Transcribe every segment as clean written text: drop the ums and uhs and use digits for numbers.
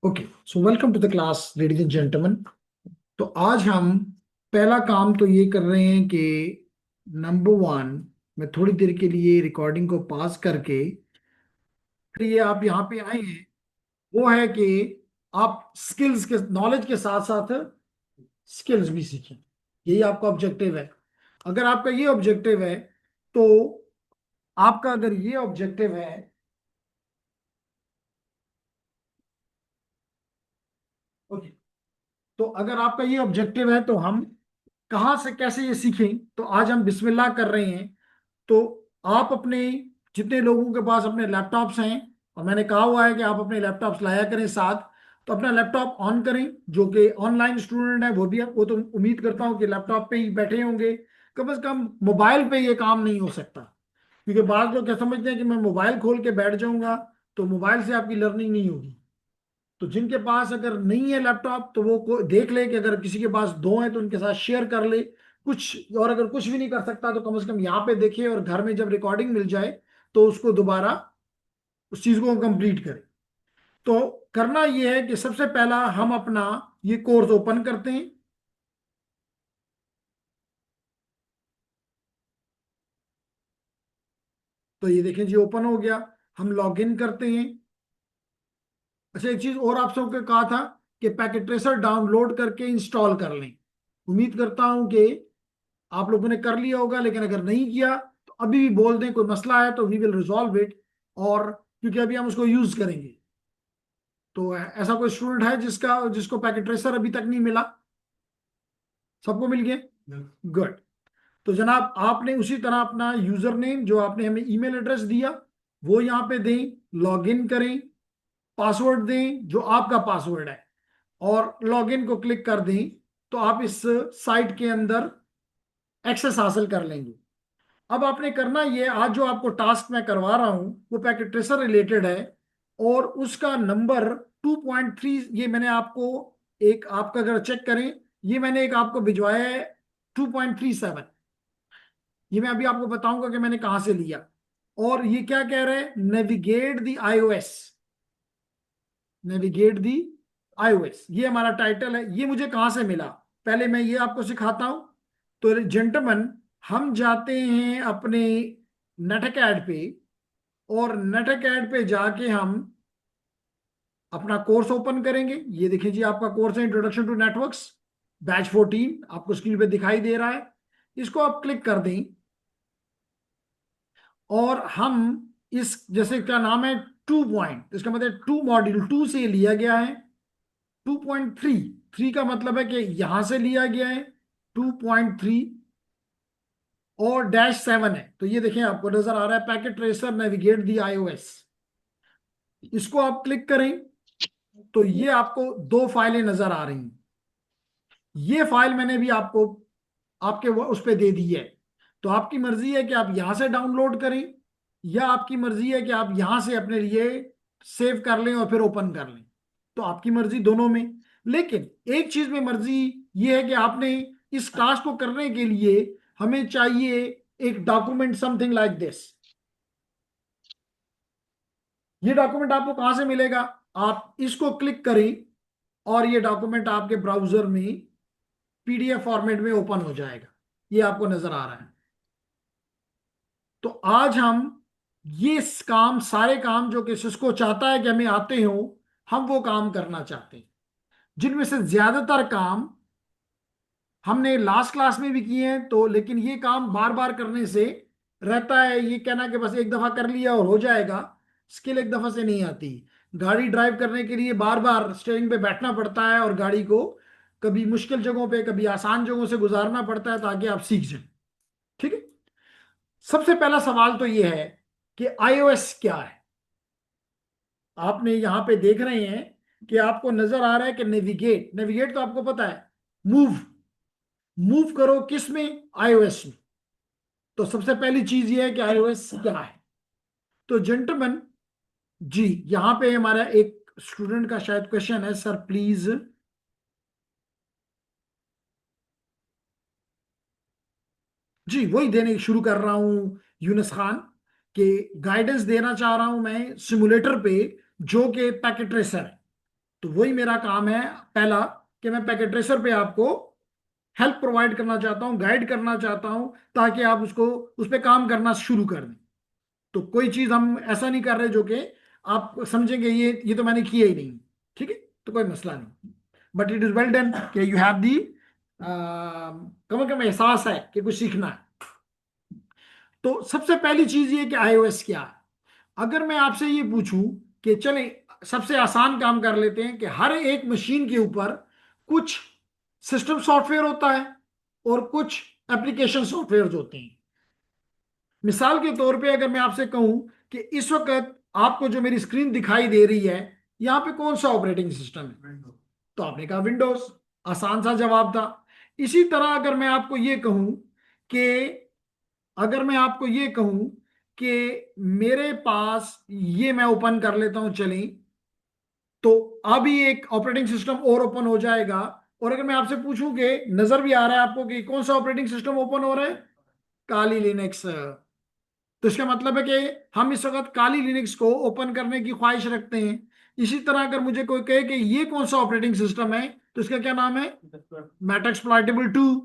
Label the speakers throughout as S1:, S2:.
S1: Okay, so welcome to the class ladies and gentleman. तो आज हम पहला काम तो ये कर रहे हैं कि नंबर वन, मैं थोड़ी देर के लिए रिकॉर्डिंग को पास करके फिर ये आप यहाँ पे आए हैं, वो है कि आप स्किल्स के नॉलेज के साथ साथ स्किल्स भी सीखें। यही आपका ऑब्जेक्टिव है। अगर आपका ये ऑब्जेक्टिव है तो आपका अगर ये ऑब्जेक्टिव है ओके, तो अगर आपका ये ऑब्जेक्टिव है तो हम कहाँ से कैसे ये सीखें। तो आज हम बिस्मिल्लाह कर रहे हैं। तो आप अपने जितने लोगों के पास अपने लैपटॉप्स हैं, और मैंने कहा हुआ है कि आप अपने लैपटॉप्स लाया करें साथ, तो अपना लैपटॉप ऑन करें। जो कि ऑनलाइन स्टूडेंट है वो तो उम्मीद करता हूँ कि लैपटॉप पे ही बैठे होंगे। कम से कम मोबाइल पे ये काम नहीं हो सकता, क्योंकि बाद लोग क्या समझते हैं कि मैं मोबाइल खोल के बैठ जाऊंगा तो मोबाइल से आपकी लर्निंग नहीं होगी। तो जिनके पास अगर नहीं है लैपटॉप तो वो देख ले कि अगर किसी के पास दो है तो उनके साथ शेयर कर ले कुछ। और अगर कुछ भी नहीं कर सकता तो कम से कम यहाँ पे देखे, और घर में जब रिकॉर्डिंग मिल जाए तो उसको दोबारा उस चीज को कंप्लीट करें। तो करना ये है कि सबसे पहला हम अपना ये कोर्स ओपन करते हैं। तो ये देखें जी, ओपन हो गया। हम लॉग इन करते हैं। अच्छा, एक चीज और आप सबको कहा था कि पैकेट ट्रेसर डाउनलोड करके इंस्टॉल कर लें। उम्मीद करता हूं कि आप लोगों ने कर लिया होगा, लेकिन अगर नहीं किया तो अभी भी बोल दें, कोई मसला है तो वी विल रिजॉल्व इट। और क्योंकि अभी हम उसको यूज करेंगे, तो ऐसा कोई स्टूडेंट है जिसका जिसको पैकेट ट्रेसर अभी तक नहीं मिला? सबको मिल गया, गुड। तो जनाब आपने उसी तरह अपना यूजर नेम जो आपने हमें ईमेल एड्रेस दिया वो यहाँ पे दें, लॉग इन करें, पासवर्ड दें जो आपका पासवर्ड है, और लॉग इन को क्लिक कर दें। तो आप इस साइट के अंदर एक्सेस हासिल कर लेंगे। अब आपने करना ये, आज जो आपको टास्क मैं करवा रहा हूं वो पैकेट ट्रेसर रिलेटेड है, और उसका नंबर 2.3, ये मैंने आपको एक आपका अगर चेक करें, ये मैंने एक आपको भिजवाया है 2.37। ये मैं अभी आपको बताऊंगा कि मैंने कहां से लिया। और ये क्या कह रहा है, नेविगेट दी iOS, नेविगेट दी iOS, ये हमारा टाइटल है। ये मुझे कहां से मिला, पहले मैं ये आपको सिखाता हूं। तो जेंटलमैन, हम जाते हैं अपने नेटअकैड पे, और नेटअकैड पे जाके हम अपना कोर्स ओपन करेंगे। ये देखिए जी, आपका कोर्स है इंट्रोडक्शन टू नेटवर्क्स, बैच 14 आपको स्क्रीन पे दिखाई दे रहा है। इसको आप क्लिक कर दें, और हम इस जैसे क्या नाम है 2 पॉइंट, इसका मतलब 2 मॉड्यूल 2 से लिया गया है। 2.3, 3 का मतलब है कि यहां से लिया गया है 2.3, और -7 है। तो ये देखें, आपको नजर आ रहा है पैकेट ट्रेसर नेविगेट दी iOS। इसको आप क्लिक करें तो ये आपको दो फाइलें नजर आ रही हैं। ये फाइल मैंने भी आपको आपके उस पर दे दी है। तो आपकी मर्जी है कि आप यहां से डाउनलोड करें, या आपकी मर्जी है कि आप यहां से अपने लिए सेव कर लें और फिर ओपन कर लें। तो आपकी मर्जी दोनों में। लेकिन एक चीज में मर्जी ये है कि आपने इस टास्क को करने के लिए हमें चाहिए एक डॉक्यूमेंट समथिंग लाइक दिस। ये डॉक्यूमेंट आपको कहां से मिलेगा, आप इसको क्लिक करें और ये डॉक्यूमेंट आपके ब्राउजर में पीडीएफ फॉर्मेट में ओपन हो जाएगा। ये आपको नजर आ रहा है। तो आज हम ये काम, सारे काम जो कि सिस्को चाहता है कि हमें आते हो, हम वो काम करना चाहते हैं, जिनमें से ज्यादातर काम हमने लास्ट क्लास में भी किए हैं। तो लेकिन ये काम बार बार करने से रहता है ये कहना कि बस एक दफा कर लिया और हो जाएगा। स्किल एक दफा से नहीं आती। गाड़ी ड्राइव करने के लिए बार बार स्टीयरिंग पे बैठना पड़ता है, और गाड़ी को कभी मुश्किल जगहों पे कभी आसान जगहों से गुजारना पड़ता है ताकि आप सीख जाएं। ठीक है, सबसे पहला सवाल तो ये है कि iOS क्या है। आपने यहां पे देख रहे हैं कि आपको नजर आ रहा है कि नेविगेट, नेविगेट तो आपको पता है, मूव, मूव करो किस में, iOS में। तो सबसे पहली चीज ये है कि iOS क्या है। तो जेंटलमैन जी, यहां पे हमारा एक स्टूडेंट का शायद क्वेश्चन है, सर प्लीज। जी, वही देने शुरू कर रहा हूं यूनुस खान, के गाइडेंस देना चाह रहा हूं मैं सिमुलेटर पे, जो कि पैकेट ट्रेसर है। तो वही मेरा काम है पहला, कि मैं पैकेट ट्रेसर पे आपको हेल्प प्रोवाइड करना चाहता हूं, गाइड करना चाहता हूं, ताकि आप उसको उस पर काम करना शुरू कर दें। तो कोई चीज हम ऐसा नहीं कर रहे जो कि आप समझेंगे ये तो मैंने किया ही नहीं। ठीक है, तो कोई मसला नहीं, but it is well done कि यू हैव दी कम से कम एहसास है कि कुछ सीखना है। तो सबसे पहली चीज ये कि iOS क्या है। अगर मैं आपसे ये पूछूं कि चले सबसे आसान काम कर लेते हैं कि हर एक मशीन के ऊपर कुछ सिस्टम सॉफ्टवेयर होता है और कुछ एप्लीकेशन सॉफ्टवेयर होते हैं। मिसाल के तौर पे अगर मैं आपसे कहूं कि इस वक्त आपको जो मेरी स्क्रीन दिखाई दे रही है, यहां पे कौन सा ऑपरेटिंग सिस्टम है, तो आपने कहा विंडोज। आसान सा जवाब था। इसी तरह अगर मैं आपको ये कहूं कि अगर मैं आपको ये कहूं कि मेरे पास ये मैं ओपन कर लेता हूं चलें, तो अभी एक ऑपरेटिंग सिस्टम और ओपन हो जाएगा। और अगर मैं आपसे पूछूं कि नजर भी आ रहा है आपको कि कौन सा ऑपरेटिंग सिस्टम ओपन हो रहा है, काली लिनक्स। तो इसका मतलब है कि हम इस वक्त काली लिनक्स को ओपन करने की ख्वाहिश रखते हैं। इसी तरह अगर मुझे कोई कहे कि ये कौन सा ऑपरेटिंग सिस्टम है, तो इसका क्या नाम है, मेटाक्सप्लॉइटेबल 2।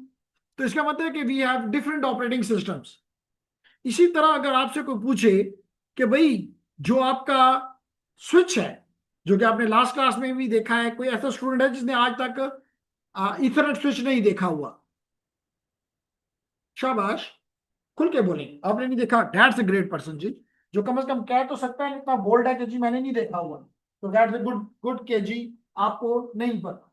S1: तो इसका मतलब है कि we have different operating systems. इसी तरह अगर आपसे कोई पूछे कि भाई जो आपका स्विच है, जो कि आपने लास्ट क्लास में भी देखा है, कोई ऐसा स्टूडेंट है जिसने आज तक इथरनेट स्विच नहीं देखा हुआ, शाबाश, खुल के बोलें आपने नहीं देखा, दैट्स अ ग्रेट पर्सन जी। जो कम से कम कह तो सकता है, इतना बोल्ड है कि जी मैंने नहीं देखा हुआ, तो दैट्स अ गुड गुड के जी, आपको नहीं पता।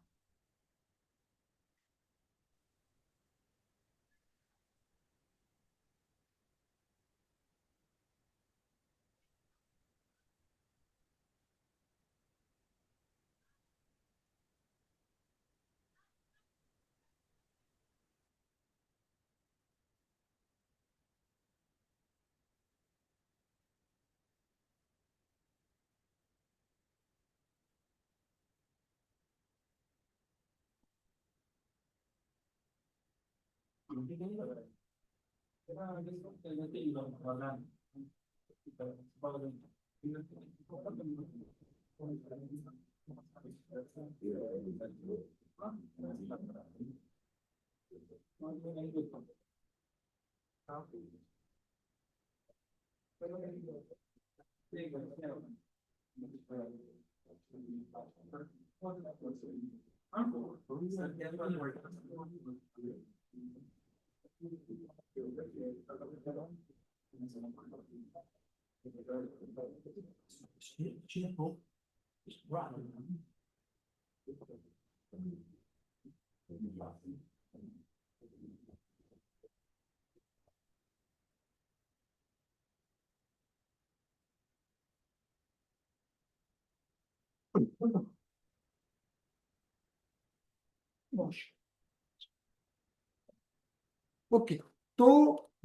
S1: ओके, तो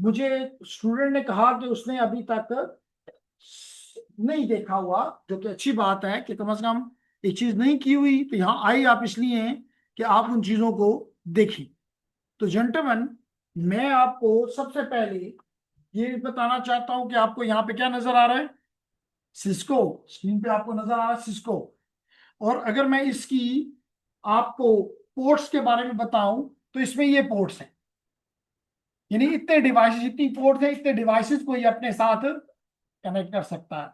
S1: मुझे स्टूडेंट ने कहा कि उसने अभी तक नहीं देखा हुआ, जो कि अच्छी बात है कि कम से कम एक चीज नहीं की हुई, तो यहाँ आई आप इसलिए हैं कि आप उन चीजों को देखें। तो जेंटलमैन, मैं आपको सबसे पहले ये बताना चाहता हूं कि आपको यहाँ पे क्या नजर आ रहा है, सिस्को। स्क्रीन पे आपको नजर आ रहा है सिस्को। और अगर मैं इसकी आपको पोर्ट्स के बारे में बताऊं, तो इसमें ये पोर्ट्स हैं, यानी इतने डिवाइसेस, इतनी पोर्ट्स हैं, इतने डिवाइसेस को ये अपने साथ कनेक्ट कर सकता है।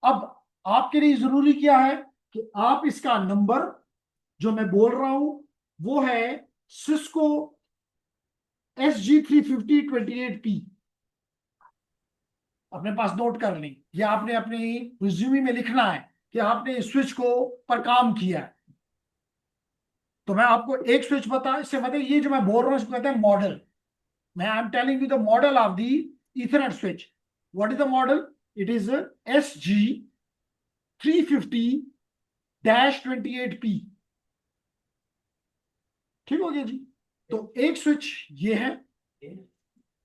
S1: अब आपके लिए जरूरी क्या है कि आप इसका नंबर जो मैं बोल रहा हूं वो है सिस्को SG35028P। अपने पास नोट कर लें, या आपने अपनी रिज्यूमे में लिखना है कि आपने इस स्विच को पर काम किया है। तो मैं आपको एक स्विच बता, इससे मतलब ये जो मैं बोल रहा हूं इसको कहते हैं मॉडल। मैं I am telling you the model of the Ethernet switch. What is the model? It is SG350-28P। ठीक हो गया जी। तो एक स्विच ये है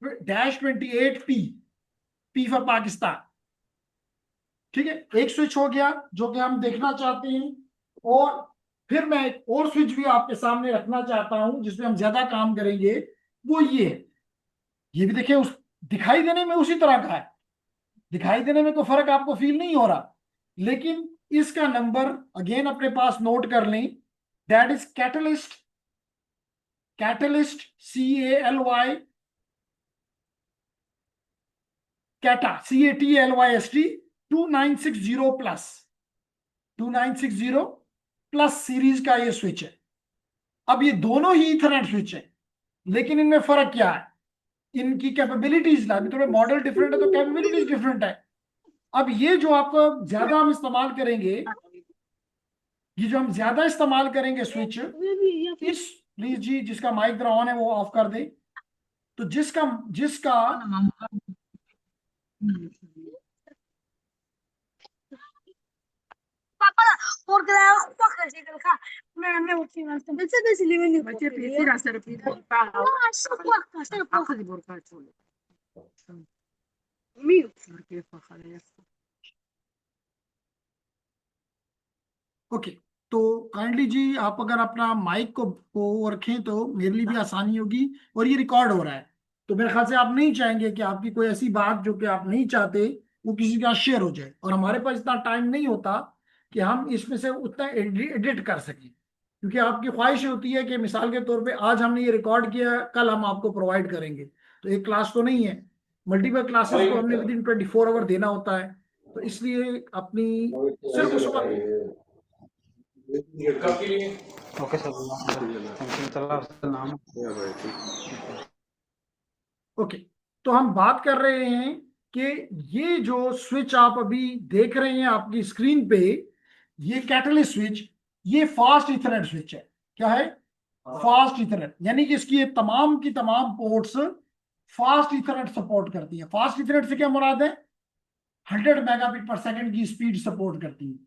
S1: -28P, P फॉर पाकिस्तान। ठीक है, एक स्विच हो गया जो कि हम देखना चाहते हैं। और फिर मैं एक और स्विच भी आपके सामने रखना चाहता हूं जिसमें हम ज्यादा काम करेंगे, वो ये है। ये भी देखिए, उस दिखाई देने में उसी तरह का है, दिखाई देने में कोई फर्क आपको फील नहीं हो रहा, लेकिन इसका नंबर अगेन अपने पास नोट कर लें, that is Catalyst, catalyst CALY, कैटा CATLYST 2960 plus, 2960 plus series का ये स्विच है। अब ये दोनों ही इथरनेट स्विच है, लेकिन इनमें फर्क क्या है, इनकी कैपेबिलिटीज, अभी थोड़े मॉडल डिफरेंट है तो कैपेबिलिटीज डिफरेंट है। अब ये जो आपको ज्यादा हम इस्तेमाल करेंगे, ये जो हम ज्यादा इस्तेमाल करेंगे स्विच, इस प्लीज जी जिसका माइक जरा ऑन है वो ऑफ कर दे। तो जिसका जिसका
S2: porque la hoja se calca. Me ultima. Înțeles limenii cu ce piesira să repita. Așa poate, așa poate de borcaciul. Miu, porque fahare.
S1: Okay, तो काइंडली जी आप अगर अपना माइक को रखें तो मेरे लिए भी आसानी होगी, और ये रिकॉर्ड हो रहा है, तो मेरे ख्याल से आप नहीं चाहेंगे कि आपकी कोई ऐसी बात जो कि आप नहीं चाहते वो किसी के साथ शेयर हो जाए, और हमारे पास इतना टाइम नहीं होता कि हम इसमें से उतना एडिट कर सकें, क्योंकि आपकी ख्वाहिश होती है कि मिसाल के तौर पे आज हमने ये रिकॉर्ड किया, कल हम आपको प्रोवाइड करेंगे, तो एक क्लास तो नहीं है, मल्टीपल क्लासेस को हमने विद इन 24 आवर देना होता है, तो इसलिए अपनी सिर्फ उस वक्त
S3: ओके सर, नाम
S1: ओके। तो हम बात कर रहे हैं कि ये जो स्विच आप अभी देख रहे हैं आपकी स्क्रीन पे, ये कैटलिस्ट स्विच, ये फास्ट इथरनेट स्विच है। क्या है? फास्ट इथरनेट, यानी कि इसकी ये तमाम की तमाम पोर्ट्स फास्ट इथरनेट सपोर्ट करती है। फास्ट इथरनेट से क्या मुराद है? 100 मेगाबिट पर सेकंड की स्पीड सपोर्ट करती है।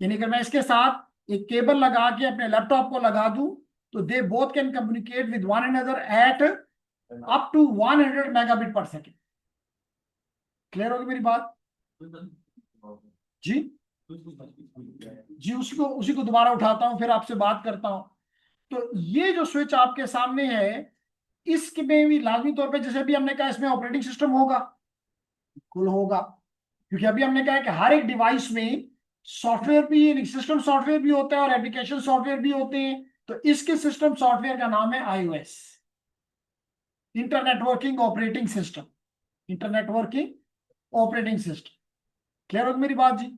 S1: यानी अगर मैं इसके साथ एक केबल लगा के अपने लैपटॉप को लगा दूं तो they both can communicate with one another at up to 100 megabit per second. Clear होगी मेरी बात जी? जी, उसी को दोबारा उठाता हूं, फिर आपसे बात करता हूं। तो ये जो स्विच आपके सामने है, इसमें भी लाजमी तौर पे, जैसे भी हमने कहा, इसमें ऑपरेटिंग सिस्टम होगा, बिल्कुल होगा, क्योंकि अभी हमने कहा कि हर एक डिवाइस में सॉफ्टवेयर भी, सिस्टम सॉफ्टवेयर भी होता है और एप्लीकेशन सॉफ्टवेयर भी होते हैं। तो इसके सिस्टम सॉफ्टवेयर का नाम है iOS, internet working operating system, internet working operating system. Clear हो मेरी बात जी?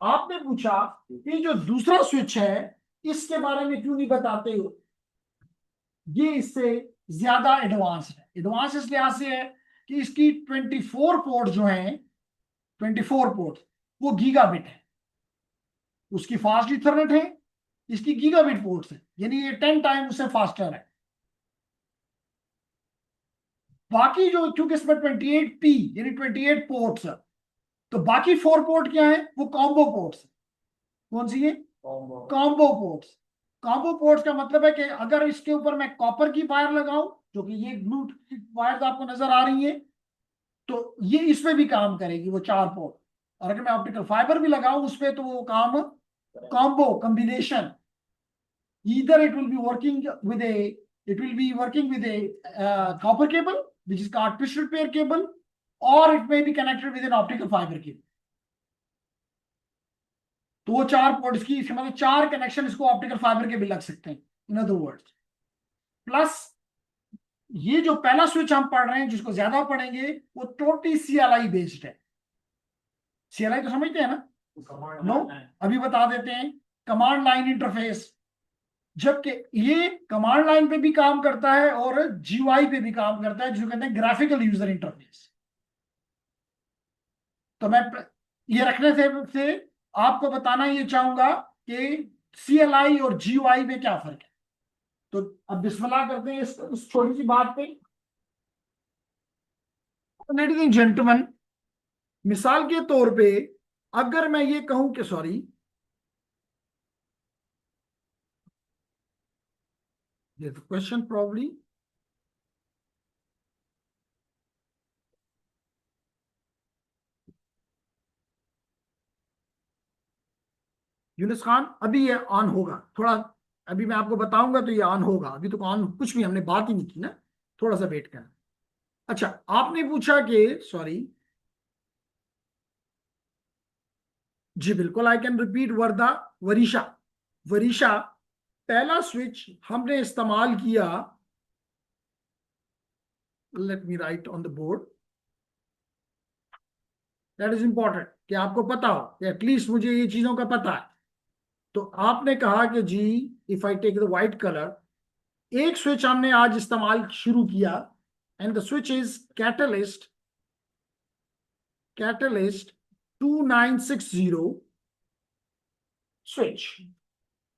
S1: आपने पूछा कि जो दूसरा स्विच है इसके बारे में क्यों नहीं बताते हो, ये इससे ज्यादा एडवांस है। एडवांस इस लिहाज से है कि इसकी 24 पोर्ट जो है, 24 पोर्ट, वो गीगाबिट है। उसकी फास्ट इथरनेट है, इसकी गीगाबिट पोर्ट्स है, यानी ये 10 टाइम उससे फास्टर है। बाकी जो, क्योंकि इसमें 28P यानी 28 पोर्ट्स है, तो बाकी 4 पोर्ट क्या है? वो कॉम्बो पोर्ट्स है। कौन सी है? Combo ports. कॉम्बो पोर्ट्स का मतलब है कि अगर इसके ऊपर मैं कॉपर की वायर लगाऊं, जो कि ये ब्लूटूथ वायर आपको नजर आ रही है, तो ये इसमें भी काम करेगी, वो 4 पोर्ट। और अगर मैं ऑप्टिकल फाइबर भी लगाऊं उस पर, तो वो काम combo combination, either it will be working with a copper cable which is called twisted pair cable, or it may be connected with an optical fiber cable। तो वो 4 पोर्ट इसकी, इसके मतलब 4 कनेक्शन इसको ऑप्टिकल फाइबर के भी लग सकते हैं, इन अदर वर्ड्स। प्लस ये जो पहला स्विच हम पढ़ रहे हैं, जिसको ज्यादा पढ़ेंगे, वो टोटली CLI बेस्ड है। CLI तो समझते हैं ना? नो, अभी बता देते हैं। कमांड लाइन इंटरफेस, जबकि ये कमांड लाइन पे भी काम करता है और GUI पे भी काम करता है, जिसको कहते हैं ग्राफिकल यूजर इंटरफेस। तो मैं ये रखने से आपको बताना ये चाहूंगा कि CLI और GUI में क्या फर्क है। तो अब बिस्मिल्लाह करते हैं इस छोटी सी बात पे। लेडीज एंड जेंटलमैन, मिसाल के तौर पे अगर मैं ये कहूं कि sorry, question probably, Younis Khan, अभी ये ऑन होगा थोड़ा, अभी मैं आपको बताऊंगा तो ये ऑन होगा, अभी तो ऑन कुछ भी हमने बात ही नहीं की ना, थोड़ा सा वेट करना। अच्छा, आपने पूछा कि सॉरी, जी बिल्कुल, आई कैन रिपीट वर्दा। वरीशा, वरीशा पहला स्विच हमने इस्तेमाल किया, let me right on the board, that is important कि आपको पता हो कि एटलीस्ट मुझे ये चीजों का पता है। तो आपने कहा कि जी, if I take the white colour, एक स्विच हमने आज इस्तेमाल शुरू किया, and the switch is Catalyst, Catalyst 2960 switch.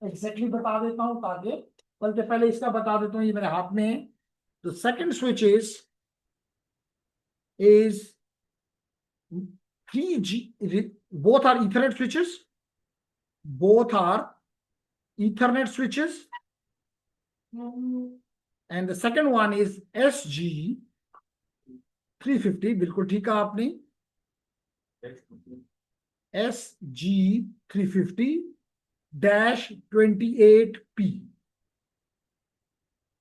S1: Exactly बता देता हूं ताकि, बल्कि पहले इसका बता देता हूं, ये मेरे हाथ में है। तो second switch is 3G, both are Ethernet switches, both are Ethernet switches, and the second one is SG 350, बिल्कुल ठीक कहा आपने, SG 350-28P।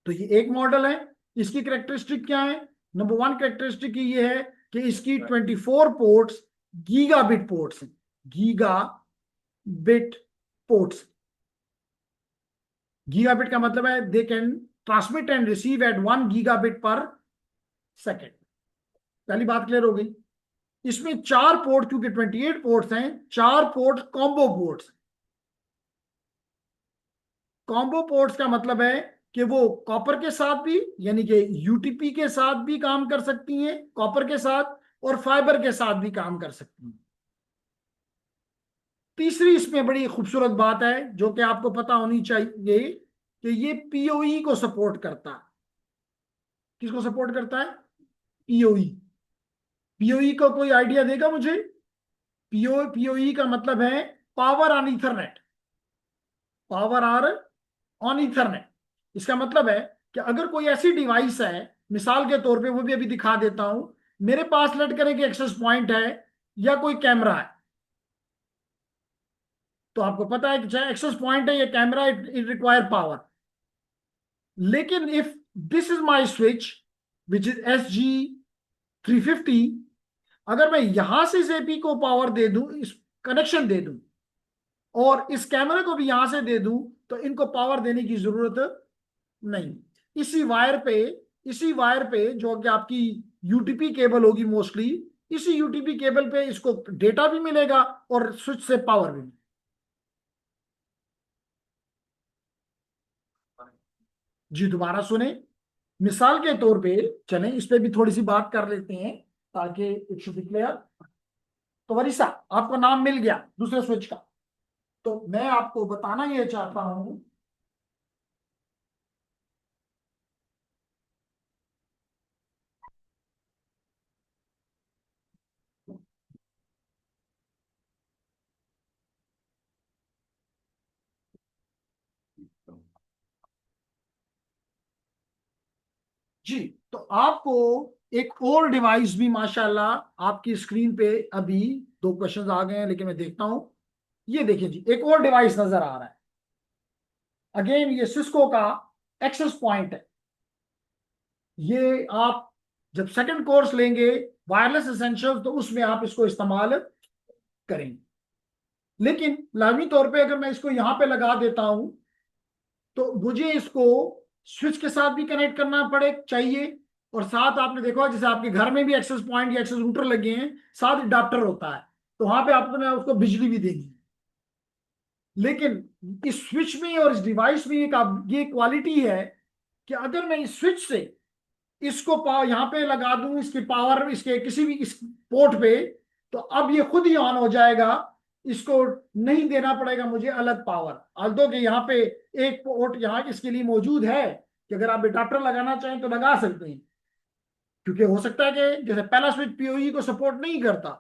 S1: तो ये एक मॉडल है। इसकी करेक्टरिस्टिक क्या है? नंबर वन करेक्टरिस्टिक ये है कि इसकी 24 पोर्ट्स गीगाबिट पोर्ट्स हैं, गीगाबिट पोर्ट्स। गीगाबिट का मतलब है they can transmit and receive at 1 gigabit per second. पहली बात क्लियर हो गई। इसमें 4 पोर्ट, क्योंकि 28 पोर्ट्स हैं, 4 port combo ports. Combo ports का मतलब है कि वो कॉपर के साथ भी, यानी कि यूटीपी के साथ भी काम कर सकती हैं, कॉपर के साथ, और फाइबर के साथ भी काम कर सकती हैं। तीसरी इसमें बड़ी खूबसूरत बात है जो कि आपको पता होनी चाहिए कि ये पीओई को सपोर्ट करता है। किसको सपोर्ट करता है? पीओई। पीओई का कोई आइडिया देगा मुझे? पीओई का मतलब है power on ethernet, power or on ethernet. इसका मतलब है कि अगर कोई ऐसी डिवाइस है, मिसाल के तौर पे, वो भी अभी दिखा देता हूं, मेरे पास लेट करें कि एक्सेस पॉइंट है या कोई कैमरा है, तो आपको पता है कि चाहे एक्सेस पॉइंट है या कैमरा, इट रिक्वायर पावर। लेकिन if this is my switch which is SG 350, अगर मैं यहां से इस एपी को पावर दे दूं, इस कनेक्शन दे दूं, और इस कैमरे को भी यहां से दे दूं, तो इनको पावर देने की जरूरत नहीं। इसी वायर पे, इसी वायर पे जो कि आपकी यूटीपी केबल होगी मोस्टली, इसी यूटीपी केबल पे इसको डेटा भी मिलेगा और स्विच से पावर भी मिलेगा। जी दोबारा सुने, मिसाल के तौर पे चलें, इस पे भी थोड़ी सी बात कर लेते हैं ताकि इट शुड बी क्लियर। तो वरीसा, आपको नाम मिल गया दूसरे स्विच का। तो मैं आपको बताना यह चाहता हूं, जी, तो आपको एक और डिवाइस भी माशाल्लाह आपकी स्क्रीन पे अभी 2 क्वेश्चंस आ गए हैं, लेकिन मैं देखता हूं। ये देखिए जी, एक और डिवाइस नजर आ रहा है। अगेन ये सिस्को का एक्सेस पॉइंट है। ये आप जब सेकंड कोर्स लेंगे वायरलेस एसेंशियल्स, तो उसमें आप इसको इस्तेमाल करेंगे। लेकिन लाजमी तौर पे अगर मैं इसको यहां पे लगा देता हूं, तो मुझे इसको स्विच के साथ भी कनेक्ट करना पड़े चाहिए, और साथ आपने देखा जैसे आपके घर में भी एक्सेस पॉइंट या एक्सेस रूटर लगे हैं, साथ अडाप्टर होता है, तो वहां पे आपने उसको बिजली भी देनी है। लेकिन इस स्विच में और इस डिवाइस में एक ये क्वालिटी है कि अगर मैं इस स्विच से इसको यहां पे लगा दूं, इसकी पावर इसके किसी भी इस पोर्ट पे, तो अब ये खुद ही ऑन हो जाएगा। इसको नहीं देना पड़ेगा मुझे अलग पावर। although कि यहाँ पे एक पोर्ट यहाँ इसके लिए मौजूद है कि अगर आप अडाप्टर लगाना चाहें तो लगा सकते हैं, क्योंकि हो सकता है कि जैसे पहला स्विच पीओई को सपोर्ट नहीं करता,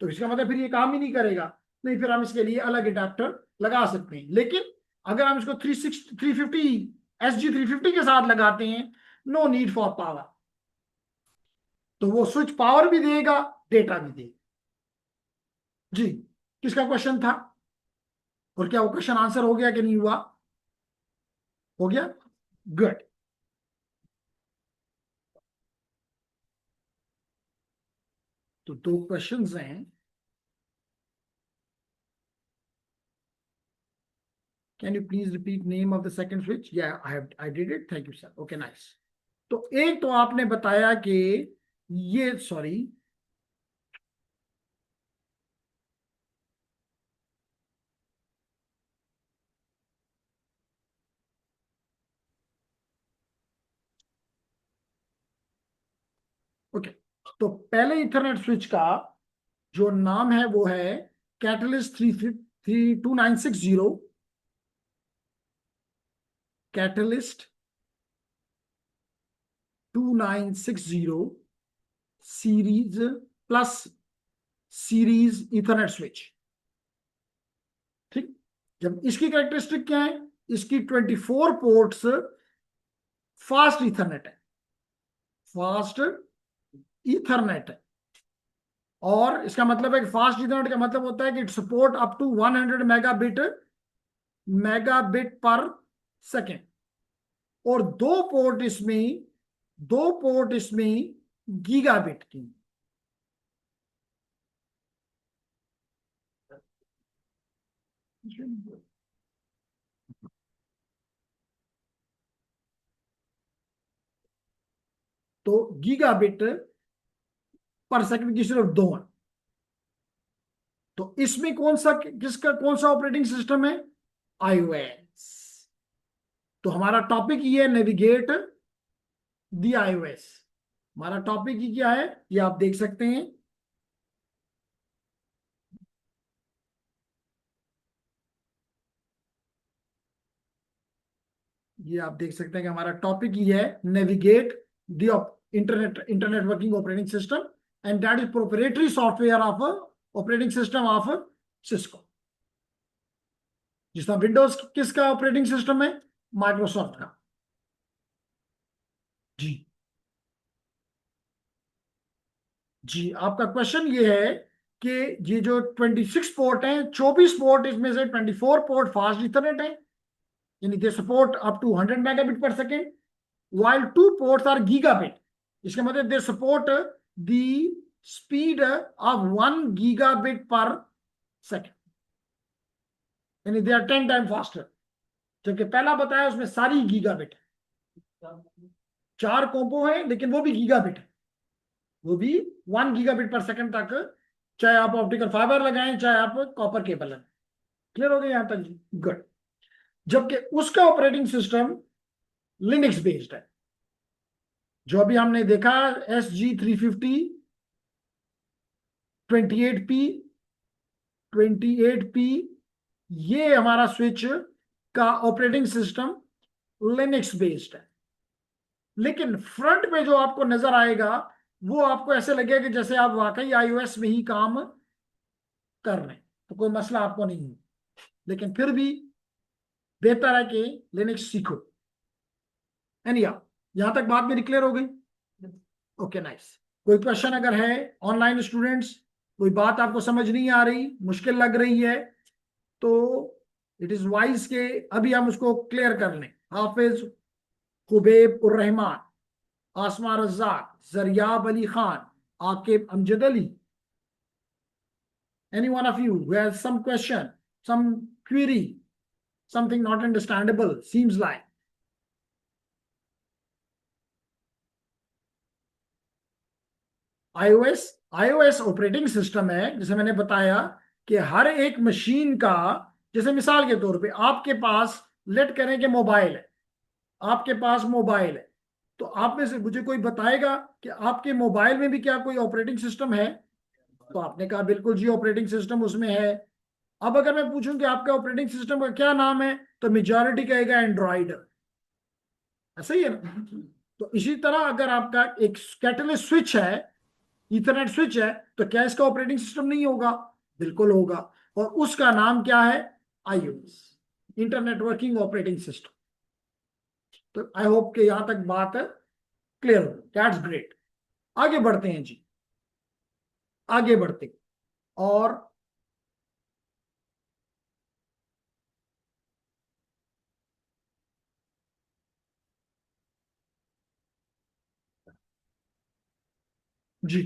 S1: तो इसका मतलब फिर ये काम ही नहीं करेगा। नहीं, फिर हम इसके लिए अलग अडाप्टर लगा सकते हैं। लेकिन अगर हम इसको 350 SG 350 के साथ लगाते हैं, नो नीड फॉर पावर, तो वो स्विच पावर भी देगा, डेटा भी देगा। जी, किसका क्वेश्चन था? और क्या वो क्वेश्चन आंसर हो गया कि नहीं हुआ? हो गया, गुड। तो 2 क्वेश्चंस हैं। Can you please repeat name of the second switch? Yeah, I did it. Thank you, sir. Okay, nice. तो एक तो आपने बताया कि ये, सॉरी, ओके, तो पहले इथरनेट स्विच का जो नाम है वो है catalyst 2960, catalyst 2960 series plus series Ethernet switch. ठीक, जब इसकी कैरेक्टरिस्टिक क्या है, इसकी 24 पोर्ट्स फास्ट इथरनेट है, फास्ट इथरनेट है। और इसका मतलब है कि फास्ट इथरनेट का मतलब होता है कि it support up to 100 megabit per second. और दो पोर्ट इसमें गीगाबिट की। तो गीगाबिट पर सेकंड की सिर्फ 2 है। तो इसमें कौन सा ऑपरेटिंग सिस्टम है? iOS। तो हमारा टॉपिक ये है, नेविगेट दी iOS। हमारा टॉपिक ही क्या है ये आप देख सकते हैं। ये आप देख सकते हैं कि हमारा टॉपिक ही है navigate the internet working operating system, and that is proprietary software of operating system of Cisco. जिसमें विंडोज किसका ऑपरेटिंग सिस्टम है? माइक्रोसॉफ्ट का। जी जी, आपका क्वेश्चन ये है कि ये जो 26 पोर्ट हैं, 24 पोर्ट इसमें से 24 पोर्ट फास्ट इथरनेट है, यानी they support up to 100 megabit per second, while 2 ports are gigabit। इसका मतलब they support the speed of 1 gigabit per second, यानी दे आर 10 टाइम फास्टर। जबकि पहला बताया उसमें सारी गीगाबिट है, 4 कॉम्पो है लेकिन वो भी गीगाबिट है, वो भी 1 गीगाबिट पर सेकेंड तक, चाहे आप ऑप्टिकल फाइबर लगाएं चाहे आप कॉपर केबल लगाएं। क्लियर हो गया यहां तक जी? गुड। जबकि उसका ऑपरेटिंग सिस्टम लिनक्स बेस्ड है, जो अभी हमने देखा SG350 28P, ये हमारा स्विच का ऑपरेटिंग सिस्टम लिनक्स बेस्ड है। लेकिन फ्रंट में जो आपको नजर आएगा वो आपको ऐसे लगेगा कि जैसे आप वाकई iOS में ही काम कर रहे हैं, तो कोई मसला आपको नहीं है। लेकिन फिर भी बेहतर है कि लिनक्स सीखो। एनिया, यहां तक बात मेरी क्लियर हो गई? Okay, nice. कोई क्वेश्चन अगर है ऑनलाइन स्टूडेंट्स, कोई बात आपको समझ नहीं आ रही, मुश्किल लग रही है, तो इट इज वाइज के अभी हम उसको क्लियर कर लें। Hafiz Khubaib ur Rahman, Asma Razzaq, Zaryab Ali Khan, Aqib Amjad Ali, any one of you who has some question, some query, something not understandable seems like? iOS operating system है, जैसे मैंने बताया कि हर एक मशीन का, जैसे मिसाल के तौर पे आपके पास लेट करें कि मोबाइल है, आपके पास मोबाइल है, तो आप में से मुझे कोई बताएगा कि आपके मोबाइल में भी क्या कोई ऑपरेटिंग सिस्टम है? तो आपने कहा बिल्कुल जी, ऑपरेटिंग सिस्टम उसमें है। अब अगर मैं पूछूं कि आपका ऑपरेटिंग सिस्टम का क्या नाम है, तो मेजॉरिटी कहेगा एंड्रॉइड, ऐसा ही है ना? तो इसी तरह अगर आपका एक कैटलिस्ट स्विच है, इथरनेट स्विच है, तो क्या इसका ऑपरेटिंग सिस्टम नहीं होगा? बिल्कुल होगा। और उसका नाम क्या है? iOS, internet working operating system. तो आई होप कि यहां तक बात क्लियर हो। That's great. आगे बढ़ते हैं जी, आगे बढ़ते हैं। और जी,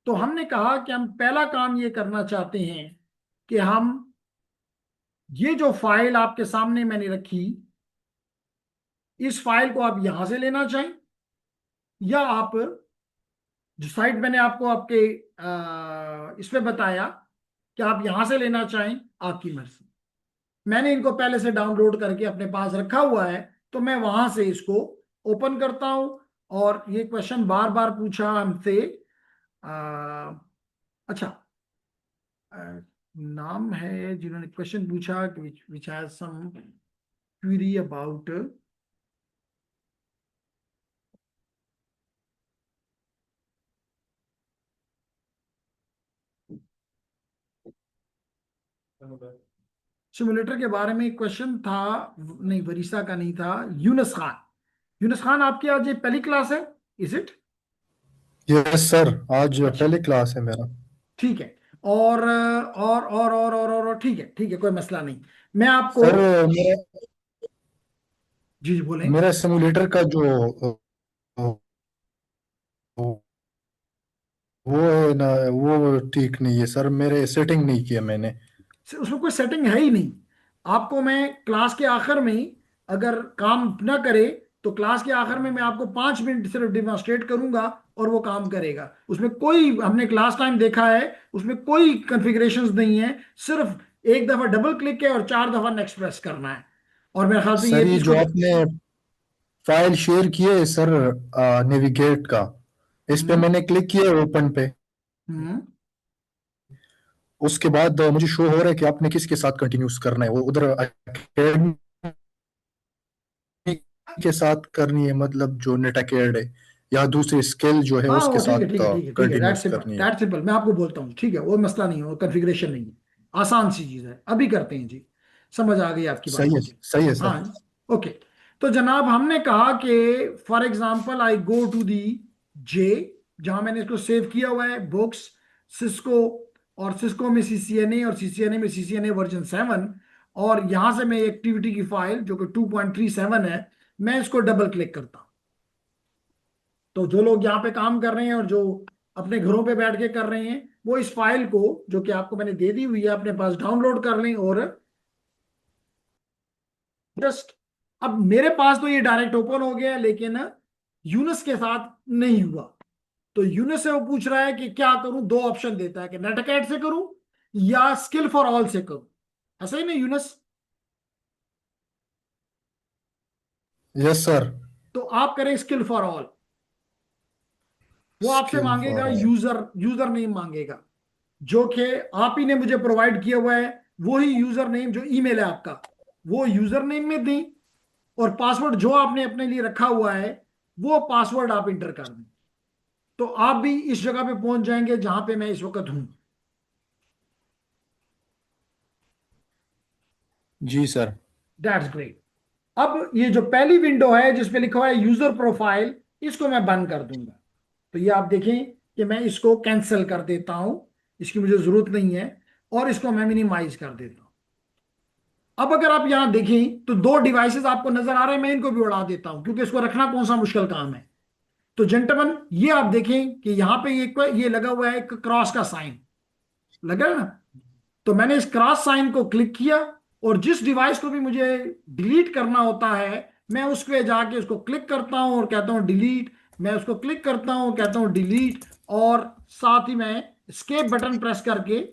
S1: तो हमने कहा कि हम पहला काम ये करना चाहते हैं कि हम ये जो फाइल आपके सामने मैंने रखी, इस फाइल को आप यहां से लेना चाहें, या आप जो साइट मैंने आपको आपके इसमें बताया कि आप यहां से लेना चाहें, आपकी मर्जी। मैंने इनको पहले से डाउनलोड करके अपने पास रखा हुआ है, तो मैं वहां से इसको ओपन करता हूं। और ये क्वेश्चन बार बार पूछा हमसे। अच्छा, अ, नाम है जिन्होंने क्वेश्चन पूछा, which has some query about, simulator के बारे में क्वेश्चन था। नहीं, वरीसा का नहीं था, यूनुस खान। यूनुस खान, आपकी आज ये पहली क्लास है, इज इट?
S4: यस सर, आज
S1: अच्छा,
S4: पहली क्लास है मेरा।
S1: ठीक है। और ठीक है, ठीक है, कोई मसला नहीं। मैं आपको,
S4: सर मेरा
S1: जी जी बोलें।
S4: मेरा सिमुलेटर का जो वो है ना, वो ठीक नहीं है सर, मेरे सेटिंग नहीं किया मैंने।
S1: उसमें कोई सेटिंग है ही नहीं। आपको मैं क्लास के आखिर में ही, अगर काम ना करे तो क्लास के आखिर में मैं आपको 5 मिनट सिर्फ डिमॉन्स्ट्रेट करूंगा और वो काम करेगा। उसमें कोई, हमने क्लास टाइम देखा है, उसमें कोई कॉन्फ़िगरेशंस नहीं है। सिर्फ एक दफा डबल क्लिक है और 4 दफा नेक्स्ट प्रेस करना है। और मेरे ख्याल से ये
S4: सर ये
S1: इसको,
S4: जो आपने फाइल शेयर की है सर, नेविगेट का, इस पे
S1: हम्म
S4: मैंने क्लिक किया ओपन पे।
S1: हम्म
S4: उसके बाद मुझे शो हो रहा है कि आपने किसके साथ कंटिन्यूस करना है, वो उधर academy के साथ करनी है, मतलब जो नेट अकेड है, या दूसरी स्किल जो है
S1: हाँ,
S4: उसके
S1: वो ठीक है,
S4: साथ
S1: ठीक है, ठीक है, ठीक है, दैट
S4: कंटिन्यूस
S1: सिंपल,
S4: करनी है।
S1: दैट सिंपल, मैं आपको बोलता हूँ, ठीक है, वो मसला नहीं है, वो कॉन्फ़िगरेशन नहीं है। आसान सी चीज़ है, अभी करते हैं जी। समझ आ गई आपकी बात
S4: सही है,
S1: मुझे।
S4: सही है सर।
S1: हाँ, ओके। तो जनाब, हमने कहा कि for example I go to the J, जहां मैंने इसको सेव किया हुआ है, बुक्स, सिस्को, और सिस्को में सीसीएनए, और सीसीएनए में सीसीएनए वर्जन 7। और यहां से मैं एक्टिविटी की फाइल जो कि 2.37 है, मैं इसको डबल क्लिक करता हूं। तो जो लोग यहाँ पे काम कर रहे हैं और जो अपने घरों पे बैठ के कर रहे हैं, वो इस फाइल को, जो कि आपको मैंने दे दी हुई है, अपने पास डाउनलोड कर लें। और जस्ट, अब मेरे पास तो ये डायरेक्ट ओपन हो गया, लेकिन यूनस के साथ नहीं हुआ। तो यूनस से वो पूछ रहा है कि क्या करूं, दो ऑप्शन देता है कि नेटअकैड से करूं या स्किल फॉर ऑल से करूं। ऐसा ही ना यूनस?
S4: Yes sir.
S1: तो आप करें स्किल फॉर ऑल। वो आपसे
S4: स्किल
S1: मांगेगा
S4: फॉर
S1: यूजर, यूजर नेम मांगेगा, जो कि आप ही ने मुझे प्रोवाइड किया हुआ है। वही यूजर नेम जो ईमेल है आपका, वो यूजर नेम में दें। और पासवर्ड जो आपने अपने लिए रखा हुआ है, वो पासवर्ड आप इंटर कर दें। तो आप भी इस जगह पे पहुंच जाएंगे जहां पे मैं इस वक्त हूं।
S4: जी सर।
S1: That's great. अब ये जो पहली विंडो है जिसपे लिखा हुआ है यूजर प्रोफाइल, इसको मैं बंद कर दूंगा। तो ये आप देखें कि मैं इसको कैंसिल कर देता हूं, इसकी मुझे जरूरत नहीं है। और इसको मैं मिनिमाइज कर देता हूं। अब अगर आप यहां देखें तो दो डिवाइसेस आपको नजर आ रहे हैं, मैं इनको भी उड़ा देता हूं क्योंकि इसको रखना कौन सा मुश्किल काम है। तो जेंटलमैन, ये आप देखें कि यहां पे ये लगा हुआ है, एक क्रॉस का साइन लगा है ना। तो मैंने इस क्रॉस साइन को क्लिक किया, और जिस डिवाइस को भी मुझे डिलीट करना होता है, मैं उस पे जाके उसको क्लिक करता हूं और कहता हूं डिलीट। मैं उसको क्लिक करता हूं, कहता हूं डिलीट, और साथ ही मैं एस्केप बटन प्रेस करके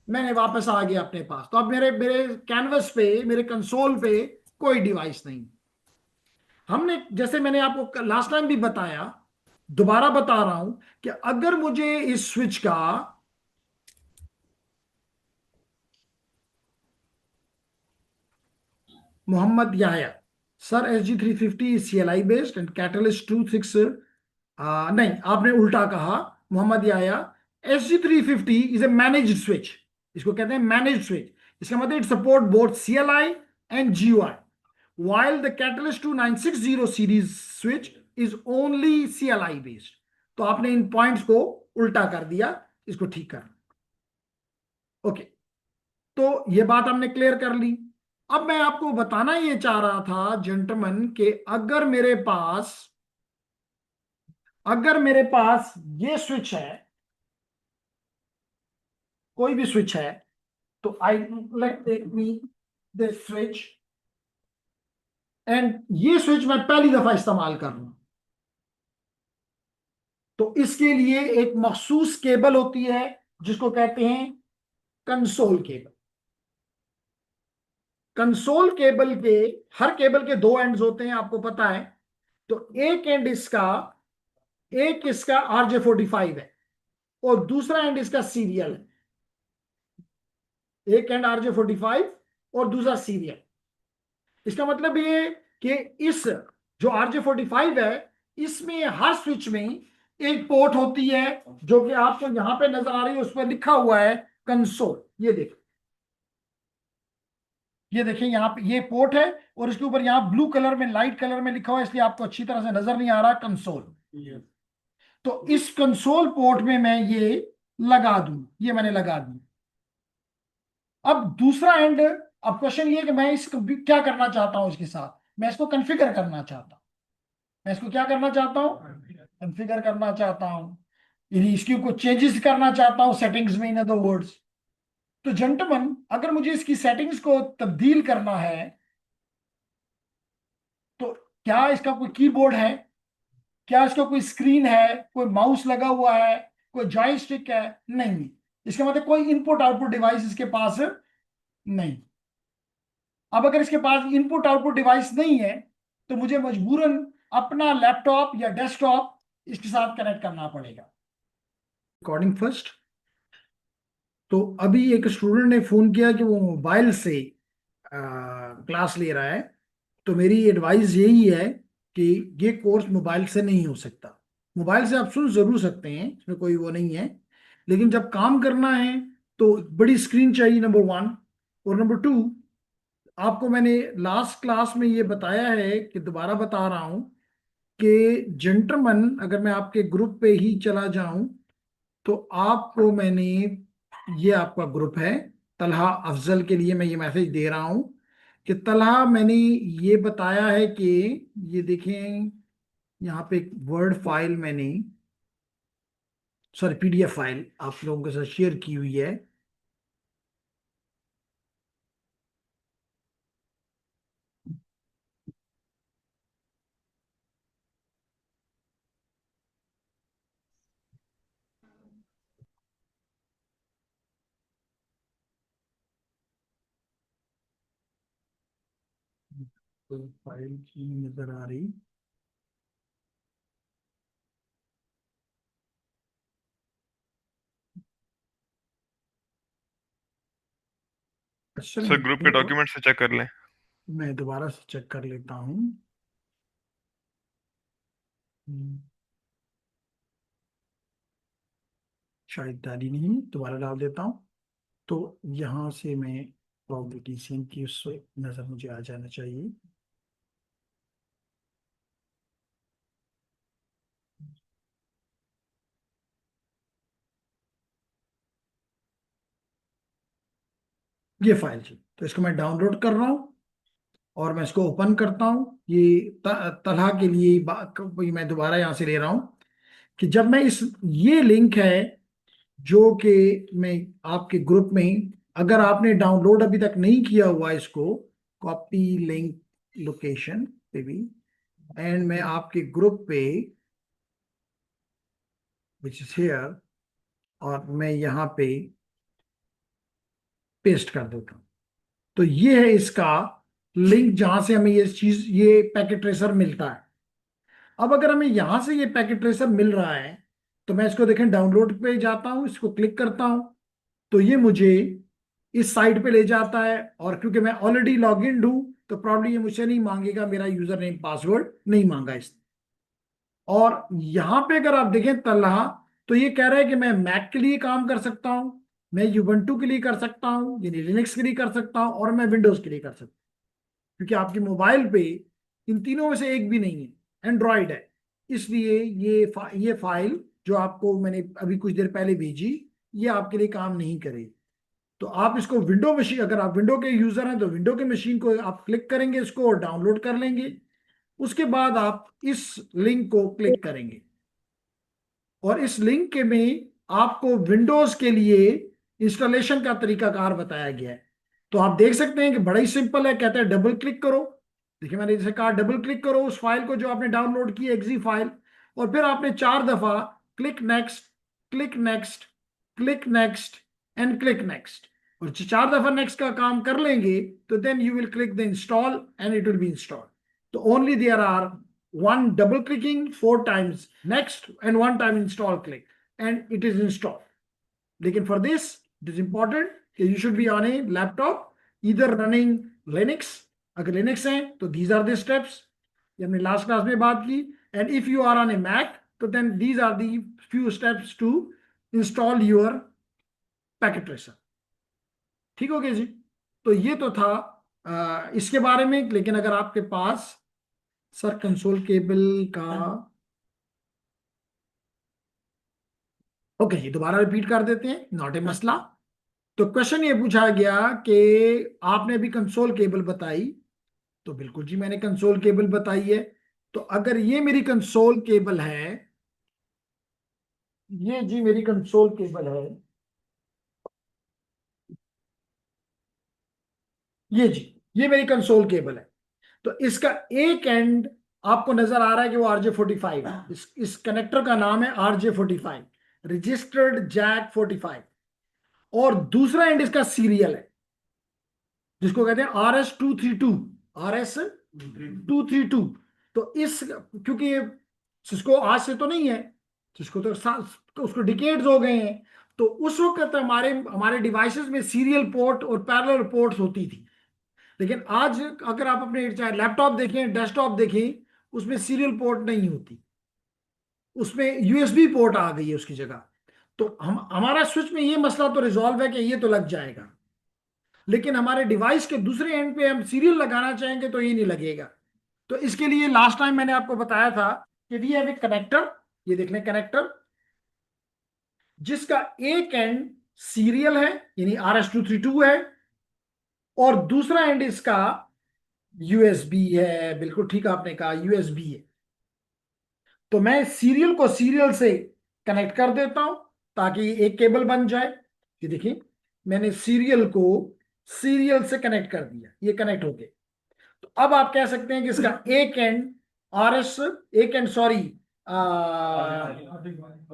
S1: मैंने वापस आ गया अपने पास। तो अब मेरे मेरे कैनवस पे, मेरे कंसोल पे कोई डिवाइस नहीं। हमने, जैसे मैंने आपको लास्ट टाइम भी बताया, दोबारा बता रहा हूं कि अगर मुझे इस स्विच का Mohammad Yahya, sir SG350 CLI based and Catalyst 26, नहीं, आपने उल्टा कहा। Mohammad Yahya, SG350 is a managed switch. इसको कहते हैं मैनेज्ड स्विच। इसका मतलब it support both CLI and GUI, while the Catalyst 2960 series switch is only CLI based। तो आपने इन पॉइंट्स को उल्टा कर दिया, इसको ठीक कर। ओके, तो ये बात हमने क्लियर कर ली। अब मैं आपको बताना ये चाह रहा था जेंटलमैन कि अगर मेरे पास ये स्विच है, कोई भी स्विच है, तो I let take me this switch, and ये स्विच मैं पहली दफा इस्तेमाल कर रहा हूं। तो इसके लिए एक मखसूस केबल होती है जिसको कहते हैं कंसोल केबल। कंसोल केबल के, हर केबल के दो एंड्स होते हैं, आपको पता है। तो एक इसका RJ45 है और दूसरा एंड इसका सीरियल है। एक एंड RJ45 और दूसरा सीरियल। इसका मतलब ये कि इस जो RJ45 है, इसमें हर स्विच में एक पोर्ट होती है जो कि आपको यहां पे नजर आ रही है, उस पर लिखा हुआ है कंसोल। ये देखें यहाँ पे ये पोर्ट है और इसके ऊपर यहाँ ब्लू कलर में, लाइट कलर में लिखा हुआ है, इसलिए आपको अच्छी तरह से नजर नहीं आ रहा कंसोल। तो इस कंसोल पोर्ट में मैं ये लगा दूं, ये मैंने लगा दी। अब दूसरा एंड, अब क्वेश्चन ये कि मैं इसको क्या करना चाहता हूं, इसके साथ मैं इसको कॉन्फ़िगर करना चाहता हूं। मैं इसको क्या करना चाहता हूं, कॉन्फ़िगर करना चाहता हूं, यानी इसकी कुछ चेंजेस करना चाहता हूं सेटिंग्स में, इन अदर वर्ड्स। तो जेंटलमैन, अगर मुझे इसकी सेटिंग्स को तब्दील करना है तो क्या इसका कोई कीबोर्ड है, क्या इसका कोई स्क्रीन है, कोई माउस लगा हुआ है, कोई जॉयस्टिक है? नहीं। इसका मतलब कोई इनपुट आउटपुट डिवाइस इसके पास नहीं। अब अगर इसके पास इनपुट आउटपुट डिवाइस नहीं है तो मुझे मजबूरन अपना लैपटॉप या डेस्कटॉप इसके साथ कनेक्ट करना पड़ेगा। Recording first. तो अभी एक स्टूडेंट ने फोन किया कि वो मोबाइल से क्लास ले रहा है। तो मेरी एडवाइस यही है कि ये कोर्स मोबाइल से नहीं हो सकता। मोबाइल से आप सुन जरूर सकते हैं, इसमें कोई वो नहीं है, लेकिन जब काम करना है तो बड़ी स्क्रीन चाहिए, नंबर वन। और नंबर टू, आपको मैंने लास्ट क्लास में ये बताया है कि दोबारा बता रहा हूं कि जेंटलमैन, अगर मैं आपके ग्रुप पे ही चला जाऊं तो आपको मैंने, ये आपका ग्रुप है तलहा अफजल के लिए मैं ये मैसेज दे रहा हूं कि तलहा, मैंने ये बताया है कि ये देखें यहाँ पे एक वर्ड फाइल मैंने, सॉरी PDF फाइल आप लोगों के साथ शेयर की हुई है। तो फाइल की नजर आ रही, अच्छा
S5: सर ग्रुप के डॉक्यूमेंट से चेक कर लें।
S1: मैं दोबारा से चेक कर लेता हूँ। शायद डाली नहीं, दोबारा डाल देता हूँ। तो यहाँ से मैं प्रोबेबिलिटी सेम की उससे नजर मुझे आ जाना चाहिए। ये फाइल जी, तो इसको मैं डाउनलोड कर रहा हूँ और मैं इसको ओपन करता हूँ। ये तलहा के लिए मैं दोबारा यहाँ से ले रहा हूँ कि जब मैं इस, ये लिंक है जो कि मैं आपके ग्रुप में, अगर आपने डाउनलोड अभी तक नहीं किया हुआ इसको, कॉपी लिंक लोकेशन पे भी, एंड मैं आपके ग्रुप पे विच इज हियर, और मैं यहाँ पे पेस्ट कर देता हूँ। तो ये है इसका लिंक जहां से हमें ये चीज, ये पैकेट ट्रेसर मिलता है। अब अगर हमें यहां से ये पैकेट ट्रेसर मिल रहा है तो मैं इसको देखें, डाउनलोड पे जाता हूं, इसको क्लिक करता हूं तो ये मुझे इस साइट पे ले जाता है। और क्योंकि मैं ऑलरेडी लॉग इन हूं तो प्रॉब्लम ये मुझसे नहीं मांगेगा, मेरा यूजर नेम पासवर्ड नहीं मांगा इसने। और यहां पे अगर आप देखें तल्हा, तो ये कह रहा है कि मैं मैक के लिए काम कर सकता हूं, मैं यूबंटू के लिए कर सकता हूं, यानी लिनक्स के लिए कर सकता हूं, और मैं विंडोज के लिए कर सकता हूं। क्योंकि आपके मोबाइल पे इन तीनों में से एक भी नहीं है, एंड्रॉयड है। इसलिए ये फाइल जो आपको मैंने अभी कुछ देर पहले भेजी, ये आपके लिए काम नहीं करेगी। तो आप इसको विंडो मशीन, अगर आप विंडो के यूजर हैं तो विंडो के मशीन को आप क्लिक करेंगे इसको और डाउनलोड कर लेंगे। उसके बाद आप इस लिंक को क्लिक करेंगे और इस लिंक के में आपको विंडोज के लिए इंस्टॉलेशन का तरीकाकार बताया गया है। तो आप देख सकते हैं कि बड़ा ही सिंपल है। कहते हैं डबल क्लिक करो। देखिए मैंने जैसे कहा डबल क्लिक करो उस फाइल को जो आपने डाउनलोड की एक्जी फाइल, और फिर आपने 4 दफा click next, click next, click next and click next, और 4 दफा नेक्स्ट का काम कर लेंगे तो then you will click the install and it will be install. तो only there are 1 double clicking, 4 times next and 1 time install click and it is installed. लेकिन for this it is important कि you should be on a laptop either running Linux. अगर Linux है तो these are the steps, ये हमने last class में बात की। And if you are on a Mac तो then these are the few steps to install your Packet Tracer. ठीक हो गया जी। तो ये तो था इसके बारे में। लेकिन अगर आपके पास सर कंसोल केबल का, ओके जी दोबारा रिपीट कर देते हैं, नॉट ए मसला। तो क्वेश्चन ये पूछा गया कि आपने अभी कंसोल केबल बताई, तो बिल्कुल जी मैंने कंसोल केबल बताई है। तो अगर ये मेरी कंसोल केबल है, ये जी मेरी कंसोल केबल है, ये जी ये मेरी कंसोल केबल है। तो इसका एक एंड आपको नजर आ रहा है कि वो RJ45 है। इस कनेक्टर का नाम है RJ45, रजिस्टर्ड जैक 45। और दूसरा एंड इसका सीरियल है जिसको कहते हैं RS232, RS232। तो इस क्योंकि ये सिस्को आज से तो नहीं है, सिस्को तो उसको डिकेड्स हो गए हैं। तो उस वक्त हमारे हमारे डिवाइसेस में सीरियल पोर्ट और पैरेलल पोर्ट्स होती थी। लेकिन आज अगर आप अपने चाहे लैपटॉप देखें, डेस्कटॉप देखें, उसमें सीरियल पोर्ट नहीं होती, उसमें यूएसबी पोर्ट आ गई है उसकी जगह। तो हम हमारा स्विच में ये मसला तो रिजॉल्व है कि ये तो लग जाएगा, लेकिन हमारे डिवाइस के दूसरे एंड पे हम सीरियल लगाना चाहेंगे तो ये नहीं लगेगा। तो इसके लिए लास्ट टाइम मैंने आपको बताया था कि वी हैव ए कनेक्टर, ये देख लें कनेक्टर जिसका एक एंड सीरियल है यानी RS232 है, और दूसरा एंड इसका यूएसबी है। बिल्कुल ठीक आपने कहा, यूएसबी है। तो मैं सीरियल को सीरियल से कनेक्ट कर देता हूं ताकि एक केबल बन जाए। ये देखिए मैंने सीरियल को सीरियल से कनेक्ट कर दिया, ये कनेक्ट हो गए। तो अब आप कह सकते हैं कि इसका एक एंड एक एंड सॉरी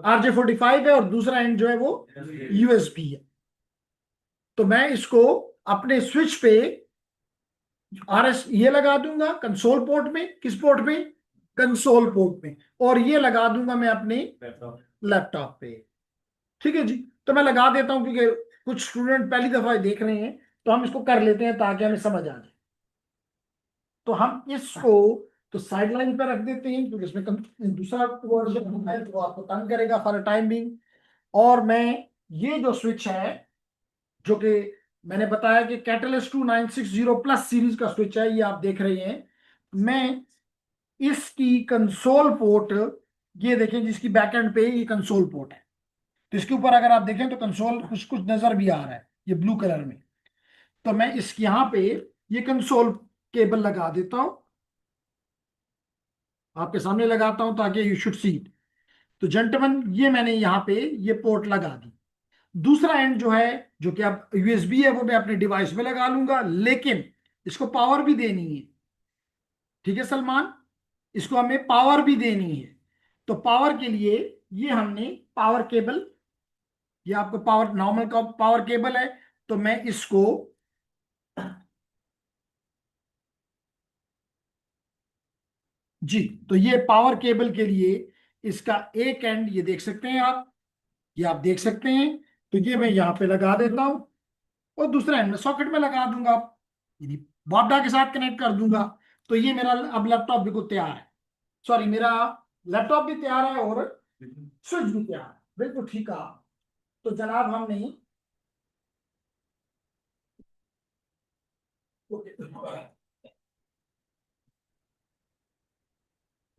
S1: RJ45 है और दूसरा एंड जो है वो यूएसबी है। तो मैं इसको अपने स्विच पे RS ये लगा दूंगा कंसोल पोर्ट में। किस पोर्ट में? कंसोल पोर्ट में। और ये लगा दूंगा मैं अपने लैपटॉप पे। ठीक है जी। तो मैं लगा देता हूं क्योंकि कुछ स्टूडेंट पहली दफा देख रहे हैं, तो हम इसको कर लेते हैं ताकि हमें समझ आ जाए। तो हम इसको तो साइडलाइन पर रख देते हैं क्योंकि इसमें दूसरा वर्जन है तो आपको तंग करेगा फॉर टाइम बिंग। और मैं ये जो स्विच है जो कि मैंने बताया कि कैटलिस्ट 2960 प्लस सीरीज का स्विच है, ये आप देख रहे हैं। मैं इसकी कंसोल पोर्ट, ये देखें जिसकी बैक एंड पे ये कंसोल पोर्ट है, तो इसके ऊपर अगर आप देखें तो कंसोल कुछ कुछ नजर भी आ रहा है ये ब्लू कलर में। तो मैं इस यहां पे ये कंसोल केबल लगा देता हूं, आपके सामने लगाता हूं ताकि यू शुड सी। तो जेंटलमैन ये मैंने यहां पे ये पोर्ट लगा दी। दूसरा एंड जो है जो कि आप यूएसबी है वो मैं अपने डिवाइस में लगा लूंगा, लेकिन इसको पावर भी देनी है। ठीक है सलमान, इसको हमें पावर भी देनी है। तो पावर के लिए ये हमने पावर केबल, ये आपको पावर नॉर्मल का पावर केबल है, तो मैं इसको जी, तो ये पावर केबल के लिए इसका एक एंड ये देख सकते हैं आप, ये आप देख सकते हैं। तो ये मैं यहां पे लगा देता हूं और दूसरा एंड में सॉकेट में लगा दूंगा, यानी वापडा के साथ कनेक्ट कर दूंगा। तो ये मेरा अब लैपटॉप बिल्कुल तैयार है। सॉरी, मेरा लैपटॉप भी तैयार है और स्विच भी तैयार है। बिल्कुल ठीक है। तो जनाब हमने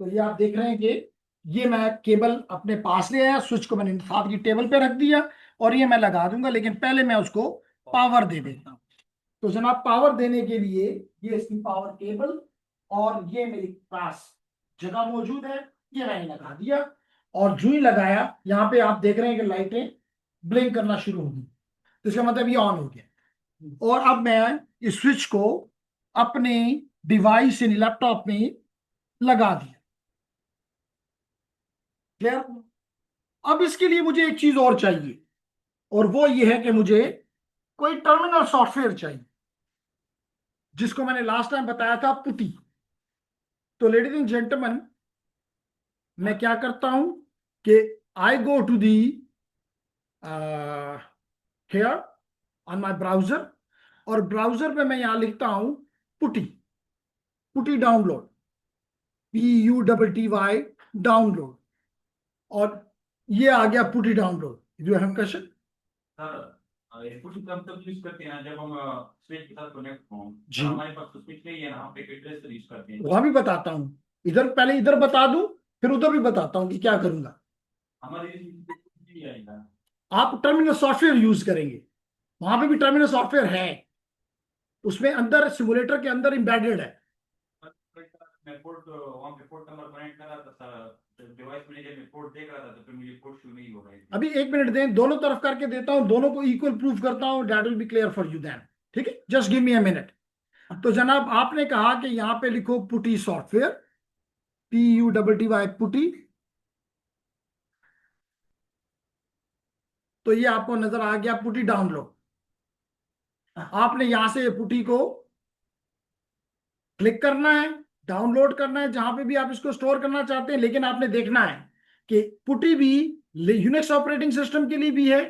S1: तो ये आप देख रहे हैं कि ये मैं केबल अपने पास ले आया, स्विच को मैंने साथ की टेबल पे रख दिया और ये मैं लगा दूंगा, लेकिन पहले मैं उसको पावर दे देता हूं। तो जनाब पावर देने के लिए ये इसकी पावर केबल और ये मेरे पास जगह मौजूद है, ये मैंने लगा दिया। और जो ही लगाया यहाँ पे आप देख रहे हैं कि लाइटें ब्लिंक करना शुरू होगी। तो इसका मतलब ये ऑन हो गया। और अब मैं इस स्विच को अपने डिवाइस यानी लैपटॉप में लगा दिया। क्लियर? अब इसके लिए मुझे एक चीज और चाहिए, और वो ये है कि मुझे कोई टर्मिनल सॉफ्टवेयर चाहिए, जिसको मैंने लास्ट टाइम बताया था, पुटी। तो लेडीज एंड जेंटलमैन, मैं क्या करता हूं कि I go to the here on my browser, और ब्राउजर पे मैं यहां लिखता हूं PuTTY, PuTTY download, PUTTY download, और ये आ गया PuTTY download. Do have question?
S5: Sir ये कुछ तब तक यूज करते हैं जब हम स्विच के साथ कनेक्ट हों।
S1: जी।
S5: हमारे पास तो स्विच नहीं है ना, हम एक एड्रेस यूज करते हैं।
S1: वहां भी बताता हूं, इधर पहले इधर बता दूं, फिर उधर भी बताता हूं कि क्या करूंगा।
S5: हमारे नहीं आएगा।
S1: आप टर्मिनल सॉफ्टवेयर यूज करेंगे, वहां पे भी टर्मिनल सॉफ्टवेयर है, उसमें अंदर सिमुलेटर के अंदर एम्बेडेड है।
S5: मैं पोर्ट वहां पे पोर्ट नंबर कनेक्ट कर रहा था, डिवाइस मैनेजर में पोर्ट देख रहा था, तो फिर मुझे पोर्ट शो नहीं हो रहा है।
S1: अभी 1 मिनट दें, दोनों तरफ करके देता हूं, दोनों को इक्वल प्रूफ करता हूं, that will be clear for you then. ठीक है, just give me a minute. तो जनाब, आपने कहा कि यहां पे लिखो पुटी सॉफ्टवेयर, PUTTY पुटी। तो ये आपको नजर आ गया पुटी डाउनलोड। आपने यहां से पुटी को क्लिक करना है, डाउनलोड करना है, जहां पे भी आप इसको स्टोर करना चाहते हैं। लेकिन आपने देखना है कि पुटी भी यूनिक्स ऑपरेटिंग सिस्टम के लिए भी है,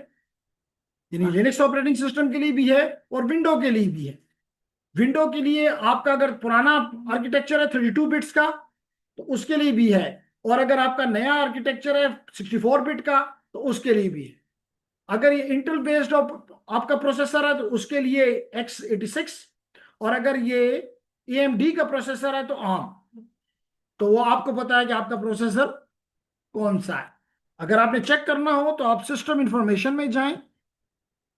S1: यानी लिनक्स ऑपरेटिंग सिस्टम के लिए भी है, और विंडो के लिए भी है। विंडो के लिए आपका अगर पुराना आर्किटेक्चर है 32 बिट्स का, तो उसके लिए भी है, और अगर आपका नया आर्किटेक्चर है 64 बिट का, तो उसके लिए भी है। अगर ये इंटेल बेस्ड आपका प्रोसेसर है, तो उसके लिए x86, और अगर ये AMD का प्रोसेसर है तो ARM। तो वो आपको पता है कि आपका प्रोसेसर कौन सा है। अगर आपने चेक करना हो तो आप सिस्टम इंफॉर्मेशन में जाएं,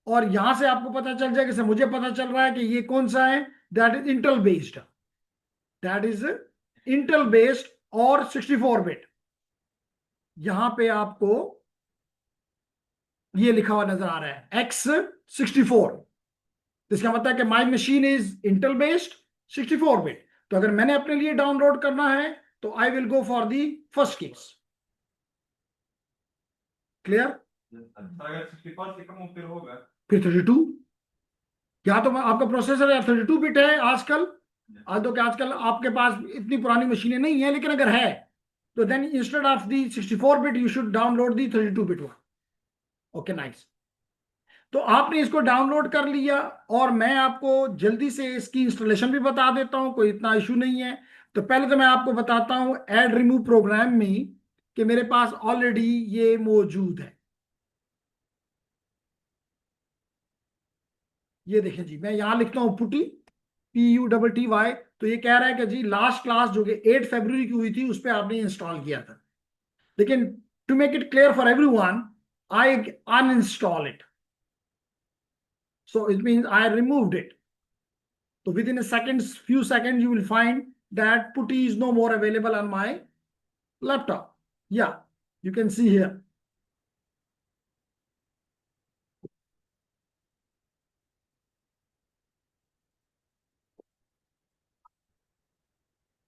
S1: और यहां से आपको पता चल जाएगा। जैसे मुझे पता चल रहा है कि ये कौन सा है, that is Intel based, that is Intel based और 64 बिट। यहां पे आपको ये लिखा हुआ नजर आ रहा है X64। इसका मतलब है कि my machine is Intel based 64 bit. तो अगर मैंने अपने लिए डाउनलोड करना है, तो I will go for the first case. Clear?
S5: अगर 64 से कम हो फिर होगा।
S1: फिर 32, या तो आपका प्रोसेसर या 32 बिट है आजकल। आज तो क्या, आजकल आपके पास इतनी पुरानी मशीनें नहीं है, लेकिन अगर है तो then instead of the 64 bit you should download the 32 bit one. Okay, nice. तो आपने इसको डाउनलोड कर लिया, और मैं आपको जल्दी से इसकी इंस्टॉलेशन भी बता देता हूं, कोई इतना इशू नहीं है। तो पहले तो मैं आपको बताता हूं ऐड रिमूव प्रोग्राम में कि मेरे पास ऑलरेडी ये मौजूद है। ये देखें जी, मैं यहां लिखता हूं पुटी, PUTTY। तो ये कह रहा है कि जी लास्ट क्लास जो कि 8 फरवरी की हुई थी, उस पर आपने इंस्टॉल किया था। लेकिन to make it clear for everyone, I uninstall it, so it means I removed it. So within few seconds, you will find that putty is no more available on my laptop. Yeah, you can see here.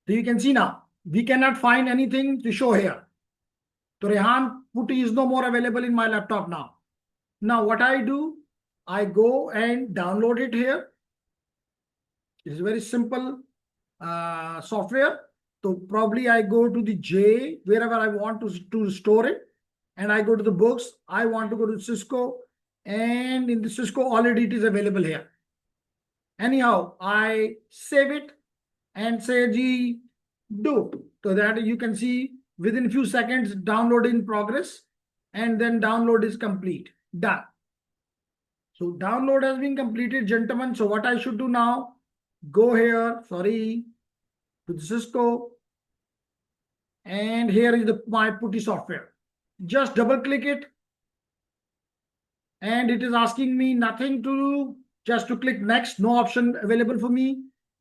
S1: So you can see now, we cannot find anything to show here. So Rehan, putty is no more available in my laptop now. Now what I do, I go and download it here. It is very simple software. So probably I go to the J, wherever I want to store it, and I go to the books. I want to go to Cisco, and in the Cisco already it is available here. Anyhow, I save it and say G do, so that you can see within few seconds download in progress, and then download is complete, done. So download has been completed, gentlemen. So what I should do now, go here, sorry, to the Cisco, and here is my putty software. Just double click it, and it is asking me nothing to do, just to click next. No option available for me.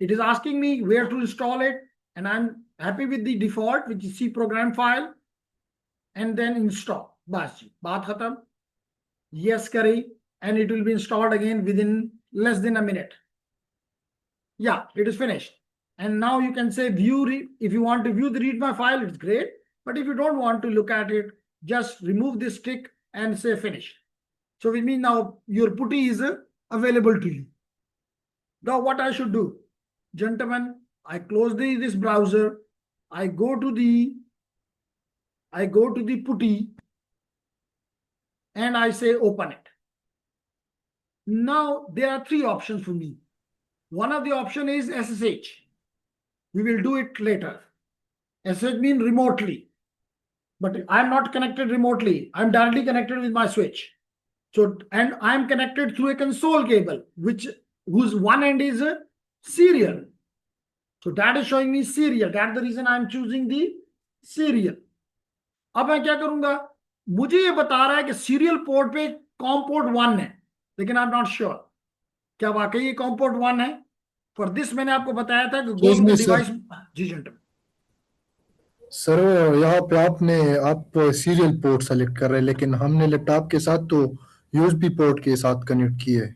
S1: It is asking me where to install it, and I'm happy with the default, which is C program file, and then install. Bas ji, baat khatam. Yes करें, and it will be installed again within less than a minute. Yeah, it is finished. And now you can say view, if you want to view the read my file, it's great. But if you don't want to look at it, just remove this tick and say finish. So which means now your putty is available to you. Now what I should do? Gentlemen, I close this browser. I go to the putty and I say open it. Now there are three options for me. One of the option is SSH. We will do it later. SSH means remotely. But I'm not connected remotely. I'm directly connected with my switch. So, and I'm connected through a console cable, whose one end is a serial. So that is showing me serial. That's the reason I'm choosing the serial. अब मैं क्या करूंगा? मुझे ये बता रहा है कि सीरियल पोर्ट पे कॉम पोर्ट 1 है, लेकिन आई एम नॉट श्योर क्या वाकई ये कॉम पोर्ट 1 है. फॉर दिस मैंने आपको बताया था कि गो टू डिवाइस. जी जेंटलमैन.
S4: सर यहाँ पे आप सीरियल पोर्ट सेलेक्ट कर रहे हैं, लेकिन हमने लैपटॉप के साथ तो यूएसबी पोर्ट के साथ कनेक्ट किए.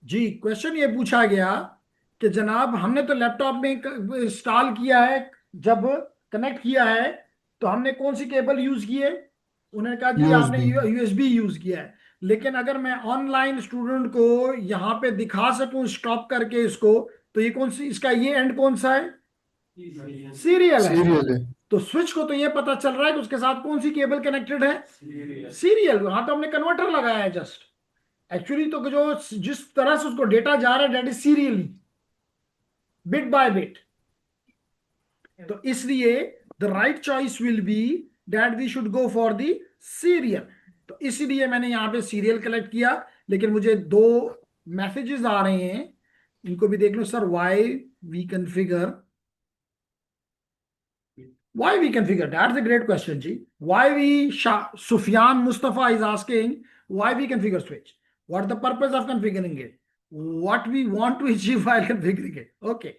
S1: जी, क्वेश्चन ये पूछा गया कि जनाब हमने तो लैपटॉप में इंस्टॉल किया है, जब कनेक्ट किया है तो हमने कौन सी केबल यूज की है? उन्होंने कहा जी आपने यूएसबी यूज किया है. लेकिन अगर मैं ऑनलाइन स्टूडेंट को यहाँ पे दिखा सकूं स्टॉप करके इसको, तो ये कौन सी, इसका ये एंड कौन सा है? सीरियल है. तो स्विच को तो ये पता चल रहा है कि उसके साथ कौन सी केबल कनेक्टेड है? सीरियल. वहां तो हमने कन्वर्टर लगाया है जस्ट. एक्चुअली तो जो जिस तरह से उसको डेटा जा रहा है that is serially, bit by bit. तो इसलिए the right choice will be that we should go for the serial. तो इसलिए मैंने यहां पे सीरियल कलेक्ट किया. लेकिन मुझे दो मैसेजेस आ रहे हैं, इनको भी देख लो. Sir why we configure, that's a great question ji. Sufyan Mustafa is asking why we configure switch. What the purpose of configuring it? What we want to achieve while configuring it? Okay.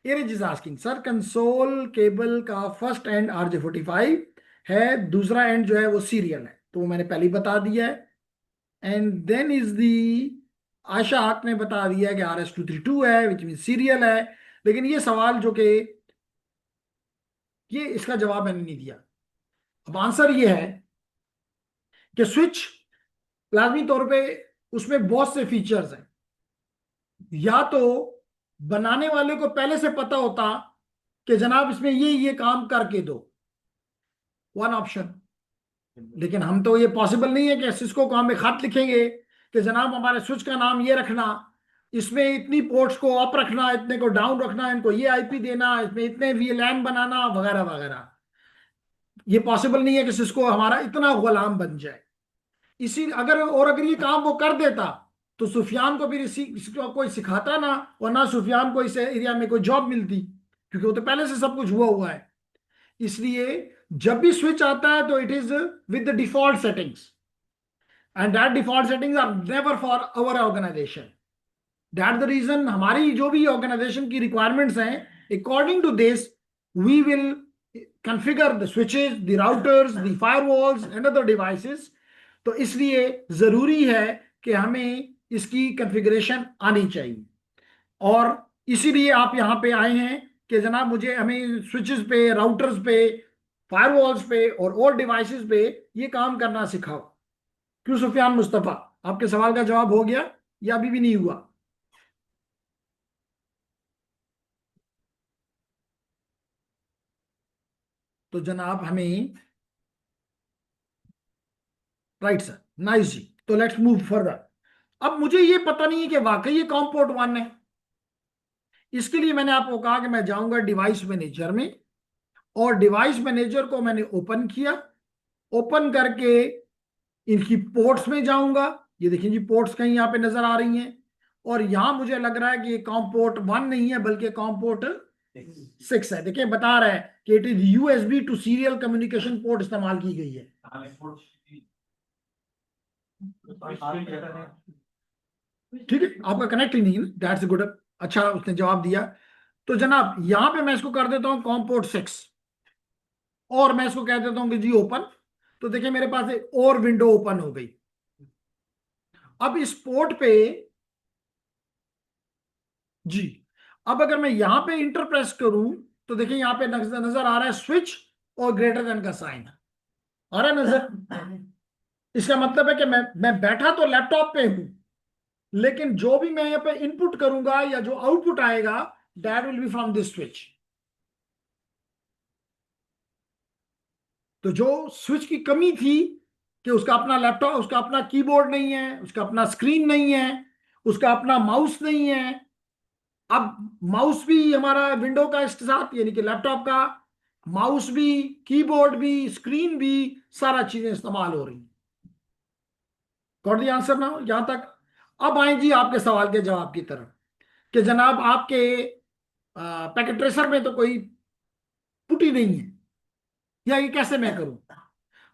S1: Iraj is asking, sir console cable का first and RJ45 है, दूसरा and जो है वो serial है. तो वो मैंने पहले ही बता दिया है. एंड देन इज दी आशा ने बता दिया है कि RS232 है, विच मीन सीरियल है. लेकिन ये सवाल जो कि ये इसका जवाब मैंने नहीं दिया. अब आंसर ये है कि स्विच लाजमी तौर पे उसमें बहुत से फीचर्स हैं. या तो बनाने वाले को पहले से पता होता कि जनाब इसमें ये काम करके दो, वन ऑप्शन. लेकिन हम तो ये पॉसिबल नहीं है कि सिस्को को हम एक खत लिखेंगे कि जनाब हमारे स्विच का नाम ये रखना, इसमें इतनी पोर्ट्स को अप रखना, इतने को डाउन रखना, इनको ये आईपी देना, इसमें इतने वीएलएन बनाना वगैरह वगैरह. ये पॉसिबल नहीं है कि सिस्को हमारा इतना गुलाम बन जाए. अगर ये काम वो कर देता तो सुफियान को फिर कोई सिखाता ना, और ना सुफियान को इस एरिया में कोई जॉब मिलती, क्योंकि वो तो पहले से सब कुछ हुआ है. इसलिए जब भी स्विच आता है तो it is with the default settings, and that default settings are never for our organization. That the reason हमारी जो भी ऑर्गेनाइजेशन की रिक्वायरमेंट्स हैं, according to this we will configure the switches, the routers, the firewalls and other devices. तो इसलिए जरूरी है कि हमें इसकी कॉन्फ़िगरेशन आनी चाहिए. और इसीलिए आप यहां पे आए हैं कि जनाब हमें स्विचेस पे, राउटर्स पे, फायरवॉल्स पे और और डिवाइसेस पे ये काम करना सिखाओ. क्यों सुफियान मुस्तफा, आपके सवाल का जवाब हो गया या अभी भी नहीं हुआ? तो जनाब हमें राइट सर, नाइस जी. तो लेट्स मूव फर्दर. अब मुझे ये पता नहीं है कि वाकई ये कॉम पोर्ट 1 है. इसके लिए मैंने आपको कहा कि मैं जाऊंगा डिवाइस मैनेजर में, और डिवाइस मैनेजर को मैंने ओपन किया. ओपन करके इनकी पोर्ट्स में जाऊंगा. ये देखिए जी, पोर्ट्स कहीं यहाँ पे नजर आ रही हैं, और यहां मुझे लग रहा है कि ये कॉम पोर्ट 1 नहीं है बल्कि कॉम पोर्ट 6 है. देखिए बता रहा है कि it is USB to serial communication port इस्तेमाल की गई है. ठीक है, आपका कनेक्ट ही नहीं है. That's good. अच्छा, उसने जवाब दिया. तो जनाब यहां पे मैं इसको कर देता हूं कॉम पोर्ट 6, और मैं इसको कह देता हूं कि जी ओपन. तो देखिए मेरे पास एक और विंडो ओपन हो गई. अब इस पोर्ट पे जी, अब अगर मैं यहां पे इंटर प्रेस करूं तो देखिए यहां पे नजर आ रहा है स्विच और ग्रेटर देन का साइन आ रहा है नजर। इसका मतलब है कि मैं बैठा तो लैपटॉप पे हूं, लेकिन जो भी मैं यहाँ पे इनपुट करूंगा या जो आउटपुट आएगा that will B from this switch. तो जो स्विच की कमी थी कि उसका अपना लैपटॉप, उसका अपना कीबोर्ड नहीं है, उसका अपना स्क्रीन नहीं है, उसका अपना माउस नहीं है। अब माउस भी हमारा विंडो का इसके साथ, यानी कि लैपटॉप का माउस भी, कीबोर्ड भी, स्क्रीन भी, सारा चीजें इस्तेमाल हो रही। गॉट द आंसर नाउ यहां तक? अब आए जी आपके सवाल के जवाब की तरफ कि जनाब आपके पैकेट ट्रेसर में तो कोई पुटी नहीं है, या ये कैसे मैं करूं?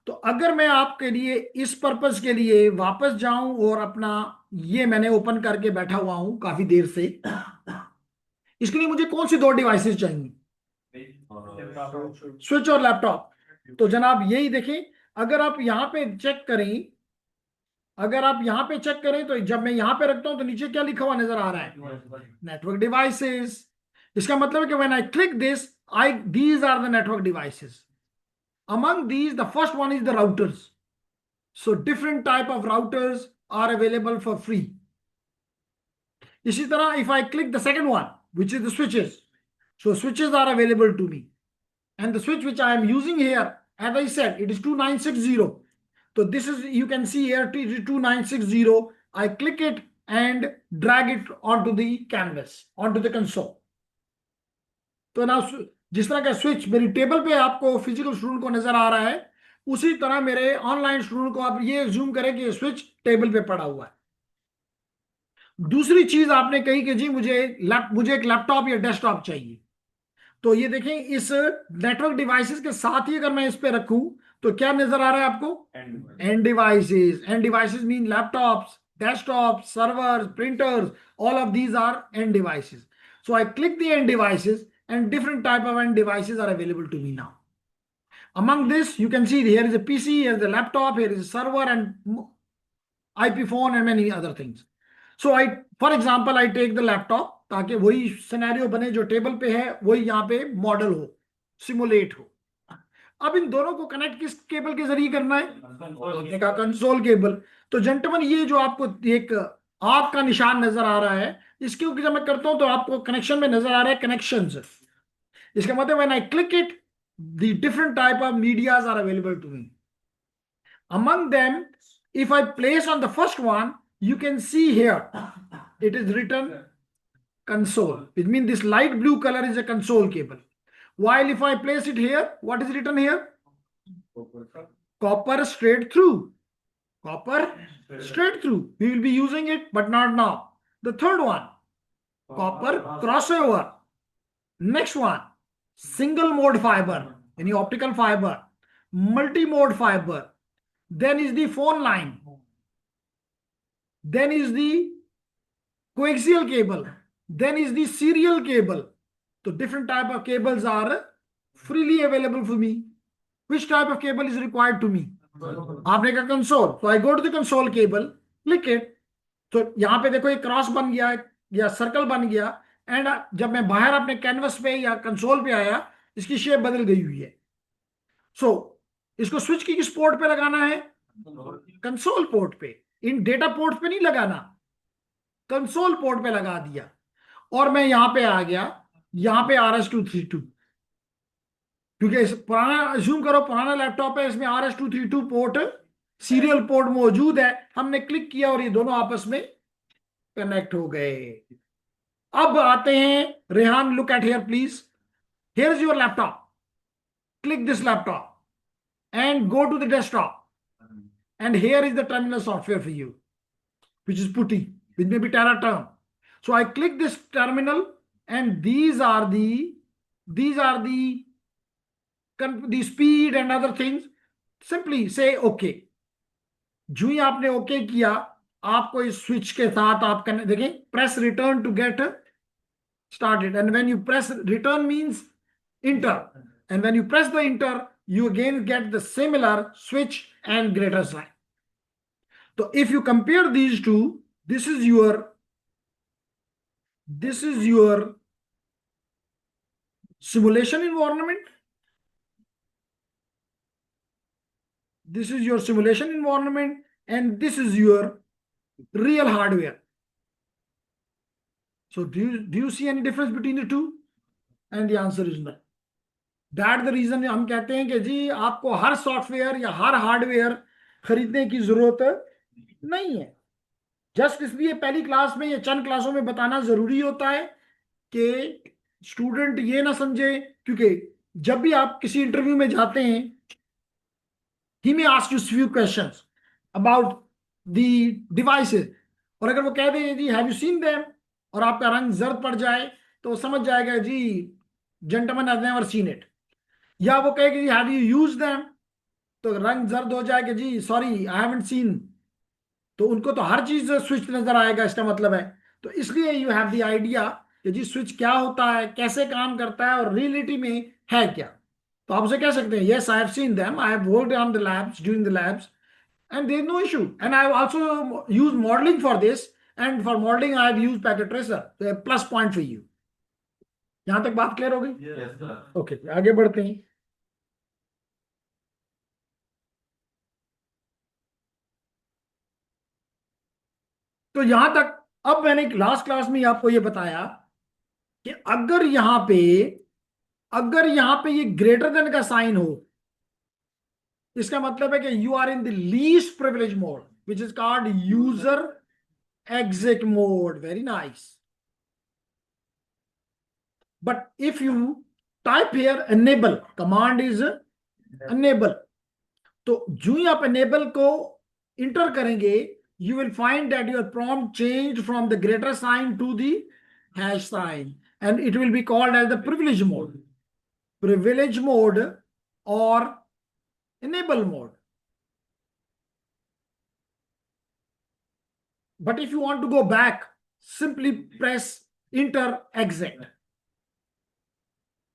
S1: तो अगर मैं आपके लिए इस पर्पस के लिए वापस जाऊं और अपना ये मैंने ओपन करके बैठा हुआ हूं काफी देर से, इसके लिए मुझे कौन सी दो डिवाइसेस चाहिए? स्विच और लैपटॉप। तो जनाब यही देखें, अगर आप यहां पे चेक करें, अगर आप यहां पे चेक करें तो जब मैं यहां पे रखता हूं तो नीचे क्या लिखा हुआ नजर आ रहा है? Network devices. इसका मतलब है कि when I click this, I these are the network devices. Among these, the first one is the routers. So different type of routers are available for free. इसी तरह if I click the second one, which is the switches, so switches are available to me, and the switch which I am using here, as I said, it is 2960. So this is, you can see here, it is 2960. I click it and drag it onto the canvas, onto the console. तो ना जिस तरह का switch मेरी table पे आपको physical student को नजर आ रहा है, उसी तरह मेरे ऑनलाइन स्टूडेंट को आप ये जूम करें कि स्विच टेबल पे पड़ा हुआ है। दूसरी चीज आपने कही कि जी मुझे एक लैपटॉप या डेस्कटॉप चाहिए। तो ये देखें, इस नेटवर्क डिवाइसेस के साथ ही अगर मैं इस पे रखूं तो क्या नजर आ रहा है आपको? End devices. End devices mean laptops, desktop, server, printers, all of these are end devices. So I click the end devices and different type of end devices are available to me now. Among this, you can see here is a PC, here is a laptop, here is a server and IP phone and many other things. So for example, I take the laptop ताकि वही scenario बने जो table पे है, वही यहाँ पे model हो, सिमुलेट हो। अब इन दोनों को कनेक्ट किस केबल के जरिए करना है? देखा, कंसोल केबल। तो जेंटलमैन, ये जो आपको एक आग का निशान नजर आ रहा है, इसके ऊपर जब मैं करता हूं तो आपको कनेक्शन में नजर आ रहा है कनेक्शंस। इसका मतलब when I click it, the different type of medias are available to me. Among them, if I place on the first one, you can see here it is written console. It means this light blue color is a console cable. While if I place it here, what is written here? Copper straight through. Copper straight through. We will be using it, but not now. The third one, copper crossover. Next one, single mode fiber, any optical fiber, multi-mode fiber. Then is the phone line. Then is the coaxial cable. Then is the serial cable. So different type of cables are freely available for me. Which type of cable is required to me? आपने कहा console, so I go to the console cable, click it. तो यहाँ पे देखो एक cross बन गया या सर्कल बन गया, एंड जब मैं बाहर अपने कैनवस पे या कंसोल पे आया, इसकी शेप बदल गई हुई है। सो इसको स्विच की किस पोर्ट पे लगाना है? कंसोल पोर्ट पे। इन डेटा पोर्ट पे नहीं लगाना, कंसोल पोर्ट पे लगा दिया। और मैं यहां पे आ गया, यहां पे RS-232, क्योंकि पुराना अज्यूम करो पुराना लैपटॉप है, इसमें RS-232 पोर्ट, सीरियल पोर्ट मौजूद है। हमने क्लिक किया और ये दोनों आपस में कनेक्ट हो गए। अब आते हैं, Rehan look at here please. Here is your laptop, click this laptop and go to the desktop, and here is the terminal software for you, which is putty, which may be Terra term. So I click this terminal, and these are the speed and other things. Simply say okay. जो ही आपने okay किया, आपको इस switch के साथ आप देखें, press return to get started, and when you press return means enter, and when you press the enter, you again get the similar switch and greater sign. तो if you compare these two, this is your simulation environment, this is your simulation environment, and this is your real hardware. So do you see any difference between the two? And the answer is no. That the reason हम कहते हैं कि जी आपको हर software या हर hardware खरीदने की जरूरत नहीं है। जस्ट इसलिए पहली क्लास में या चंद क्लासों में बताना जरूरी होता है कि स्टूडेंट ये ना समझे, क्योंकि जब भी आप किसी इंटरव्यू में जाते हैं, he may ask you few questions about the devices, और अगर वो कह दे जी हैव यू सीन देम और आपका रंग जर्द पड़ जाए तो समझ जाएगा जी gentleman has never seen it. या वो कहे कि हैव यू यूज देम तो रंग जर्द हो जाएगा जी सॉरी आई हैवंट सीन, तो उनको तो हर चीज स्विच नजर आएगा, इसका मतलब है। तो इसलिए यू हैव द आइडिया कि जी स्विच क्या होता है, कैसे काम करता है और रियलिटी में है क्या। तो आप उसे कह सकते हैं yes I have seen them, I have worked on the labs during the labs and there is no issue, and I have also used modeling for this, and for modeling I have used packet tracer, so a plus point for you. यहां तक बात clear हो गई?
S5: Yes, sir.
S1: Okay आगे बढ़ते हैं। तो यहां तक अब मैंने लास्ट क्लास में आपको ये बताया कि अगर यहां पे ये ग्रेटर देन का साइन हो, इसका मतलब है कि you are in the least privilege mode which is called user exit mode. Very nice. But if you type here enable, command is enable, तो जो ही आप एनेबल को इंटर करेंगे you will find that your prompt changed from the greater sign to the hash sign, and it will be called as the privilege mode or enable mode. But if you want to go back, simply press enter exit,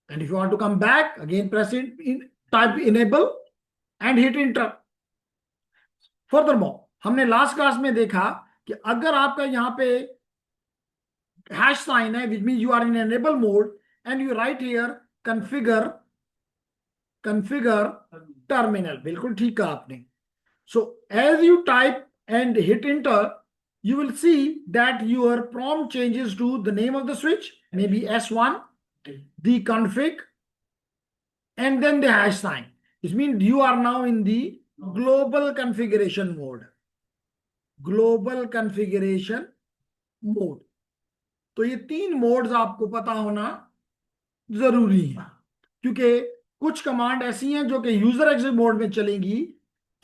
S1: and if you want to come back again, press type enable and hit enter. Furthermore, हमने last class में देखा कि अगर आपका यहां पे hash sign है, which mean you are in enable mode, and you write here configure terminal, बिल्कुल ठीक कहा आपने। So as you type and hit enter, you will see that your prompt changes to the name of the switch, maybe S1, the config, and then the hash sign. It means you are now in the global configuration mode. Global configuration mode. तो ये 3 modes आपको पता होना जरूरी है, क्योंकि कुछ command ऐसी हैं जो कि यूजर एग्जिट मोड में चलेंगी,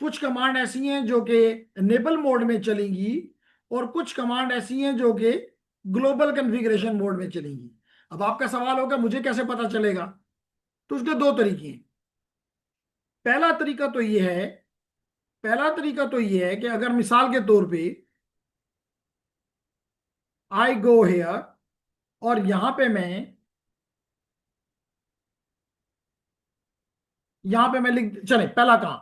S1: कुछ कमांड ऐसी हैं जो कि एनेबल मोड में चलेंगी, और कुछ कमांड ऐसी हैं जो कि ग्लोबल कॉन्फ़िगरेशन मोड में चलेंगी। अब आपका सवाल होगा मुझे कैसे पता चलेगा? तो उसके 2 तरीके हैं। पहला तरीका तो ये है कि अगर मिसाल के तौर पे आई गो हेयर और यहां पे मैं लिख चले, पहला काम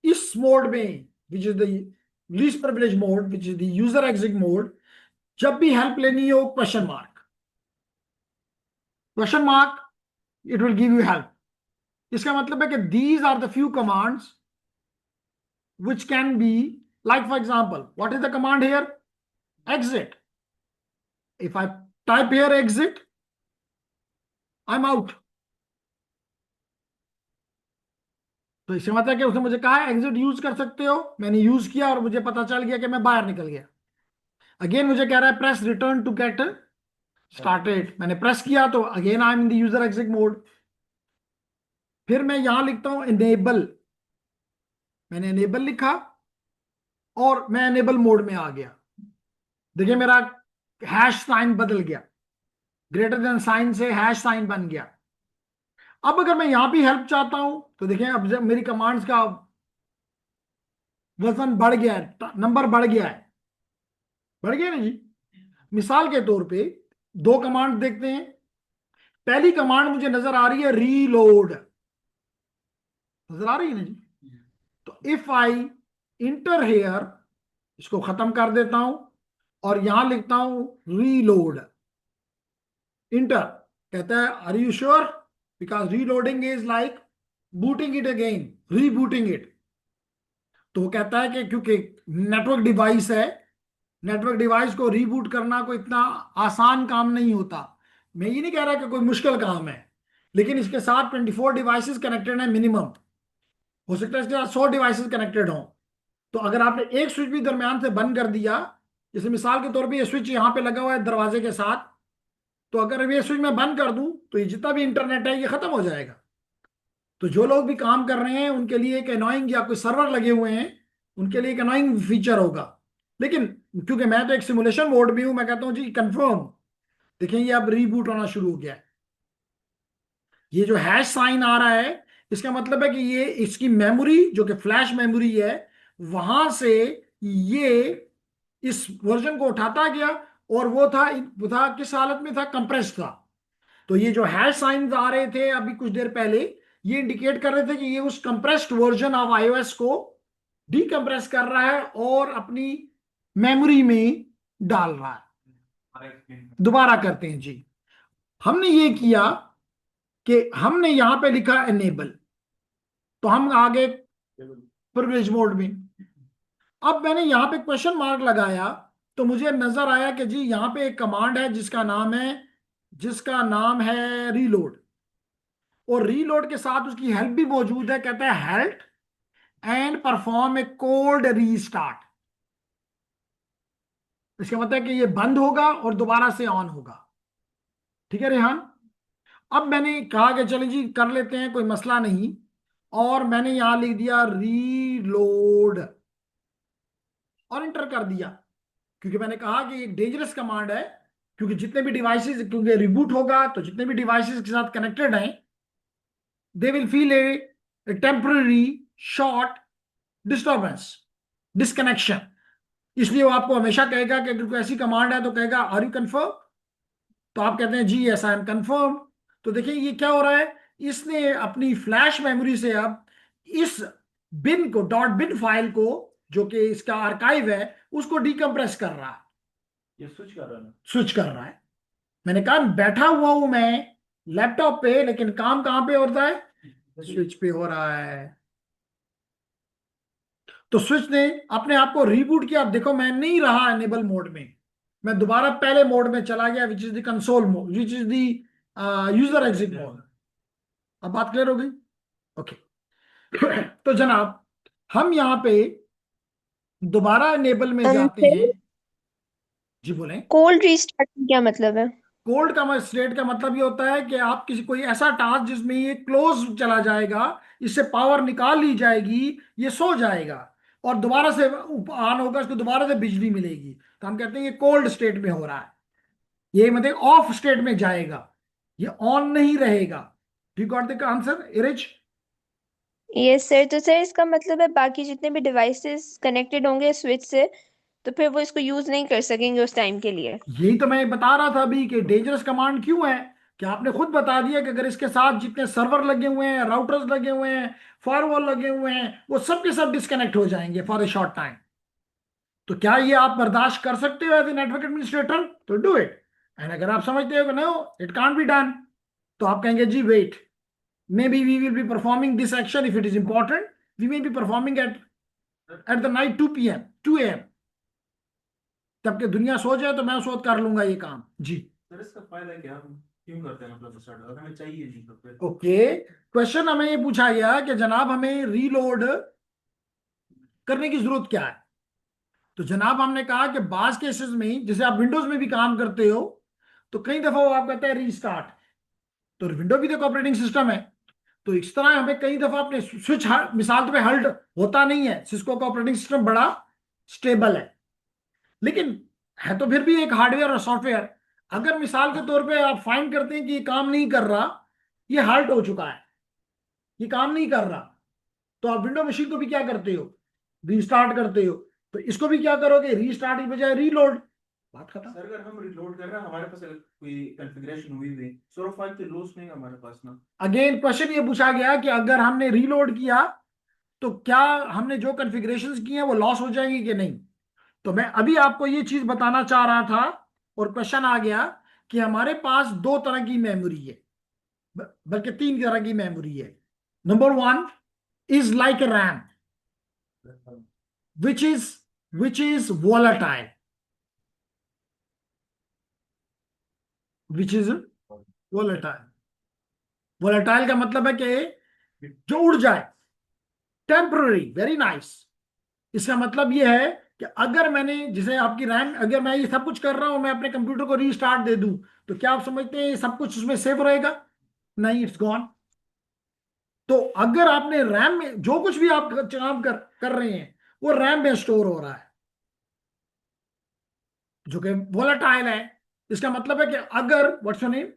S1: इस मोड में which is the least privilege mode, which is the user exit mode, जब भी हेल्प लेनी हो question mark it will give you help. इसका मतलब है कि these are the few commands which can be, like for example, what is the command here? Exit. If I type here exit, I'm out. तो इससे मतलब कि उसने मुझे कहा है एग्जिट यूज कर सकते हो, मैंने यूज किया और मुझे पता चल गया कि मैं बाहर निकल गया। अगेन मुझे कह रहा है press return to get started, मैंने प्रेस किया तो again I am in the user exit mode. फिर मैं यहां लिखता हूं एनेबल, मैंने एनेबल लिखा और मैं एनेबल मोड में आ गया। देखिए मेरा हैश साइन बदल गया, ग्रेटर देन साइन से हैश साइन बन गया। अब अगर मैं यहां भी हेल्प चाहता हूं तो देखिए अब जब मेरी कमांड्स का वजन बढ़ गया है, नंबर बढ़ गया ना जी। मिसाल के तौर पे 2 कमांड देखते हैं। पहली कमांड मुझे नजर आ रही है रीलोड, नजर आ रही है ना जी। तो इफ आई इंटर हेयर इसको खत्म कर देता हूं और यहां लिखता हूं रीलोड, इंटर। कहता है are you sure, because reloading is like booting it again, rebooting it. तो वो कहता है कि क्योंकि नेटवर्क डिवाइस है, नेटवर्क डिवाइस को रीबूट करना कोई इतना आसान काम नहीं होता। मैं ये नहीं कह रहा कि कोई मुश्किल काम है, लेकिन इसके साथ 24 डिवाइसेस कनेक्टेड है मिनिमम। हो सकता है इसके साथ 100 डिवाइसेस कनेक्टेड हों। तो अगर आपने एक स्विच भी दरमियान से बंद कर दिया, जैसे मिसाल के तौर पे ये स्विच यहाँ पे लगा हुआ है दरवाजे के साथ, तो अगर ये स्विच मैं बंद कर दूं तो ये जितना भी इंटरनेट है ये खत्म हो जाएगा। तो जो लोग भी काम कर रहे हैं उनके लिए एक एनोइंग, या कोई सर्वर लगे हुए हैं उनके लिए एक एनोइंग फीचर होगा। लेकिन क्योंकि मैं तो एक सिमुलेशन मोड में हूं, मैं कहता हूं जी कंफर्म। देखिए ये अब रीबूट होना शुरू हो गया है। ये जो हैश साइन आ रहा है इसका मतलब है कि ये इसकी मेमोरी जो कि फ्लैश मेमोरी है वहां से ये इस वर्जन को उठाता गया, और वो था किस हालत में था, कंप्रेस था। तो ये जो हैश साइंस आ रहे थे अभी कुछ देर पहले, ये इंडिकेट कर रहे थे कि ये उस कंप्रेस्ड वर्जन ऑफ आईओएस को डीकंप्रेस कर रहा है और अपनी मेमोरी में डाल रहा है। दोबारा करते हैं जी। हमने ये किया कि हमने यहां पे लिखा एनेबल, तो हम आगे प्रिविलेज मोड में। अब मैंने यहां पे क्वेश्चन मार्क लगाया तो मुझे नजर आया कि जी यहां पे एक कमांड है जिसका नाम है रीलोड, और रीलोड के साथ उसकी हेल्प भी मौजूद है। कहता है help and perform a cold restart. इसका मतलब है कि ये बंद होगा और दोबारा से ऑन होगा। ठीक है रेहान। अब मैंने कहा कि चलिए जी कर लेते हैं, कोई मसला नहीं, और मैंने यहां लिख दिया रीलोड और इंटर कर दिया, क्योंकि मैंने कहा कि ये डेंजरस कमांड है। क्योंकि जितने भी डिवाइसेस, क्योंकि रिबूट होगा तो जितने भी डिवाइसेस के साथ कनेक्टेड हैं they will feel a temporary short disturbance, disconnection. इसलिए वो आपको हमेशा कहेगा कि अगर कोई ऐसी कमांड है तो कहेगा आर यू कंफर्म, तो आप कहते हैं जी यस आई एम कंफर्म। तो देखिए ये क्या हो रहा है, इसने अपनी फ्लैश मेमोरी से अब इस बिन को, डॉट बिन फाइल को, जो कि इसका आर्काइव है, उसको डीकंप्रेस कर रहा है।
S5: ये स्विच कर रहा है ना,
S1: स्विच कर रहा है। मैंने कहा बैठा हुआ हूं मैं लैपटॉप पे, लेकिन काम कहां पे होता है, स्विच पे हो रहा है। तो स्विच ने अपने आप को रीबूट किया। अब देखो मैं नहीं रहा एनेबल मोड में, मैं दोबारा पहले मोड में चला गया, विच is the console mode, which is the user exit mode. अब बात क्लियर हो गई। ओके तो जनाब हम यहां पे दोबारा एनेबल में जाते हैं। जी बोलें।
S6: कोल्ड रीस्टार्ट क्या मतलब है?
S1: कोल्ड का स्टेट का मतलब ये होता है कि आप किसी कोई ऐसा टास्क जिसमें ये क्लोज चला जाएगा, इससे पावर निकाल ली जाएगी, ये सो जाएगा और दोबारा से ऑन होगा, इसको दोबारा से बिजली मिलेगी, तो हम कहते हैं ये कोल्ड स्टेट में हो रहा है। ये मतलब ऑफ स्टेट में जाएगा, ये ऑन नहीं रहेगा। You got the answer Iraj?
S6: Yes sir. तो सर इसका मतलब है बाकी जितने भी डिवाइसेस कनेक्टेड होंगे स्विच से, तो फिर वो इसको यूज नहीं कर सकेंगे उस टाइम के लिए।
S1: यही तो मैं बता रहा था अभी कि डेंजरस कमांड क्यों है, कि आपने खुद बता दिया कि अगर इसके साथ जितने सर्वर लगे हुए हैं, राउटर्स लगे हुए हैं, फायरवॉल लगे हुए हैं, वो सब के सब डिस्कनेक्ट हो जाएंगे फॉर ए शॉर्ट टाइम। तो क्या ये आप बर्दाश्त कर सकते हो एज ए नेटवर्क एडमिनिस्ट्रेटर? तो डू इट। एंड अगर आप समझते हो कि no it can't be done, तो आप कहेंगे जी wait, maybe we will be performing this action if it is important, we may be performing at the night 2 PM 2 AM, तब कि दुनिया सो जाए तो मैं उस वक्त कर लूंगा ये काम जी।
S5: सर इसका फायदा क्या, हम क्यों करते हैं, मतलब स्टार्ट अगर हमें चाहिए नहीं तो फिर
S1: ओके क्वेश्चन हमें ये पूछा गया कि जनाब हमें रीलोड करने की जरूरत क्या है। तो जनाब हमने कहा कि बाज केसेस में, जैसे आप विंडोज में भी काम करते हो, तो कई दफा वो आप कहते हैं रीस्टार्ट, तो विंडो भी तो ऑपरेटिंग सिस्टम है। तो इस तरह हमें कई दफा अपने स्विच मिसाल पे हल्ट होता नहीं है, सिस्को का ऑपरेटिंग सिस्टम बड़ा स्टेबल है, लेकिन है तो फिर भी एक हार्डवेयर और सॉफ्टवेयर। अगर मिसाल के तौर पे आप फाइंड करते हैं कि ये काम नहीं कर रहा, ये हाल्ट हो चुका है, ये काम नहीं कर रहा, तो आप विंडो मशीन को भी क्या करते हो, रीस्टार्ट करते हो। तो इसको भी क्या करोगे, रीस्टार्ट की बजाय रीलोड। बात खत्म।
S5: सर अगर हम रिलोड कर रहे हैं, हमारे पास अगर कोई कॉन्फ़िगरेशन हुई हुई सोर्स फाइल तो लूज नहीं है हमारे पास ना।
S1: अगेन क्वेश्चन ये पूछा गया कि अगर हमने रीलोड किया तो क्या हमने जो कॉन्फ़िगरेशंस की हैं वो लॉस हो जाएंगी कि नहीं। तो मैं अभी आपको ये चीज बताना चाह रहा था और क्वेश्चन आ गया कि हमारे पास दो तरह की मेमोरी है, बल्कि तीन तरह की मेमोरी है। Number one is like RAM which is volatile, which is volatile। volatile का मतलब है कि जो उड़ जाए, टेम्पररी, वेरी नाइस। इसका मतलब ये है कि अगर मैंने, जैसे आपकी रैम, अगर मैं ये सब कुछ कर रहा हूं, मैं अपने कंप्यूटर को रीस्टार्ट दे दूं, तो क्या आप समझते हैं ये सब कुछ उसमें सेव रहेगा? नहीं, इट्स गॉन। तो अगर आपने रैम में जो कुछ भी आप काम कर रहे हैं वो रैम में स्टोर हो रहा है, जो कि वोलेटाइल है। इसका मतलब है कि अगर, व्हाट्स योर नेम?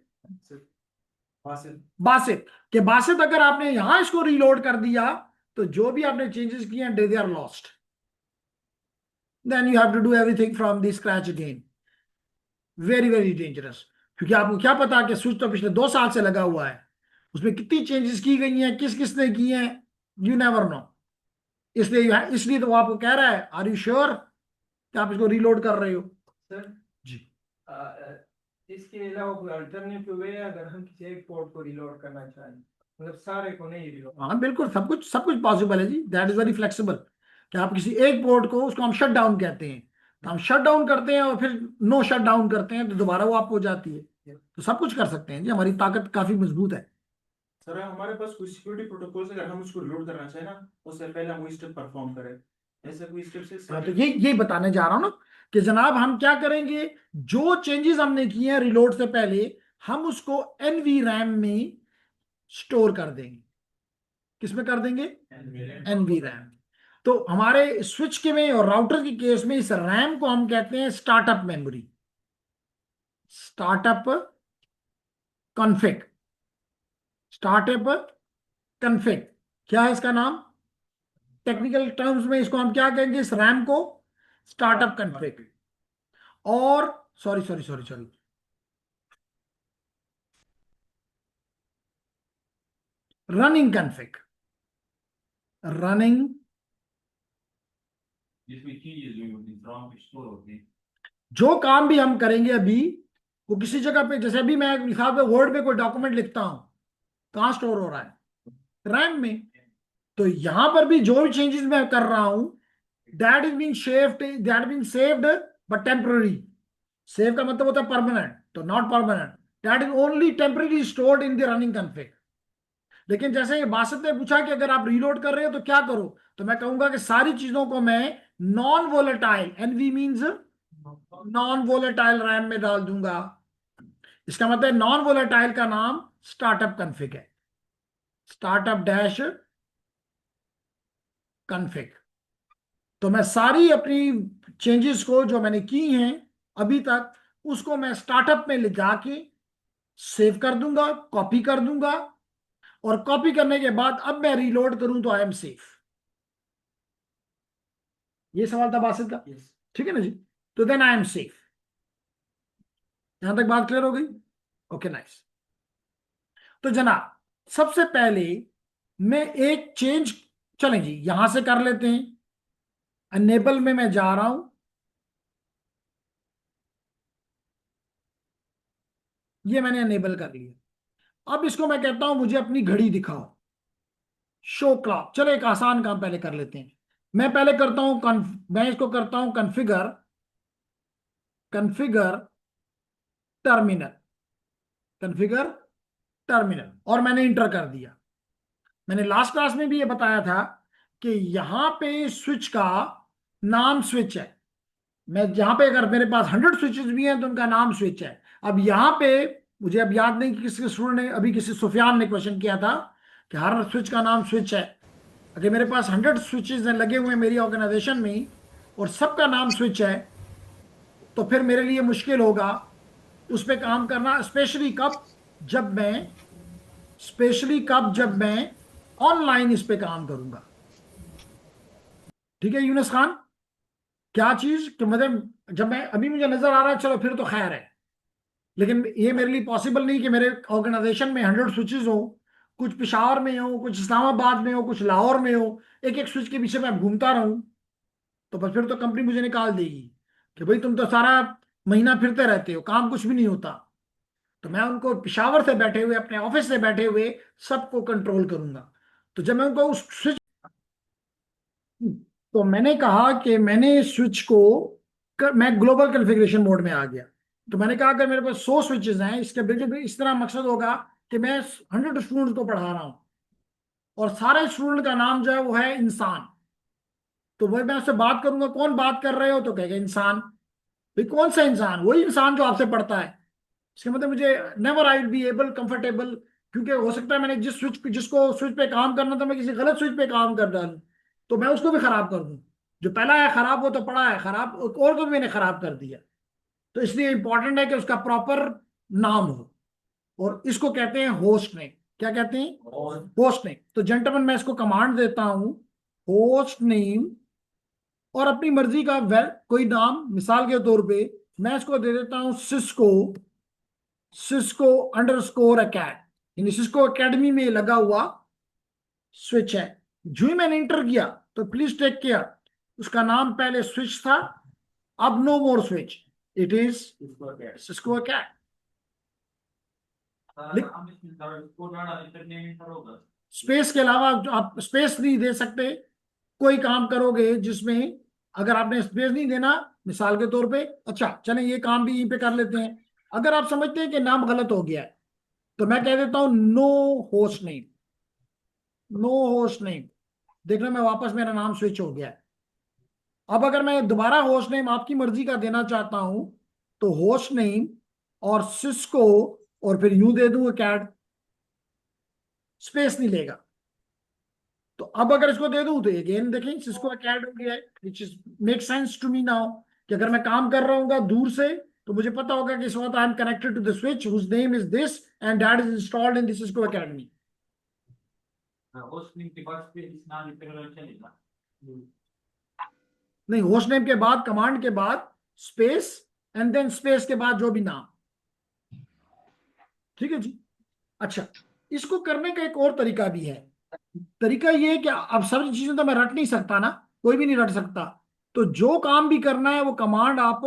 S1: बासित, के बासित अगर आपने यहां इसको रीलोड कर दिया तो जो भी आपने चेंजेस किए हैं they are lost, then you have to do everything from the scratch again. Very very dangerous, क्योंकि आपको क्या पता कि स्विच तो पिछले 2 साल से लगा हुआ है, उसमें कितनी चेंजेस की गई हैं, किस किसने की हैं, यू नेवर नो। इसलिए तो वो आपको कह रहा है, आर यू श्योर कि आप इसको रीलोड कर रहे हो?
S7: सर
S1: जी।
S7: इसके अलावा कोई अल्टरनेटिव वे है अगर हम किसी एक पोर्ट को रिलोड करना चाहें, मतलब सारे को नहीं रिलोड?
S1: हाँ बिल्कुल, सब कुछ पॉसिबल है जी, दैट इज वेरी फ्लेक्सिबल। कि आप किसी एक पोर्ट को, उसको हम शट डाउन कहते हैं, तो हम शट डाउन करते हैं और फिर नो शट डाउन करते हैं तो दोबारा वो आप हो जाती है। तो सब कुछ कर सकते हैं जी, हमारी ताकत काफी मजबूत है।
S8: सर हमारे पास कोई सिक्योरिटी प्रोटोकॉल से अगर हम उसको रिलोड करना चाहें ना, उससे पहले हम वो स्टेप परफॉर्म करें, ऐसा कोई स्टेप से?
S1: हाँ, तो यही बताने जा रहा हूँ ना कि जनाब हम क्या करेंगे, जो चेंजेस हमने किए हैं रिलोड से पहले, हम उसको एनवी रैम में स्टोर कर देंगे। किसमें कर देंगे? NV RAM. तो हमारे स्विच के में और राउटर के केस में इस रैम को हम कहते हैं startup memory, startup config, startup config. क्या है इसका नाम? टेक्निकल टर्म्स में इसको हम क्या कहेंगे, इस रैम को? Startup config. और sorry sorry sorry sorry, running config, running.
S5: जिसमें चीजें जो होती हैं रॉम पे स्टोर होती हैं।
S1: जो काम भी हम करेंगे अभी, वो किसी जगह पे, जैसे अभी मैं लिखा हुआ वर्ड में कोई डॉक्यूमेंट लिखता हूं, कहां स्टोर हो रहा है? रैम में। तो यहां पर भी जो भी चेंजेस मैं कर रहा हूं, that been saved but temporary. Save का मतलब होता है परमानेंट, तो not permanent, that is only temporary stored in the running config. लेकिन जैसे ये बासित ने पूछा कि अगर आप रीलोड कर रहे हो तो क्या करो, तो मैं कहूंगा कि सारी चीजों को मैं non volatile, NV means non volatile RAM में डाल दूंगा। इसका मतलब नॉन वोलेटाइल का नाम स्टार्टअप कॉन्फ़िग है, स्टार्टअप डैश कॉन्फ़िग। तो मैं सारी अपनी चेंजेस को जो मैंने की हैं अभी तक, उसको मैं स्टार्टअप में ले जाके सेव कर दूंगा, कॉपी कर दूंगा, और कॉपी करने के बाद अब मैं रीलोड करूं तो आई एम सेफ। ये सवाल था बासित का, ठीक है ना जी? तो देन आई एम सेफ। यहां तक बात क्लियर हो गई? Okay nice. तो जनाब सबसे पहले मैं एक चेंज, चलें जी यहां से कर लेते हैं। अनेबल में मैं जा रहा हूं, ये मैंने अनेबल कर लिया। अब इसको मैं कहता हूं मुझे अपनी घड़ी दिखाओ, शो क्लॉक। चलो एक आसान काम पहले कर लेते हैं। मैं पहले करता हूं मैं इसको करता हूं configure, configure terminal, configure terminal, और मैंने इंटर कर दिया। मैंने लास्ट क्लास में भी ये बताया था कि यहां पे स्विच का नाम स्विच है। मैं जहां पे, अगर मेरे पास 100 स्विचेस भी हैं तो उनका नाम स्विच है। अब यहां पे मुझे अब याद नहीं कि किसी स्टूडेंट ने, अभी किसी सुफियान ने क्वेश्चन किया था कि हर स्विच का नाम स्विच है। अगर मेरे पास 100 स्विचेस लगे हुए हैं मेरी ऑर्गेनाइजेशन में और सबका नाम स्विच है, तो फिर मेरे लिए मुश्किल होगा उस पर काम करना, स्पेशली कब जब मैं ऑनलाइन इस पे काम करूंगा। ठीक है यूनुस खान? क्या चीज कि मतलब जब मैं, अभी मुझे नजर आ रहा है, चलो फिर तो खैर है, लेकिन ये मेरे लिए पॉसिबल नहीं कि मेरे ऑर्गेनाइजेशन में 100 स्विचेस हो, कुछ पिशावर में हो, कुछ इस्लामाबाद में हो, कुछ लाहौर में हो, एक एक स्विच के पीछे मैं घूमता रहूं। तो बस फिर तो कंपनी मुझे निकाल देगी कि भाई तुम तो सारा महीना फिरते रहते हो, काम कुछ भी नहीं होता। तो मैं उनको पिशावर से बैठे हुए, अपने ऑफिस से बैठे हुए सबको कंट्रोल करूंगा। तो जब मैं उनको उस स्विच, तो मैंने कहा कि मैंने स्विच को मैं ग्लोबल कॉन्फ़िगरेशन मोड में आ गया। तो मैंने कहा अगर मेरे पास 100 स्विचेस हैं, इसके बिल्कुल इस तरह मकसद होगा कि मैं 100 स्टूडेंट्स को पढ़ा रहा हूं और सारे स्टूडेंट का नाम जो है वो है इंसान। तो वही मैं उससे बात करूंगा, कौन बात कर रहे हो, तो कहेगा इंसान। भाई कौन सा इंसान? वही इंसान जो आपसे पढ़ता है। इसके मतलब मुझे never I will be able comfortable, क्योंकि हो सकता है मैंने जिसको स्विच पे काम करना था, मैं किसी गलत स्विच पे काम कर डालूं, तो मैं उसको भी खराब कर दूं। जो पहला है खराब, वो तो पड़ा है खराब, और को भी मैंने खराब कर दिया। तो इसलिए इंपॉर्टेंट है कि उसका प्रॉपर नाम हो, और इसको कहते हैं होस्ट नेम। क्या कहते हैं? Host name. तो जेंटलमैन मैं इसको कमांड देता हूं, होस्ट नेम, और अपनी मर्जी का कोई नाम, मिसाल के तौर पे मैं इसको दे देता हूं सिस्को अंडरस्कोर अकैड, यानी सिस्को अकेडमी में लगा हुआ स्विच है। जो ही मैंने इंटर किया, तो प्लीज टेक केयर, उसका नाम पहले स्विच था, अब no more switch, it is Cisco Acad. Space के अलावा आप स्पेस नहीं दे सकते। कोई काम करोगे जिसमें अगर आपने स्पेस नहीं देना, मिसाल के तौर पे, अच्छा चलें ये काम भी यहीं पे कर लेते हैं। अगर आप समझते हैं कि नाम गलत हो गया है, तो मैं कह देता हूं no host name, no host name. देखना मैं वापस, मेरा नाम स्विच हो गया है। अब अगर मैं दोबारा होस्ट नेम आपकी मर्जी का देना चाहता हूं, तो होस्ट नेम और सिस्को, और फिर यूं दे दूं कैड, स्पेस नहीं लेगा। तो अब अगर इसको दे दूं, तो अगेन देखें सिस्को अकैड हो गया है, which is make sense to me now, कि अगर मैं काम कर रहा हूँ दूर से, तो मुझे पता होगा कि इस वक्त I am connected to the switch whose name is this and that is installed in the Cisco academy. नहीं, होस्ट नेम के बाद, कमांड के बाद स्पेस, एंड देन स्पेस के बाद जो भी नाम। ठीक है जी। अच्छा, इसको करने का एक और तरीका भी है। तरीका ये है कि अब सब चीजें तो मैं रट नहीं सकता ना, कोई भी नहीं रट सकता। तो जो काम भी करना है वो कमांड आप,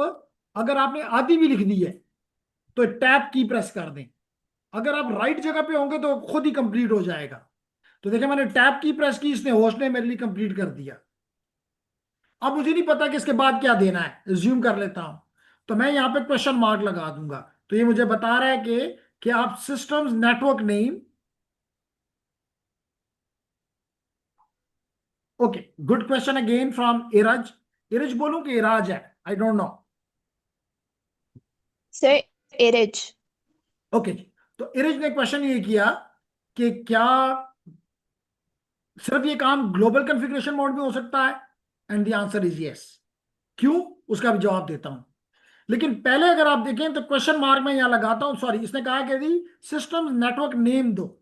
S1: अगर आपने आधी भी लिख दी है, तो टैब की प्रेस कर दें। अगर आप राइट जगह पे होंगे तो खुद ही कंप्लीट हो जाएगा। तो देखिए मैंने टैब की प्रेस की, इसने होस्ट ने मेरे लिए कंप्लीट कर दिया। अब मुझे नहीं पता कि इसके बाद क्या देना है, रिज्यूम कर लेता हूं। तो मैं यहां पे क्वेश्चन मार्क लगा दूंगा। तो ये मुझे बता रहा है कि आप systems network name, okay, good question again from Iraj. Iraj बोलूं कि इराज है, I don't know.
S6: Sir Arij.
S1: Okay जी। तो इरज ने क्वेश्चन ये किया कि क्या सिर्फ ये काम ग्लोबल कॉन्फ़िगरेशन मोड में हो सकता है, and the answer is yes. क्यों, उसका भी जवाब देता हूं। लेकिन पहले अगर आप देखें तो क्वेश्चन मार्क में यहां लगाता हूं, सॉरी, इसने कहा कि दी सिस्टम नेटवर्क नेम दो,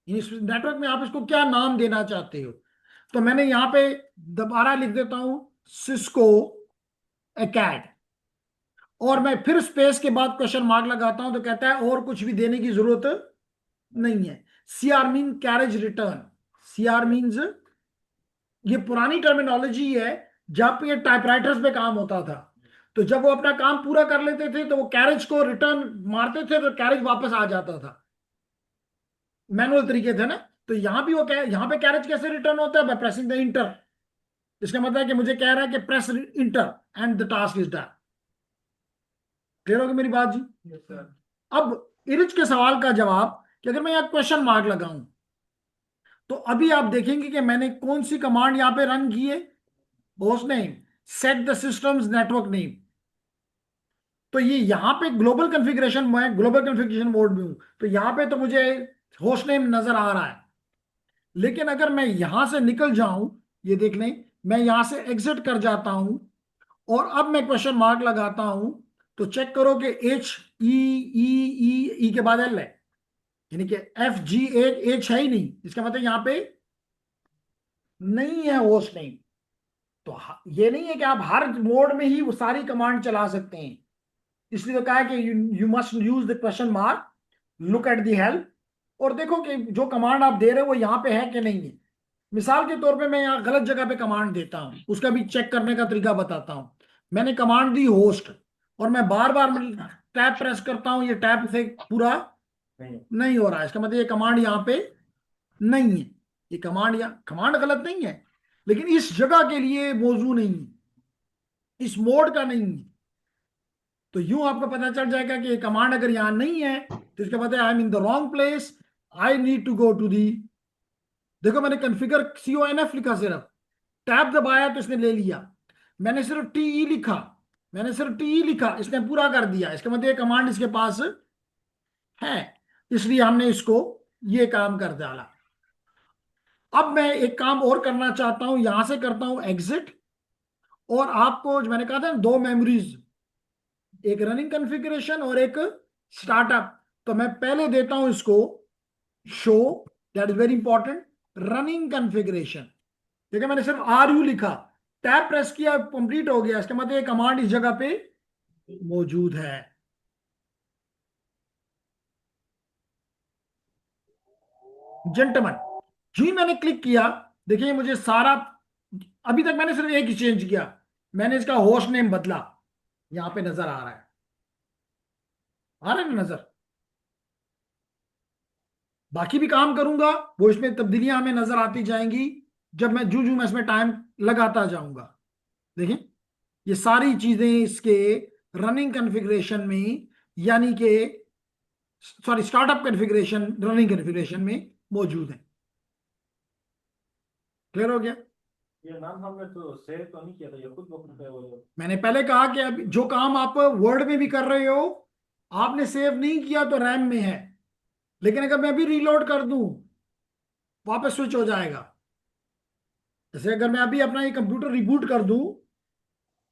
S1: इस नेटवर्क में आप इसको क्या नाम देना चाहते हो। तो मैंने यहां पे दोबारा लिख देता हूं सिस्को अकैड, और मैं फिर स्पेस के बाद क्वेश्चन मार्क लगाता हूं, तो कहता है और कुछ भी देने की जरूरत नहीं है। CR mean carriage return. CR means, ये पुरानी टर्मिनोलॉजी है, जब ये टाइपराइटर्स पे काम होता था, तो जब वो अपना काम पूरा कर लेते थे तो वो कैरेज को रिटर्न मारते थे, तो कैरेज वापस आ जाता था। मैनुअल तरीके थे ना। तो यहां भी वो यहां पे कैरेज कैसे रिटर्न होता है? By pressing the inter. इसका मतलब है कि मुझे कह रहा है कि press inter and the task is done. Clear होगी मेरी बात जी?
S7: Yes, sir.
S1: अब इरिज के सवाल का जवाब, कि अगर मैं यहां क्वेश्चन मार्क लगाऊं, तो अभी आप देखेंगे कि मैंने कौन सी कमांड यहां पे रन की है। Host name, set the systems network name. तो ये यहां पे ग्लोबल कॉन्फ़िगरेशन, मैं ग्लोबल कॉन्फ़िगरेशन मोड में हूं, तो यहां पे तो मुझे होस्ट नेम नजर आ रहा है। लेकिन अगर मैं यहां से निकल जाऊं, ये देख लें, मैं यहां से एग्जिट कर जाता हूं, और अब मैं क्वेश्चन मार्क लगाता हूं, तो चेक करो कि एच ई ई के बाद एल है, यानी कि एफ जी एच है ही नहीं। इसका मतलब यहां पे नहीं है होस्ट नेम। तो ये नहीं है कि आप हर मोड में ही वो सारी कमांड चला सकते हैं। इसलिए तो कहा है कि you must use the question mark, look at the help, और देखो कि जो कमांड आप दे रहे हो वो यहां पे है कि नहीं है। मिसाल के तौर पे मैं यहाँ गलत जगह पे कमांड देता हूँ, उसका भी चेक करने का तरीका बताता हूँ। मैंने कमांड दी होस्ट, और मैं बार बार टैब प्रेस करता हूँ, ये टैब से पूरा नहीं हो रहा है, इसका मतलब ये कमांड यहाँ पे नहीं है। ये कमांड कमांड गलत नहीं है, लेकिन इस जगह के लिए मौजूद नहीं है, इस मोड का नहीं है। तो यूं आपको पता चल जाएगा कि कमांड अगर यहां नहीं है तो इसका मतलब I am in the wrong place, I need to go to the. देखो मैंने कॉन्फ़िगर CONF लिखा, सिर्फ टैब दबाया तो इसने ले लिया। मैंने सिर्फ TE लिखा, इसने पूरा कर दिया। इसका मतलब ये कमांड इसके पास है, इसलिए हमने इसको ये काम कर डाला। अब मैं एक काम और करना चाहता हूं, यहां से करता हूं एग्जिट, और आपको जो मैंने कहा था 2 मेमोरीज, एक रनिंग कॉन्फ़िगरेशन और एक स्टार्टअप, तो मैं पहले देता हूं इसको show, that is very important, running configuration. देखिए मैंने सिर्फ RU लिखा, टैब प्रेस किया, कंप्लीट हो गया। इसका मतलब ये कमांड इस जगह पे मौजूद है। जेंटलमैन, जो ही मैंने क्लिक किया, देखिए मुझे सारा, अभी तक मैंने सिर्फ एक ही चेंज किया, मैंने इसका होस्ट नेम बदला, यहां पे नजर आ रहा है, आ रहा है ना नजर। बाकी भी काम करूंगा, वो इसमें तब्दीलियां हमें नजर आती जाएंगी जब मैं जू मैं इसमें टाइम लगाता जाऊंगा। देखिए ये सारी चीजें इसके रनिंग कॉन्फ़िगरेशन में, यानी कि sorry startup configuration, running configuration में मौजूद है। क्लियर हो गया?
S8: ये नाम हमने तो सेव तो नहीं किया था, ये खुद ब खुद है वो।
S1: मैंने पहले कहा कि अब जो काम आप वर्ड में भी कर रहे हो, आपने सेव नहीं किया तो रैम में है, लेकिन अगर मैं अभी रीलोड कर दूं वापस स्विच हो जाएगा। जैसे अगर मैं अभी अपना ये कंप्यूटर रिबूट कर दूं,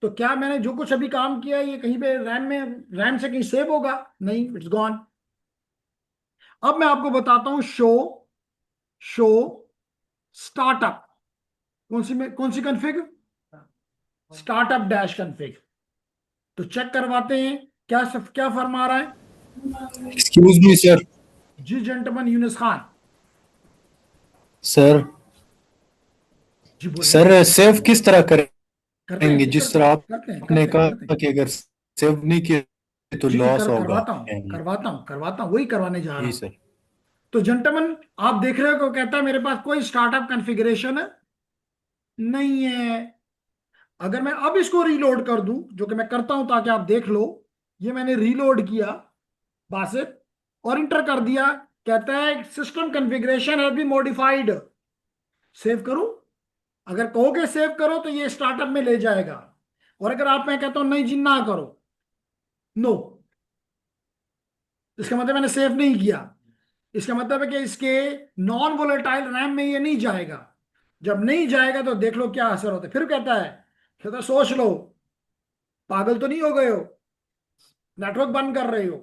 S1: तो क्या मैंने जो कुछ अभी काम किया है ये कहीं पे रैम से कहीं सेव होगा? नहीं, इट्स गॉन। अब मैं आपको बताता हूं शो स्टार्टअप, कौन सी कॉन्फ़िग? Startup dash config. तो चेक करवाते हैं क्या फरमा रहा है।
S4: Excuse me sir.
S1: जी जेंटलमैन यूनुस खान।
S4: सर
S1: जी बोलिए।
S4: सर सेव किस तरह
S1: करते हैं,
S4: करेंगे? जिस तरह आपने
S1: करते
S4: कहा
S1: हैं।
S4: कि अगर सेव नहीं किए तो
S1: जी
S4: लॉस होगा।
S1: करवाता हूं, वही करवाने जा रहा
S4: जी
S1: हूं।
S4: सर।
S1: तो जेंटलमैन आप देख रहे हो को कहता है मेरे पास कोई स्टार्टअप कॉन्फ़िगरेशन नहीं है। अगर मैं अब इसको रीलोड कर दूं, जो कि मैं करता हूं ताकि आप देख लो, ये मैंने रीलोड किया बासित और इंटर कर दिया, कहता है system configuration has been modified. Save करूं? अगर कहोगे सेव करो तो ये स्टार्टअप में ले जाएगा, और अगर आप, मैं कहता हूं नहीं जी ना करो, नो, इसका मतलब मैंने सेव नहीं किया। इसका मतलब है कि इसके नॉन वोलेटाइल रैम में ये नहीं जाएगा। जब नहीं जाएगा तो देख लो क्या असर होता है। फिर कहता है सोच लो, पागल तो नहीं हो गए हो, नेटवर्क बंद कर रहे हो?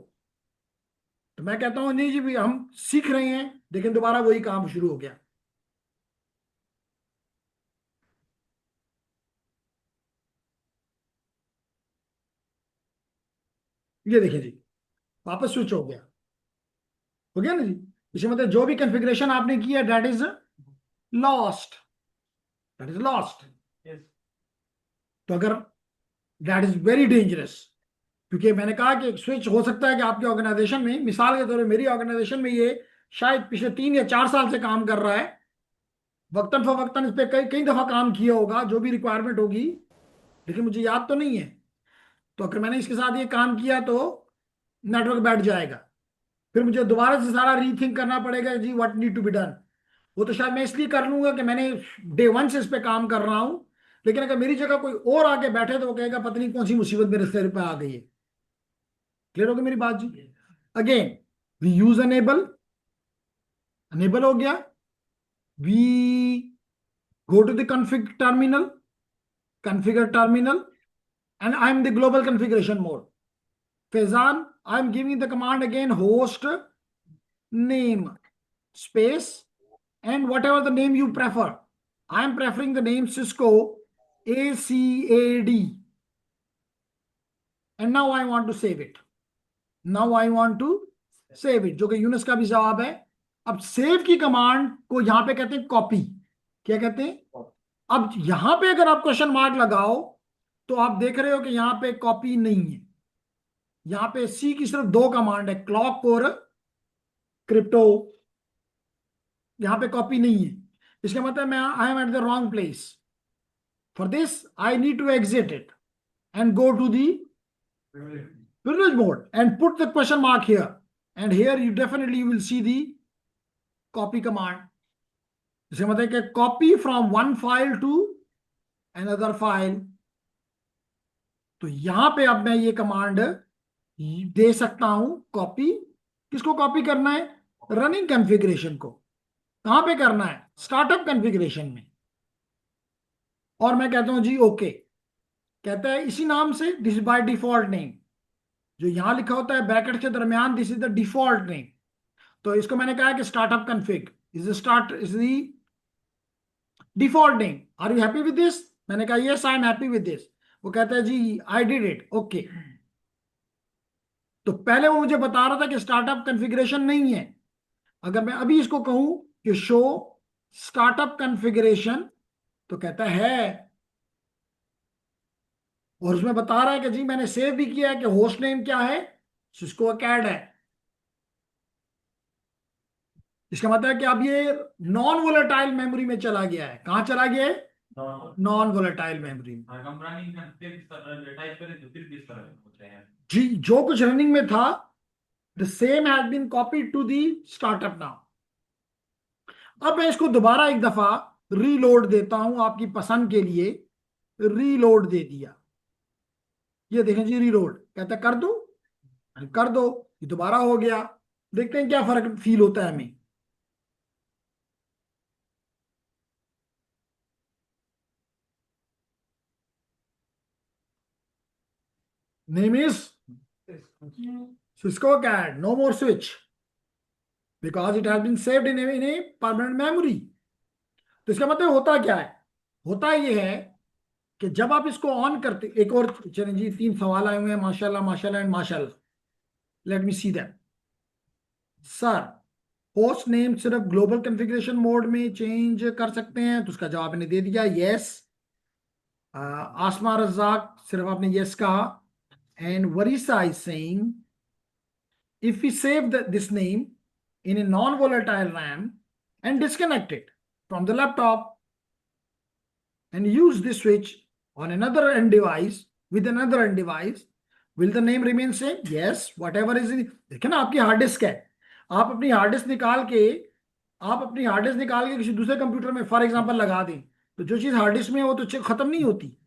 S1: तो मैं कहता हूं नहीं जी भी हम सीख रहे हैं, लेकिन दोबारा वही काम शुरू हो गया। ये देखिए जी, वापस स्विच हो गया ना जी। इसे मतलब जो भी कॉन्फ़िगरेशन आपने किया दैट इज लॉस्ट,
S8: Yes.
S1: तो अगर दैट इज वेरी डेंजरस, क्योंकि मैंने कहा कि स्विच हो सकता है कि आपके ऑर्गेनाइजेशन में, मिसाल के तौर पर मेरी ऑर्गेनाइजेशन में ये शायद पिछले 3 या 4 साल से काम कर रहा है, वक्तन फवक्तन इस पर कई दफा काम किया होगा जो भी रिक्वायरमेंट होगी, लेकिन मुझे याद तो नहीं है। तो अगर मैंने इसके साथ ये काम किया तो नेटवर्क बैठ जाएगा, फिर मुझे दोबारा से सारा रीथिंक करना पड़ेगा जी what need to be done. वो तो शायद मैं इसलिए कर लूंगा कि मैंने डे 1 से इस पे काम कर रहा हूं, लेकिन अगर मेरी जगह कोई और आके बैठे तो वो कहेगा पता नहीं कौन सी मुसीबत मेरे सिर पे आ गई है। क्लियर हो गई मेरी बात जी? अगेन वी यूज अनेबल हो गया, we go to the configure terminal, and I am the global configuration mode. Faizan, I am giving the command again, host name space and whatever the name you prefer. I am preferring the name Cisco ACAD, and now I want to save it. जो कि यूनिस का भी जवाब है। अब save की command को यहां पे कहते हैं कॉपी। क्या कहते हैं। अब यहां पे अगर आप क्वेश्चन मार्क लगाओ तो आप देख रहे हो कि यहां पे कॉपी नहीं है। यहां पे सी की सिर्फ दो कमांड है, क्लॉक और क्रिप्टो। यहां पे कॉपी नहीं है, इसका मतलब मैं I am at the wrong place. For this I need to exit it and go to the privilege mode and put the question mark here, and here you definitely will see the copy command. इसका मतलब कि copy from one file to another file। तो यहां पे अब मैं ये command दे सकता हूं, कॉपी। किसको कॉपी करना है? रनिंग कॉन्फ़िगरेशन को। कहां पे करना है? स्टार्टअप कॉन्फ़िगरेशन में। और मैं कहता हूं जी ओके, कहता है इसी नाम से, this is by default name. जो यहां लिखा होता है ब्रैकेट के दरमियान, this is the default name. तो इसको मैंने कहा कि startup config is the default name. Are you happy with this? मैंने कहा yes I am happy with this. वो कहता है जी आई डिड इट, ओके। तो पहले वो मुझे बता रहा था कि स्टार्टअप कॉन्फ़िगरेशन नहीं है। अगर मैं अभी इसको कहूं कि शो स्टार्टअप कॉन्फ़िगरेशन, तो कहता है, और उसमें बता रहा है कि जी मैंने सेव भी किया है कि होस्ट नेम क्या है, सिस्को अकैड है। इसका मतलब है कि अब ये नॉन वोलेटाइल मेमोरी में चला गया है। कहां चला गया है? नॉन वोलेटाइल मेमोरी में।
S5: अगर हम रनिंग में टाइप करें तो फिर किस तरह होते हैं?
S1: जी जो कुछ रनिंग में था, the same has been copied to the startup now. अब मैं इसको दोबारा एक दफा रीलोड देता हूं आपकी पसंद के लिए। रीलोड दे दिया, ये देखें जी रीलोड। कहता है कर दो, कर दो, ये दोबारा हो गया। देखते हैं क्या फर्क फील होता है हमें। Name is Cisco CAD. No more switch because it has been saved in a permanent memory. तो इसका मतलब होता क्या है? होता ये है कि जब आप इसको ऑन करते, एक और चलें जी, 3 सवाल आए हुए हैं, माशाल्लाह माशाल्लाह एंड माशाल्लाह। Let me see that. Sir host name सिर्फ ग्लोबल कॉन्फ़िगरेशन मोड में चेंज कर सकते हैं? तो उसका जवाब मैंने दे दिया, यस। आसमा रज़ाक सिर्फ आपने यस कहा। And Warisa is saying, if we save this name in a non-volatile RAM and disconnect it from the laptop and use this switch on another end device with another end device, will the name remain same? Yes, whatever is in। देखिए ना, आपकी hard disk है, आप अपनी hard disk निकाल के, आप अपनी हार्ड डिस्क निकाल के किसी दूसरे कंप्यूटर में फॉर एग्जांपल लगा दें, तो जो चीज हार्ड डिस्क में है वो तो खत्म नहीं होती।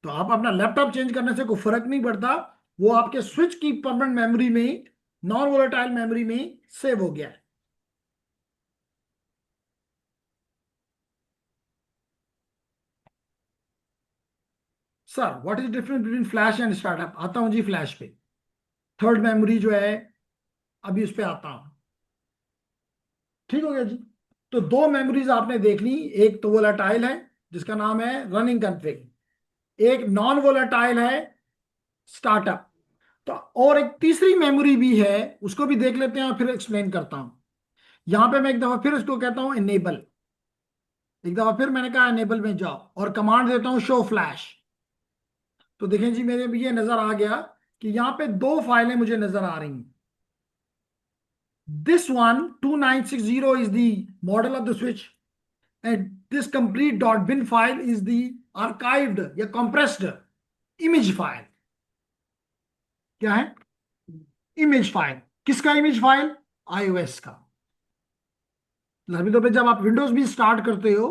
S1: तो आप अपना लैपटॉप चेंज करने से कोई फर्क नहीं पड़ता, वो आपके स्विच की परमानेंट मेमोरी में, नॉन वोलेटाइल मेमोरी में सेव हो गया है। Sir what is difference between flash and startup? आता हूं जी फ्लैश पे। थर्ड मेमोरी जो है, अभी उस पे आता हूं। ठीक हो गया जी। तो 2 मेमोरीज आपने देख ली, एक तो वोलेटाइल है जिसका नाम है रनिंग कॉन्फ़िग, एक नॉन वोलेटाइल है स्टार्टअप। तो और एक तीसरी मेमोरी भी है, उसको भी देख लेते हैं और फिर एक्सप्लेन करता हूं। यहां पे मैं एक दफा फिर इसको कहता हूं इनेबल। एक दफा फिर मैंने कहा इनेबल में जाओ और कमांड देता हूं शो फ्लैश। तो देखें जी मेरे भी ये नजर आ गया कि यहां पे 2 फाइलें मुझे नजर आ रही हैं। This one 2960 is the model of the switch and this complete dot bin file is the archived या कंप्रेस्ड इमेज फाइल। क्या है? Image file. किसका इमेज फाइल? iOS का। लाजमी तौर पे जब आप विंडोज भी स्टार्ट करते हो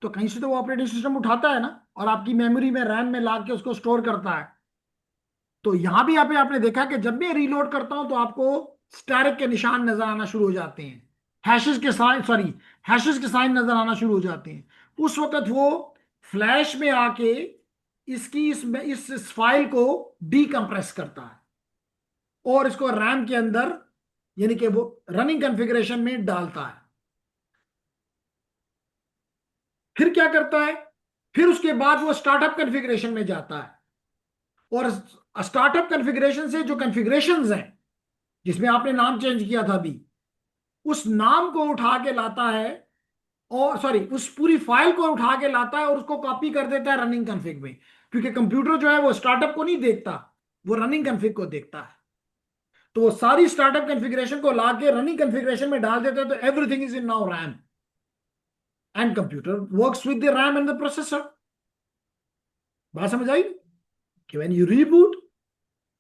S1: तो कहीं से तो वो ऑपरेटिंग सिस्टम उठाता है ना, और आपकी मेमोरी में रैम में ला के उसको स्टोर करता है। तो यहां भी आपने देखा कि जब मैं रीलोड करता हूं तो आपको स्टैरिक के निशान नजर आना शुरू हो जाते हैं, हैशेस के साइन नजर आना शुरू हो जाते हैं। उस वक्त वो फ्लैश में आके इसकी इस फाइल को डीकंप्रेस करता है और इसको रैम के अंदर, यानी कि वो रनिंग कॉन्फ़िगरेशन में डालता है। फिर क्या करता है? फिर उसके बाद वो स्टार्टअप कॉन्फ़िगरेशन में जाता है और स्टार्टअप कॉन्फ़िगरेशन से जो कॉन्फ़िगरेशंस हैं जिसमें आपने नाम चेंज किया था अभी, उस नाम को उठा के लाता है और सॉरी उस पूरी फाइल को उठा के लाता है और उसको कॉपी कर देता है रनिंग कॉन्फ़िग में, क्योंकि कंप्यूटर जो है वो स्टार्टअप को नहीं देखता, वो रनिंग कॉन्फ़िग को देखता है। तो वो सारी स्टार्टअप कॉन्फ़िगरेशन को लाके रनिंग कॉन्फ़िगरेशन में डाल देता है, तो everything is in now RAM and computer works with the RAM and the processor. बात समझ आई कि when you reboot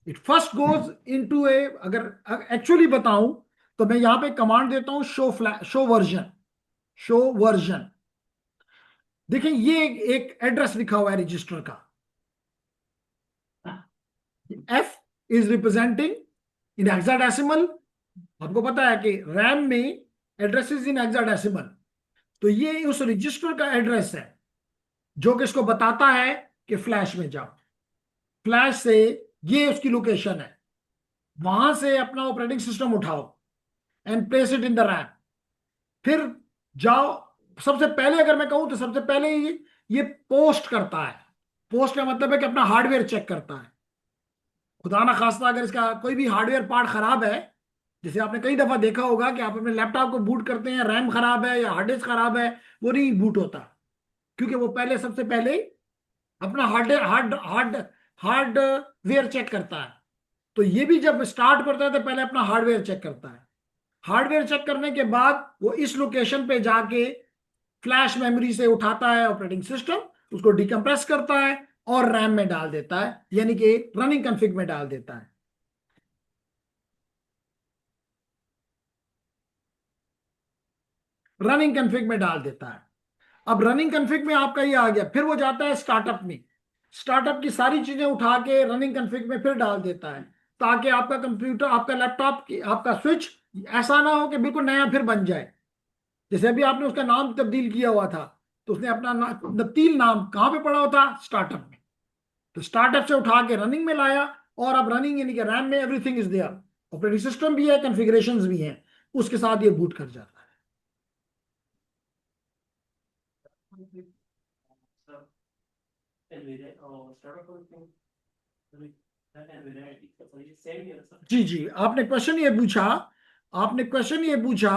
S1: it first goes into a, अगर एक्चुअली बताऊं तो मैं यहां पे कमांड देता हूं शो वर्जन। शो वर्जन, देखें ये एक एड्रेस लिखा हुआ है रजिस्टर का, F is representing in hexadecimal. आपको पता है कि रैम में एड्रेस इज इन हेक्साडेसिमल, तो ये उस रजिस्टर का एड्रेस है जो कि इसको बताता है कि फ्लैश में जाओ, फ्लैश से ये उसकी लोकेशन है, वहां से अपना ऑपरेटिंग सिस्टम उठाओ and place it in the RAM, फिर जाओ। सबसे पहले अगर मैं कहूं तो सबसे पहले ये पोस्ट करता है। पोस्ट का मतलब है कि अपना हार्डवेयर चेक करता है। खुदा ना खास्ता अगर इसका कोई भी हार्डवेयर पार्ट खराब है, जैसे आपने कई दफा देखा होगा कि आप अपने लैपटॉप को बूट करते हैं, रैम खराब है या हार्ड डिस्क खराब है, वो नहीं बूट होता, क्योंकि वो पहले सबसे पहले अपना हार्डवेयर चेक करता है। तो ये भी जब स्टार्ट करता है तो पहले अपना हार्डवेयर चेक करता है। हार्डवेयर चेक करने के बाद वो इस लोकेशन पे जाके फ्लैश मेमोरी से उठाता है ऑपरेटिंग सिस्टम, उसको डिकम्प्रेस करता है और रैम में डाल देता है, यानी कि रनिंग कॉन्फ़िग में डाल देता है। रनिंग कॉन्फ़िग में डाल देता है। अब रनिंग कॉन्फ़िग में आपका ये आ गया, फिर वो जाता है स्टार्टअप में, स्टार्टअप की सारी चीजें उठा के रनिंग कॉन्फ़िग में फिर डाल देता है, ताकि आपका कंप्यूटर, आपका लैपटॉप की, आपका स्विच ऐसा ना हो कि बिल्कुल नया फिर बन जाए। जैसे अभी आपने उसका नाम तब्दील किया हुआ था, तो उसने अपना तब्दील नाम कहां पे पड़ा हुआ था? स्टार्टअप में। तो स्टार्टअप से उठा के रनिंग में लाया, और अब रनिंग यानी कि रैम में everything is there, operating system भी है, कॉन्फ़िगरेशंस भी हैं, उसके साथ ये बूट कर जाता है। जी जी, आपने क्वेश्चन ये पूछा, आपने क्वेश्चन ये पूछा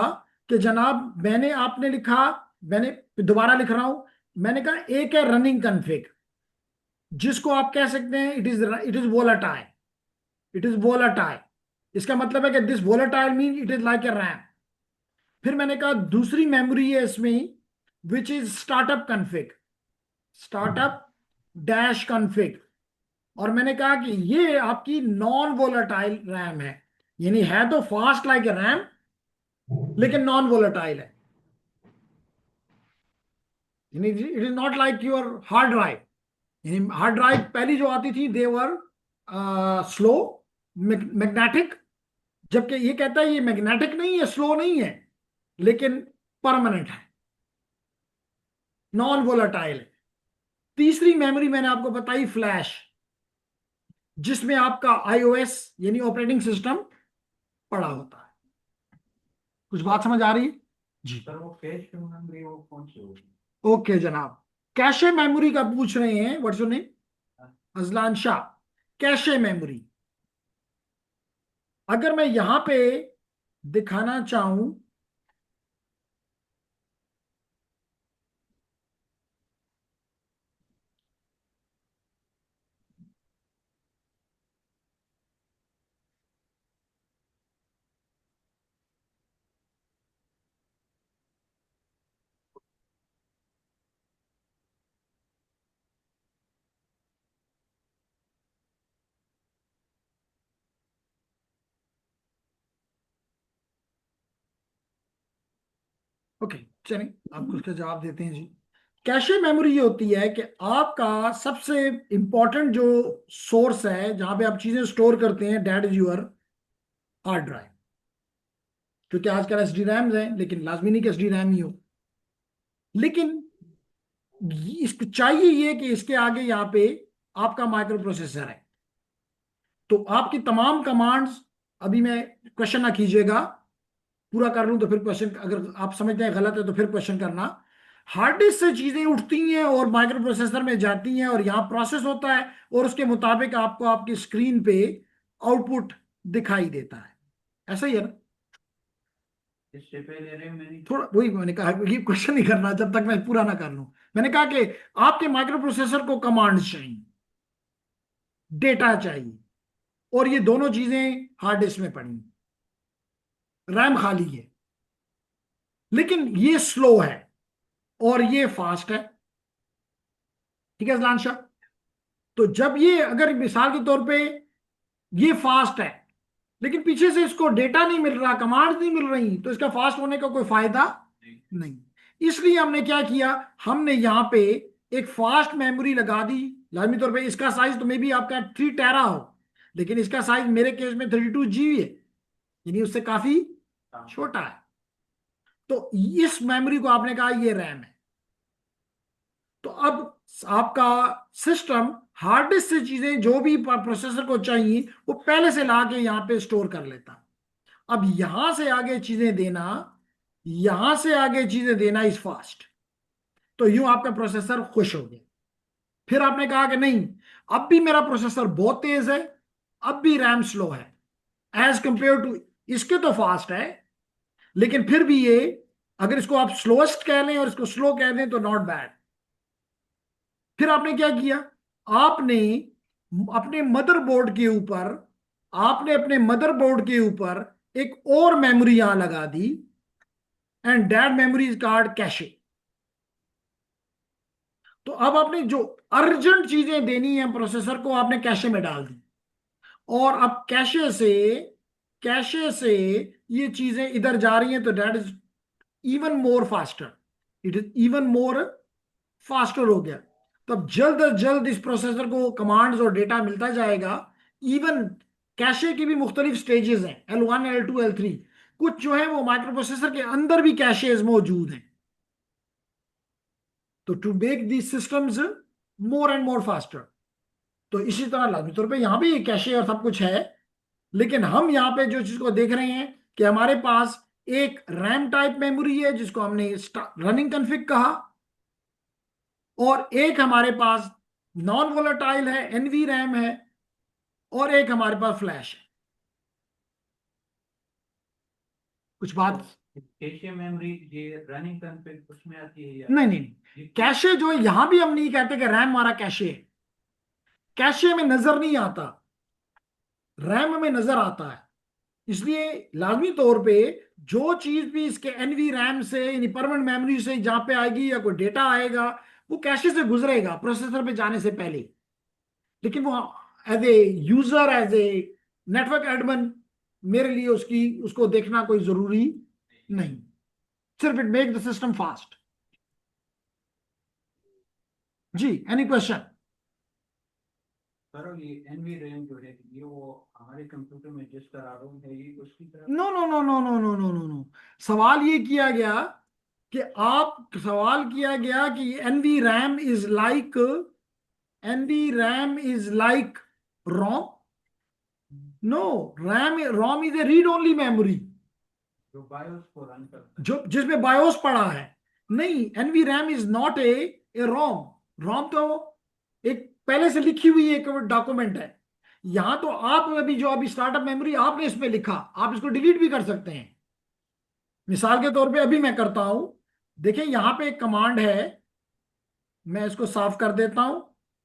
S1: कि जनाब मैंने, आपने लिखा, मैंने दोबारा लिख रहा हूं, मैंने कहा एक है रनिंग कॉन्फ़िग, जिसको आप कह सकते हैं it is volatile, it is volatile. इसका मतलब है कि this volatile mean it is like a RAM. फिर मैंने कहा दूसरी मेमोरी है इसमें which is startup config, startup dash config. और मैंने कहा कि ये आपकी नॉन वोलाटाइल रैम है, यानी है तो फास्ट लाइक ए रैम लेकिन नॉन वोलाटाइल है, यानी it is not like your hard drive. यानी हार्ड ड्राइव पहली जो आती थी देवर स्लो मैग्नेटिक, जबकि ये कहता है ये मैग्नेटिक नहीं है, स्लो नहीं है, लेकिन परमानेंट है, नॉन वोलाटाइल है। तीसरी मेमोरी मैंने आपको बताई फ्लैश, जिसमें आपका आईओएस यानी ऑपरेटिंग सिस्टम पड़ा होता है। कुछ बात समझ आ रही है जी?
S5: सर वो कैश मेमोरी वो कौन सी होगी?
S1: ओके जनाब, कैशे मेमोरी का पूछ रहे हैं, what's your name? Azlan Shah. Cache memory, अगर मैं यहां पे दिखाना चाहूं, ओके चलिए आपको उसका जवाब देते हैं जी। कैशे मेमोरी ये होती है कि आपका सबसे इंपॉर्टेंट जो सोर्स है जहां पे आप चीजें स्टोर करते हैं, that is your hard drive. क्योंकि आजकल एसडी रैम्स हैं, लेकिन लाजमी नहीं कि एसडी रैम ही हो, लेकिन इसको चाहिए ये कि इसके आगे यहाँ पे आपका माइक्रो प्रोसेसर है। तो आपकी तमाम कमांड्स, अभी मैं क्वेश्चन ना कीजिएगा, पूरा कर लूं तो फिर क्वेश्चन, अगर आप समझते हैं गलत है तो फिर क्वेश्चन करना। हार्ड डिस्क से चीजें उठती हैं और माइक्रो प्रोसेसर में जाती हैं और यहाँ प्रोसेस होता है, और उसके मुताबिक आपको आपकी स्क्रीन पे आउटपुट दिखाई देता है। ऐसा ही है ना?
S3: इससे पहले रैम में नहीं
S1: थोड़ा वही मैंने कहा, ये क्वेश्चन नहीं करना जब तक मैं पूरा ना कर लूं। मैंने कहा कि आपके माइक्रो प्रोसेसर को कमांड चाहिए, डेटा चाहिए, और ये दोनों चीजें हार्ड डिस्क में पड़ी, रैम खाली है, लेकिन ये स्लो है और ये फास्ट है। ठीक है जलान शाह? तो जब ये अगर मिसाल के तौर पे ये फास्ट है लेकिन पीछे से इसको डेटा नहीं मिल रहा, कमांड नहीं मिल रही, तो इसका फास्ट होने का कोई फायदा नहीं। इसलिए हमने क्या किया, हमने यहां पे एक फास्ट मेमोरी लगा दी। लाजमी तौर पे इसका साइज तो मे भी आपका 3 टेरा हो, लेकिन इसका साइज मेरे केस में 32 GB है, यानी उससे काफी छोटा है। तो इस मेमोरी को आपने कहा ये रैम है। तो अब आपका सिस्टम हार्ड डिस्क से चीजें जो भी प्रोसेसर को चाहिए वो पहले से ला के यहां पे स्टोर कर लेता। अब यहां से आगे चीजें देना, यहां से आगे चीजें देना इज फास्ट। तो यूं आपका प्रोसेसर खुश हो गया। फिर आपने कहा कि नहीं, अब भी मेरा प्रोसेसर बहुत तेज है, अब भी रैम स्लो है एज कंपेयर टू इसके, तो फास्ट है लेकिन फिर भी ये, अगर इसको आप स्लोएस्ट कह लें और इसको स्लो कह दें तो नॉट बैड। फिर आपने क्या किया, आपने अपने मदरबोर्ड के ऊपर, आपने अपने मदरबोर्ड के ऊपर एक और मेमोरी यहां लगा दी, and that memory is called cache. तो अब आपने जो अर्जेंट चीजें देनी है प्रोसेसर को, आपने कैशे में डाल दी, और अब कैशे से ये चीजें इधर जा रही हैं, तो that is even more faster, it is even more faster हो गया। तो अब जल्द अज जल्द इस प्रोसेसर को कमांड्स और डेटा मिलता जाएगा। इवन कैशे की भी मुख्तलिफ स्टेजेस हैं, L1, L2, L3। कुछ जो है वो माइक्रो प्रोसेसर के अंदर भी कैशेज मौजूद हैं। तो to make these systems more and more faster, तो इसी तरह लाजमी तौर पे यहां भी कैशे और सब कुछ है, लेकिन हम यहां पे जो चीज को देख रहे हैं कि हमारे पास एक रैम टाइप मेमोरी है जिसको हमने रनिंग कॉन्फ़िग कहा, और एक हमारे पास नॉन वोलेटाइल है, एनवी रैम है, और एक हमारे पास फ्लैश है। कुछ बात?
S3: कैशे मेमोरी ये रनिंग कॉन्फ़िग उसमें आती है या
S1: नहीं नहीं नहीं, कैशे जो है यहां भी हम नहीं कहते कि रैम हमारा कैशे है, कैशे में नजर नहीं आता, रैम में नजर आता है। इसलिए लाजमी तौर पे जो चीज भी इसके एनवी रैम से यानी परमानेंट मेमोरी से जहां पे आएगी या कोई डेटा आएगा, वो कैशे से गुजरेगा प्रोसेसर पे जाने से पहले। लेकिन वो as a user, as a network admin, मेरे लिए उसको देखना कोई जरूरी नहीं, सिर्फ it make the system fast. जी, एनी क्वेश्चन?
S3: सर ये एनवी रैम जो है ये वो हमारे कंप्यूटर में जिस तरह रोम है ये उसकी तरह
S1: no no no no no no no no no, सवाल ये किया गया कि सवाल किया गया कि NV RAM is like, NV RAM is like ROM. No, ROM is a read only memory,
S3: जो बायोस को रन करता है।
S1: जो जिसमें बायोस पड़ा है। नहीं, NV RAM is not a ROM. ROM तो एक पहले से लिखी हुई एक डॉक्यूमेंट है। यहां तो आप अभी स्टार्टअप मेमोरी आपने इसमें लिखा, आप इसको डिलीट भी कर सकते हैं। मिसाल के तौर पे अभी मैं करता हूं, देखिए यहां पे एक कमांड है, मैं इसको साफ कर देता हूं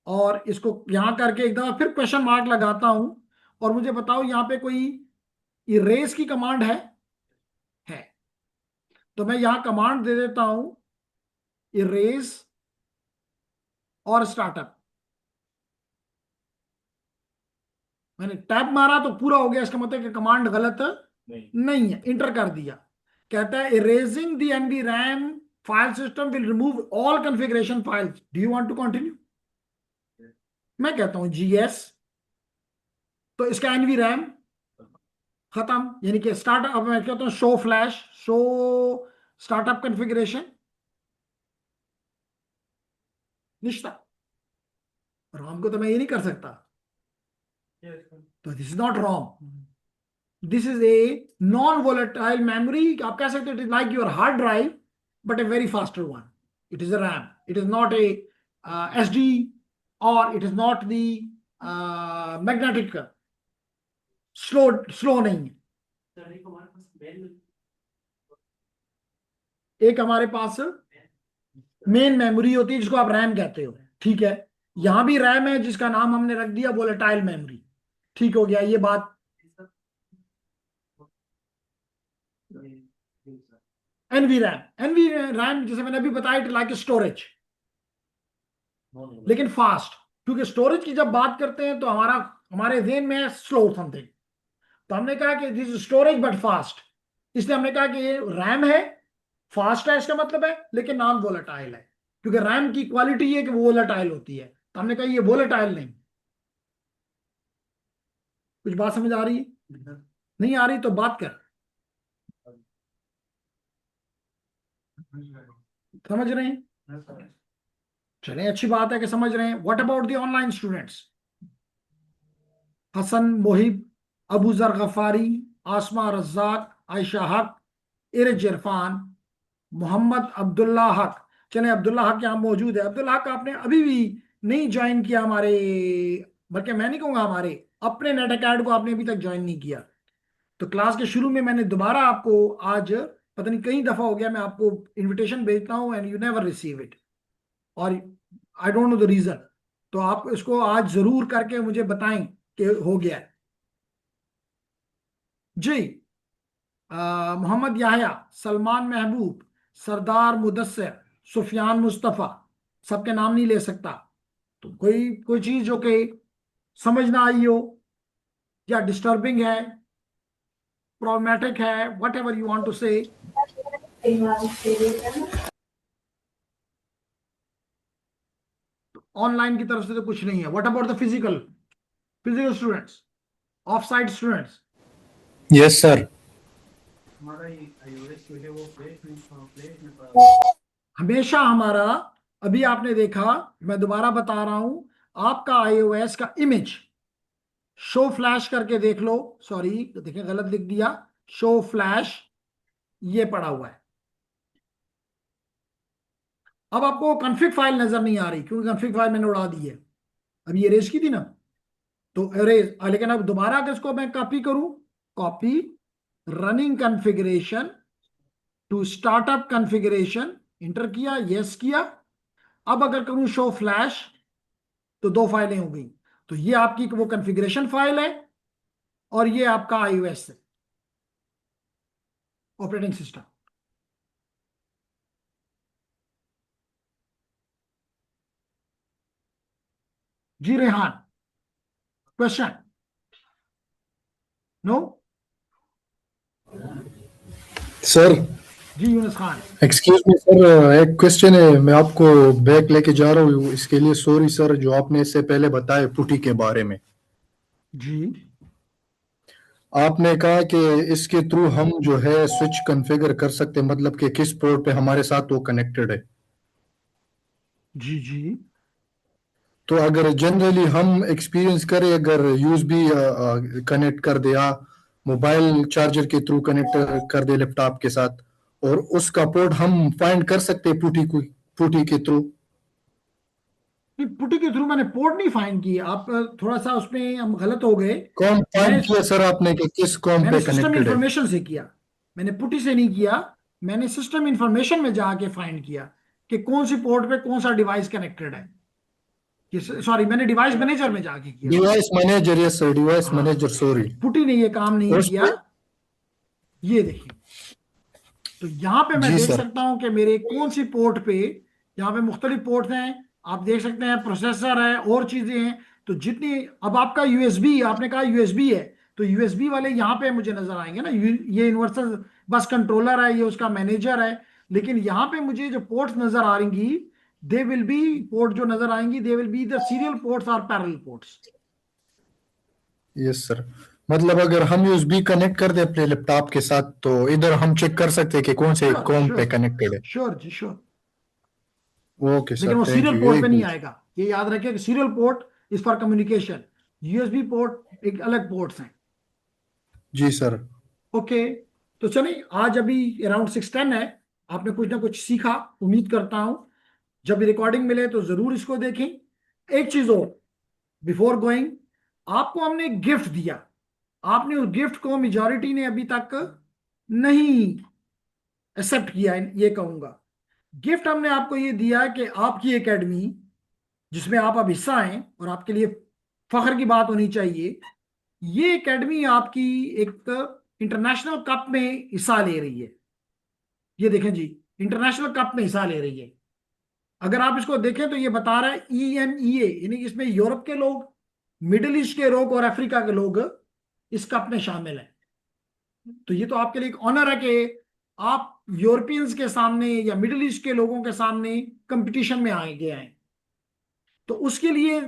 S1: और इसको यहां करके एक दफा फिर क्वेश्चन मार्क लगाता हूं, और मुझे बताओ यहां पे कोई इरेज की कमांड है। तो मैं यहां कमांड दे देता हूं इरेज और स्टार्टअप। मैंने टैब मारा तो पूरा हो गया, इसका मतलब कि कमांड गलत नहीं है, इंटर कर दिया। कहता है erasing the NV RAM file system will remove all configuration files, do you want to continue? मैं कहता हूं GS, तो इसका एनवी रैम खत्म, यानी कि स्टार्टअप। अब मैं कहता हूं show flash, show startup configuration, निश्चित रॉम को तो मैं ये नहीं कर सकता, तो this is not ROM, this is a non volatile memory. आप कह सकते हो it is like your hard drive but a very faster one. It is a RAM, it is not A SD, और it is not the magnetic, slow नहीं है। एक हमारे पास main memory होती है जिसको आप रैम कहते हो, ठीक है। यहां भी रैम है जिसका नाम हमने रख दिया वोलेटाइल मेमोरी। ठीक हो गया ये बात। एनवी रैम, एनवी रैम जैसे मैंने अभी बताया इट लाइक स्टोरेज, लेकिन फास्ट, क्योंकि स्टोरेज की जब बात करते हैं तो हमारे ज़हन में है स्लो समथिंग, तो हमने कहा कि दिस स्टोरेज बट फास्ट, इसलिए हमने कहा कि ये रैम है, फास्ट है इसका मतलब है, लेकिन नॉन वोलेटाइल है, क्योंकि रैम की क्वालिटी ये है कि वो वोलेटाइल होती है, तो हमने कहा ये वोलेटाइल नहीं। कुछ बात समझ आ रही है? नहीं आ रही तो बात कर। समझ रहे हैं? चलें, अच्छी बात है कि समझ रहे हैं। What about the online students? Hasan Mohib, Abu Zar Ghafari, आसमा रज्जाक, आयशा हक, इरज इरफान, मोहम्मद अब्दुल्ला हक। चले, अब्दुल्ला हक यहाँ मौजूद है। अब्दुल्ला हक आपने अभी भी नहीं ज्वाइन किया हमारे, बल्कि मैं नहीं कहूँगा हमारे, अपने नेट अकेडमी को आपने अभी तक ज्वाइन नहीं किया। तो क्लास के शुरू में मैंने दोबारा आपको आज पता नहीं कई दफ़ा हो गया मैं आपको इनविटेशन भेजता हूँ and you never receive it, और I don't know the reason. तो आप इसको आज ज़रूर करके मुझे बताएं कि हो गया है। जी, मोहम्मद याहया, सलमान महबूब, सरदार मुदस्सिर, सुफियान मुस्तफ़ा, सबके नाम नहीं ले सकता, तो कोई कोई चीज़ जो कि समझ ना आई हो या डिस्टर्बिंग है, प्रॉब्लमेटिक है, whatever you want to say. Online की तरफ से तो कुछ नहीं है। What about the physical students, off site students?
S4: Yes sir.
S3: हमारा ये iOS जो है वो प्लेसमेंट
S1: हमेशा हमारा, अभी आपने देखा, मैं दोबारा बता रहा हूं, आपका iOS का इमेज शो फ्लैश करके देख लो, सॉरी देखिए गलत लिख दिया, शो फ्लैश ये पड़ा हुआ है। अब आपको कॉन्फ़िग फाइल नजर नहीं आ रही क्योंकि कॉन्फ़िग फाइल मैंने उड़ा दी है, अभी एरेज की थी ना, तो एरेज, लेकिन अब दोबारा अगर इसको मैं कॉपी करूं, copy running configuration to startup configuration, inter किया, यस किया। अब अगर करूं शो फ्लैश तो दो फाइलें हो गई, तो ये आपकी वो कॉन्फ़िगरेशन फाइल है और ये आपका iOS है, ऑपरेटिंग सिस्टम। जी रेहान, क्वेश्चन? नो?
S4: सर
S1: जी Yunus Khan.
S4: Excuse me sir, एक क्वेश्चन है, मैं आपको बैक लेके जा रहा हूँ, इसके लिए सॉरी सर। जो आपने इससे पहले बताया पुटी के बारे में,
S1: जी
S4: आपने कहा कि इसके थ्रू हम जो है स्विच कॉन्फ़िगर कर सकते हैं, मतलब कि किस पोर्ट पे हमारे साथ वो कनेक्टेड है।
S1: जी जी
S4: तो अगर जनरली हम एक्सपीरियंस करें, अगर यूएसबी कनेक्ट कर दे या मोबाइल चार्जर के थ्रू कनेक्ट कर दे लैपटॉप के साथ, और उसका पोर्ट हम फाइंड कर सकते हैं पुटी के थ्रू।
S1: नहीं, पुटी के थ्रू मैंने पोर्ट नहीं फाइंड की, आप थोड़ा सा उसमें हम गलत हो गए।
S4: कौन
S1: मैंने
S4: फाइंड किया सर आपने कि किस कॉम
S1: मैंने
S4: पे
S1: सिस्टम
S4: कनेक्टेड है?
S1: इंफॉर्मेशन से किया, मैंने पुटी से नहीं किया, मैंने सिस्टम इंफॉर्मेशन में जाके फाइंड किया कि कौन सी पोर्ट पे कौन सा डिवाइस कनेक्टेड है। सॉरी, मैंने डिवाइस मैनेजर में जाके किया।
S4: Device manager, yes sir, device
S1: हाँ,
S4: मैनेजर, सॉरी।
S1: पुटी ने ये काम नहीं
S4: उस
S1: किया। ये देखिए, तो यहाँ पे मैं
S4: जी
S1: देख
S4: सर।
S1: सकता हूँ कि मेरे कौन सी पोर्ट पे, यहाँ पे मुख्तलिफ पोर्ट हैं, आप देख सकते हैं, प्रोसेसर है और चीजें हैं। तो जितनी, अब आपका यूएसबी, आपने कहा यूएसबी है, तो यूएसबी वाले यहाँ पे मुझे नजर आएंगे ना, ये यूनिवर्सल बस कंट्रोलर है, ये उसका मैनेजर है। लेकिन यहाँ पे मुझे जो पोर्ट्स नजर आएंगी, दे विल बी, पोर्ट जो नजर आएंगी, they will be the serial ports और पैरेलल पोर्ट्स।
S4: यस सर, मतलब अगर हम यूएसबी कनेक्ट कर दे अपने लैपटॉप के साथ, तो इधर हम चेक कर सकते हैं कि कौन से
S1: श्योर
S4: कॉम पे
S1: श्योर
S4: कनेक्टेड है।
S1: श्योर जी श्योर,
S4: ओके
S1: लेकिन
S4: सर,
S1: वो
S4: थैंक
S1: सीरियल
S4: यू,
S1: पोर्ट
S4: यही
S1: पे नहीं
S4: पूछ।
S1: आएगा, ये याद रखिए कि serial port is for communication, USB port एक अलग पोर्ट्स हैं।
S4: जी सर।
S1: ओके, तो चलिए, आज अभी अराउंड 6:10 है, आपने कुछ ना कुछ सीखा, उम्मीद करता हूं। जब भी रिकॉर्डिंग मिले तो जरूर इसको देखें। एक चीज और, बिफोर गोइंग, आपको हमने एक गिफ्ट दिया, आपने उस गिफ्ट को मेजॉरिटी ने अभी तक नहीं एक्सेप्ट किया है, ये कहूंगा। गिफ्ट हमने आपको ये दिया कि आपकी एकेडमी जिसमें आप अब हिस्सा हैं और आपके लिए फख्र की बात होनी चाहिए, ये एकेडमी आपकी एक इंटरनेशनल कप में हिस्सा ले रही है। ये देखें जी, इंटरनेशनल कप में हिस्सा ले रही है। अगर आप इसको देखें तो ये बता रहा है EMEA, यानी कि इसमें यूरोप के लोग, मिडिल ईस्ट के लोग और अफ्रीका के लोग इस कप में शामिल हैं। तो ये तो आपके लिए एक ऑनर है कि आप यूरोपियंस के सामने या मिडिल ईस्ट के लोगों के सामने कंपटीशन में आए गए हैं। तो उसके लिए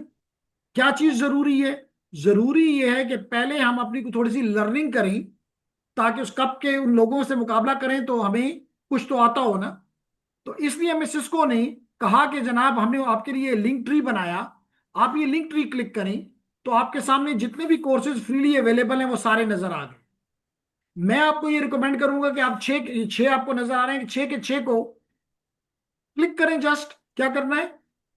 S1: क्या चीज जरूरी है? जरूरी ये है कि पहले हम अपनी को थोड़ी सी लर्निंग करें, ताकि उस कप के उन लोगों से मुकाबला करें तो हमें कुछ तो आता हो ना। तो इसलिए हमें सिस्को ने कहा कि जनाब हमने आपके लिए लिंक ट्री बनाया, आप ये लिंक ट्री क्लिक करें तो आपके सामने जितने भी कोर्सेज फ्रीली अवेलेबल हैं वो सारे नजर आ गए। मैं आपको ये रिकमेंड करूंगा कि आप छह आपको नजर आ रहे हैं कि 6 के 6 को क्लिक करें। जस्ट क्या करना है,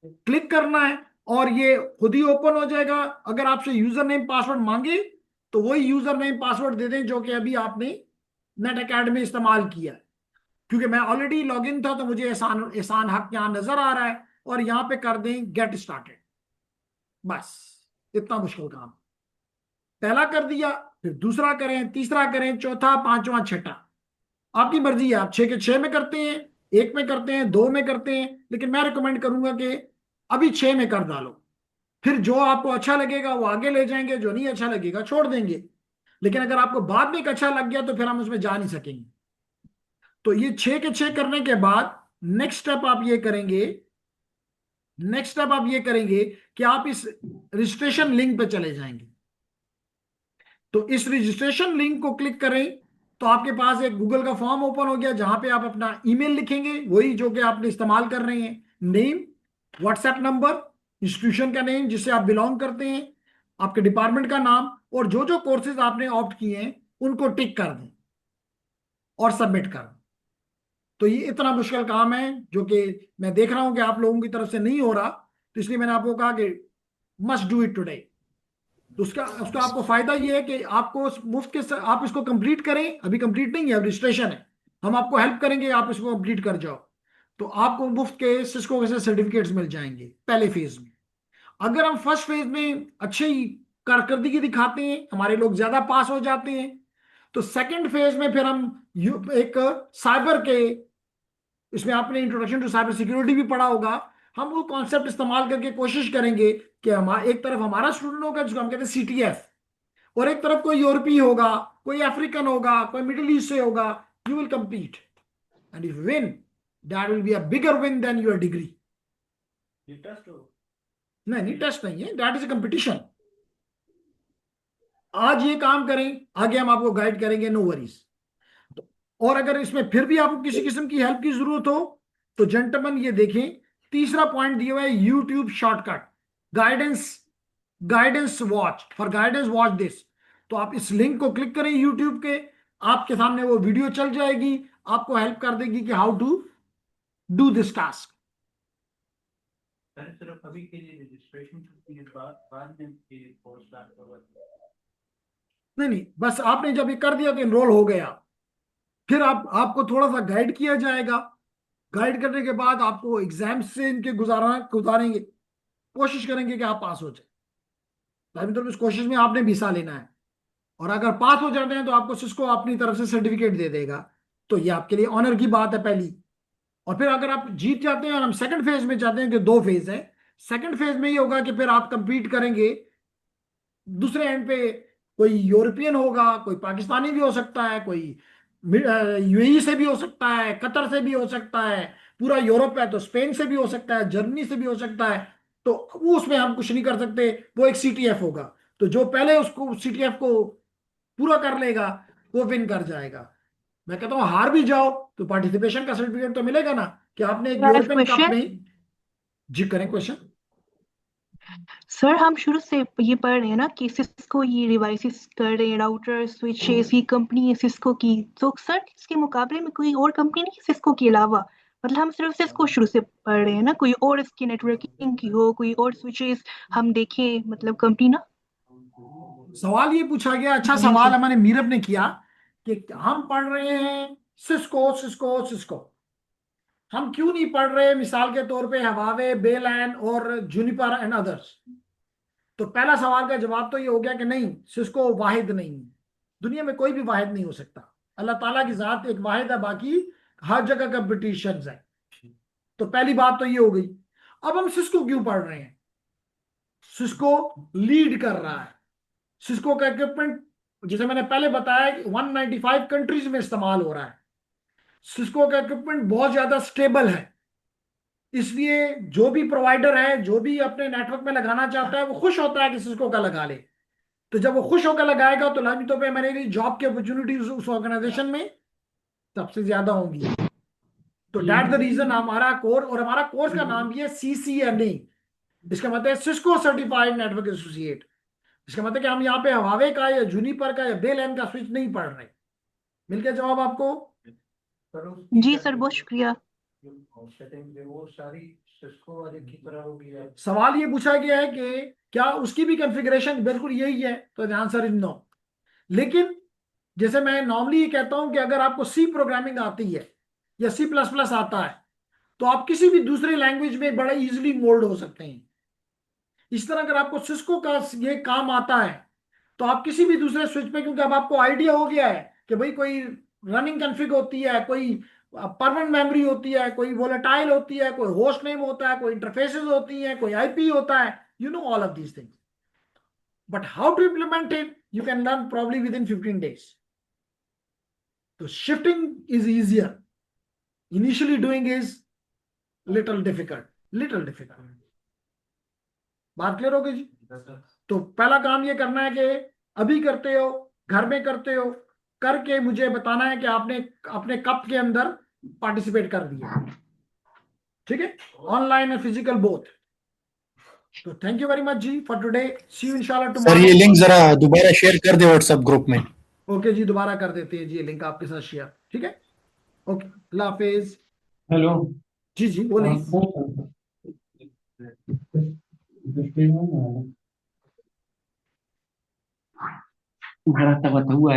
S1: क्लिक करना है और ये खुद ही ओपन हो जाएगा। अगर आपसे यूजर नेम पासवर्ड मांगे तो वही यूजर नेम पासवर्ड दे दें जो कि अभी आपने नेट अकेडमी इस्तेमाल किया है। क्योंकि मैं ऑलरेडी लॉगिन था तो मुझे एहसान एहसान हक यहां नजर आ रहा है, और यहां पे कर दें गेट स्टार्टेड। बस इतना मुश्किल काम। पहला कर दिया, फिर दूसरा करें, तीसरा करें, चौथा, पांचवा, छठा, आपकी मर्जी है। आप 6 के 6 में करते हैं, 1 में करते हैं, 2 में करते हैं, लेकिन मैं रिकमेंड करूंगा कि अभी 6 में कर डालो। फिर जो आपको अच्छा लगेगा वो आगे ले जाएंगे, जो नहीं अच्छा लगेगा छोड़ देंगे। लेकिन अगर आपको बाद में एक अच्छा लग गया तो फिर हम उसमें जा नहीं सकेंगे। तो ये 6 के 6 करने के बाद नेक्स्ट स्टेप आप ये करेंगे, नेक्स्ट स्टेप आप ये करेंगे कि आप इस रजिस्ट्रेशन लिंक पे चले जाएंगे। तो इस रजिस्ट्रेशन लिंक को क्लिक करें तो आपके पास एक गूगल का फॉर्म ओपन हो गया, जहां पे आप अपना ईमेल लिखेंगे, वही जो कि आपने इस्तेमाल कर रहे हैं, नेम, व्हाट्सएप नंबर, इंस्टीट्यूशन का नेम जिससे आप बिलोंग करते हैं, आपके डिपार्टमेंट का नाम, और जो जो कोर्सेज आपने ऑप्ट किए हैं उनको टिक कर दें और सबमिट कर दें। तो ये इतना मुश्किल काम है जो कि मैं देख रहा हूं कि आप लोगों की तरफ से नहीं हो रहा, तो इसलिए मैंने आपको कहा कि मस्ट डू इट टुडे। तो उसका उसका आपको फायदा ये है कि आपको मुफ्त के आप इसको कंप्लीट करें। अभी कंप्लीट नहीं है, रजिस्ट्रेशन है, हम आपको हेल्प करेंगे, आप इसको कंप्लीट कर जाओ। तो आपको मुफ्त के सिस्को के सर्टिफिकेट्स मिल जाएंगे पहले फेज में। अगर हम फर्स्ट फेज में अच्छी कारकर्दगी दिखाते हैं, हमारे लोग ज्यादा पास हो जाते हैं, तो सेकंड फेज में फिर हम एक साइबर के, इसमें आपने इंट्रोडक्शन टू साइबर सिक्योरिटी भी पढ़ा होगा, हम वो कॉन्सेप्ट इस्तेमाल करके कोशिश करेंगे कि हम एक तरफ हमारा स्टूडेंट होगा जिसको हम कहते हैं CTF, और एक तरफ कोई यूरोपीय होगा, कोई अफ्रीकन होगा, कोई मिडिल ईस्ट से होगा। You will compete and if you win, that will be a bigger win than your degree.
S3: ये टेस्ट हो
S1: नहीं टेस्ट नहीं है, दैट इज a competition. आज ये काम करें, आगे हम आपको गाइड करेंगे, नो वरीज। और अगर इसमें फिर भी आपको किसी किस्म की हेल्प की जरूरत हो तो जेंटलमैन ये देखें, तीसरा पॉइंट दिया हुआ है YouTube shortcut guidance, guidance watch, for guidance watch this. तो आप इस लिंक को क्लिक करें यूट्यूब के, आपके सामने वो वीडियो चल जाएगी, आपको हेल्प कर देगी कि how to do this task.
S3: Sir सिर्फ अभी के लिए रजिस्ट्रेशन के बाद में ये कोर्स स्टार्ट होगा?
S1: नहीं, बस आपने जब ये कर दिया तो इनरोल हो गया, फिर आपको थोड़ा सा गाइड किया जाएगा। गाइड करने के बाद आपको एग्जाम से इनके गुजारेंगे, कोशिश करेंगे कि आप पास हो जाए। तो इस कोशिश में आपने भी हिस्सा लेना है, और अगर पास हो जाते हैं तो आपको सिस्को अपनी तरफ से सर्टिफिकेट दे देगा। तो ये आपके लिए ऑनर की बात है पहली। और फिर अगर आप जीत जाते हैं, और हम सेकंड फेज में जाते हैं कि 2 फेज है, सेकंड फेज में ये होगा कि फिर आप कंपीट करेंगे दूसरे एंड पे, कोई यूरोपियन होगा, कोई पाकिस्तानी भी हो सकता है, कोई UAE से भी हो सकता है, कतर से भी हो सकता है, पूरा यूरोप है तो स्पेन से भी हो सकता है, जर्मनी से भी हो सकता है। तो वो उसमें हम कुछ नहीं कर सकते, वो एक CTF होगा। तो जो पहले उसको CTF को पूरा कर लेगा वो विन कर जाएगा। मैं कहता हूं हार भी जाओ तो पार्टिसिपेशन का सर्टिफिकेट तो मिलेगा ना, कि आपने एक यूरोपियन कप में। जी करें क्वेश्चन।
S9: सर हम शुरू से ये पढ़ रहे हैं ना कि सिस्को ये डिवाइसेस कर रहे हैं, राउटर स्विचेस, ये कंपनी है सिस्को की। तो सर इसके मुकाबले में कोई और कंपनी नहीं है सिस्को के अलावा? मतलब हम सिर्फ सिस्को शुरू से पढ़ रहे हैं ना, कोई और इसकी नेटवर्किंग की हो, कोई और स्विचेस हम देखें, मतलब कंपनी ना।
S1: सवाल ये पूछा गया, अच्छा सवाल हमारे मीरब ने किया कि हम पढ़ रहे हैं सिस्को सिस्को सिस्को। हम क्यों नहीं पढ़ रहे मिसाल के तौर पे हवावे, बेलैन और जूनिपर एंड अदर्स? तो पहला सवाल का जवाब तो ये हो गया कि नहीं, सिस्को वाहिद नहीं है। दुनिया में कोई भी वाहिद नहीं हो सकता। अल्लाह ताला की जात एक वाहिद है, बाकी हर जगह कंपटीशन है। तो पहली बात तो ये हो गई। अब हम सिस्को क्यों पढ़ रहे हैं? सिस्को लीड कर रहा है। सिस्को का इक्विपमेंट जैसे मैंने पहले बताया कि 195 कंट्रीज में इस्तेमाल हो रहा है। सिस्को का इक्विपमेंट बहुत ज्यादा स्टेबल है, इसलिए जो भी प्रोवाइडर है, जो भी अपने नेटवर्क में लगाना चाहता है, वो खुश होता है कि सिस्को का लगा ले। तो जब वो खुश होकर लगाएगा तो लाजमी तौर पे मेरे लिए जॉब की अपॉर्चुनिटीज उस ऑर्गेनाइजेशन में सबसे ज्यादा होंगी। तो दैट द रीजन हमारा कोर्स, और हमारा कोर्स का नाम भी है CCNA। इसका मतलब है सिस्को सर्टिफाइड नेटवर्क एसोसिएट। इसका मतलब कि हम यहाँ पे हवावे का या जूनिपर का या बेलैन का स्विच नहीं पढ़ रहे। मिल गया जवाब आपको?
S9: जी सर, बहुत शुक्रिया।
S3: सेटिंग वो सारी सिस्को वाले की तरह होगी।
S1: सवाल ये पूछा गया है कि क्या उसकी भी कॉन्फ़िगरेशन बिल्कुल यही है, तो आंसर इज नो। लेकिन जैसे मैं नॉर्मली ये कहता हूं कि अगर आपको सी प्रोग्रामिंग आती है या C++ आता है, तो आप किसी भी दूसरे लैंग्वेज में बड़ा इजीली मोल्ड हो सकते हैं। इस तरह अगर आपको सिस्को का ये काम आता है, तो आप किसी भी दूसरे स्विच पे, क्योंकि अब आपको आइडिया हो गया है कि भाई कोई रनिंग कॉन्फ़िग होती है, कोई परमानेंट मेमोरी होती है, कोई वोलेटाइल होती है, कोई होस्ट नेम होता है, कोई इंटरफेसेस होती हैं, कोई IP होता है, you know all of these things. But how to implement it you can learn probably within 15 days। तो shifting is easier, initially doing is little difficult. बात क्लियर हो गई जी? तो पहला काम ये करना है कि अभी करते हो, घर में करते हो, करके मुझे बताना है कि आपने अपने कप के अंदर पार्टिसिपेट कर दिया। ठीक है, ऑनलाइन और फिजिकल बोथ। तो थैंक यू वेरी मच जी फॉर टुडे, सी यू इंशाल्लाह
S4: सर ये
S1: टुमारो।
S4: लिंक जरा दोबारा शेयर कर दे व्हाट्सएप ग्रुप में।
S1: ओके जी, दोबारा कर देते हैं जी, लिंक आपके साथ शेयर। ठीक है, ओके, अल्लाह हाफिज।
S3: हेलो
S1: जी जी बोलें।
S10: Harata huwa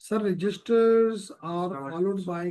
S1: sir registers are followed bye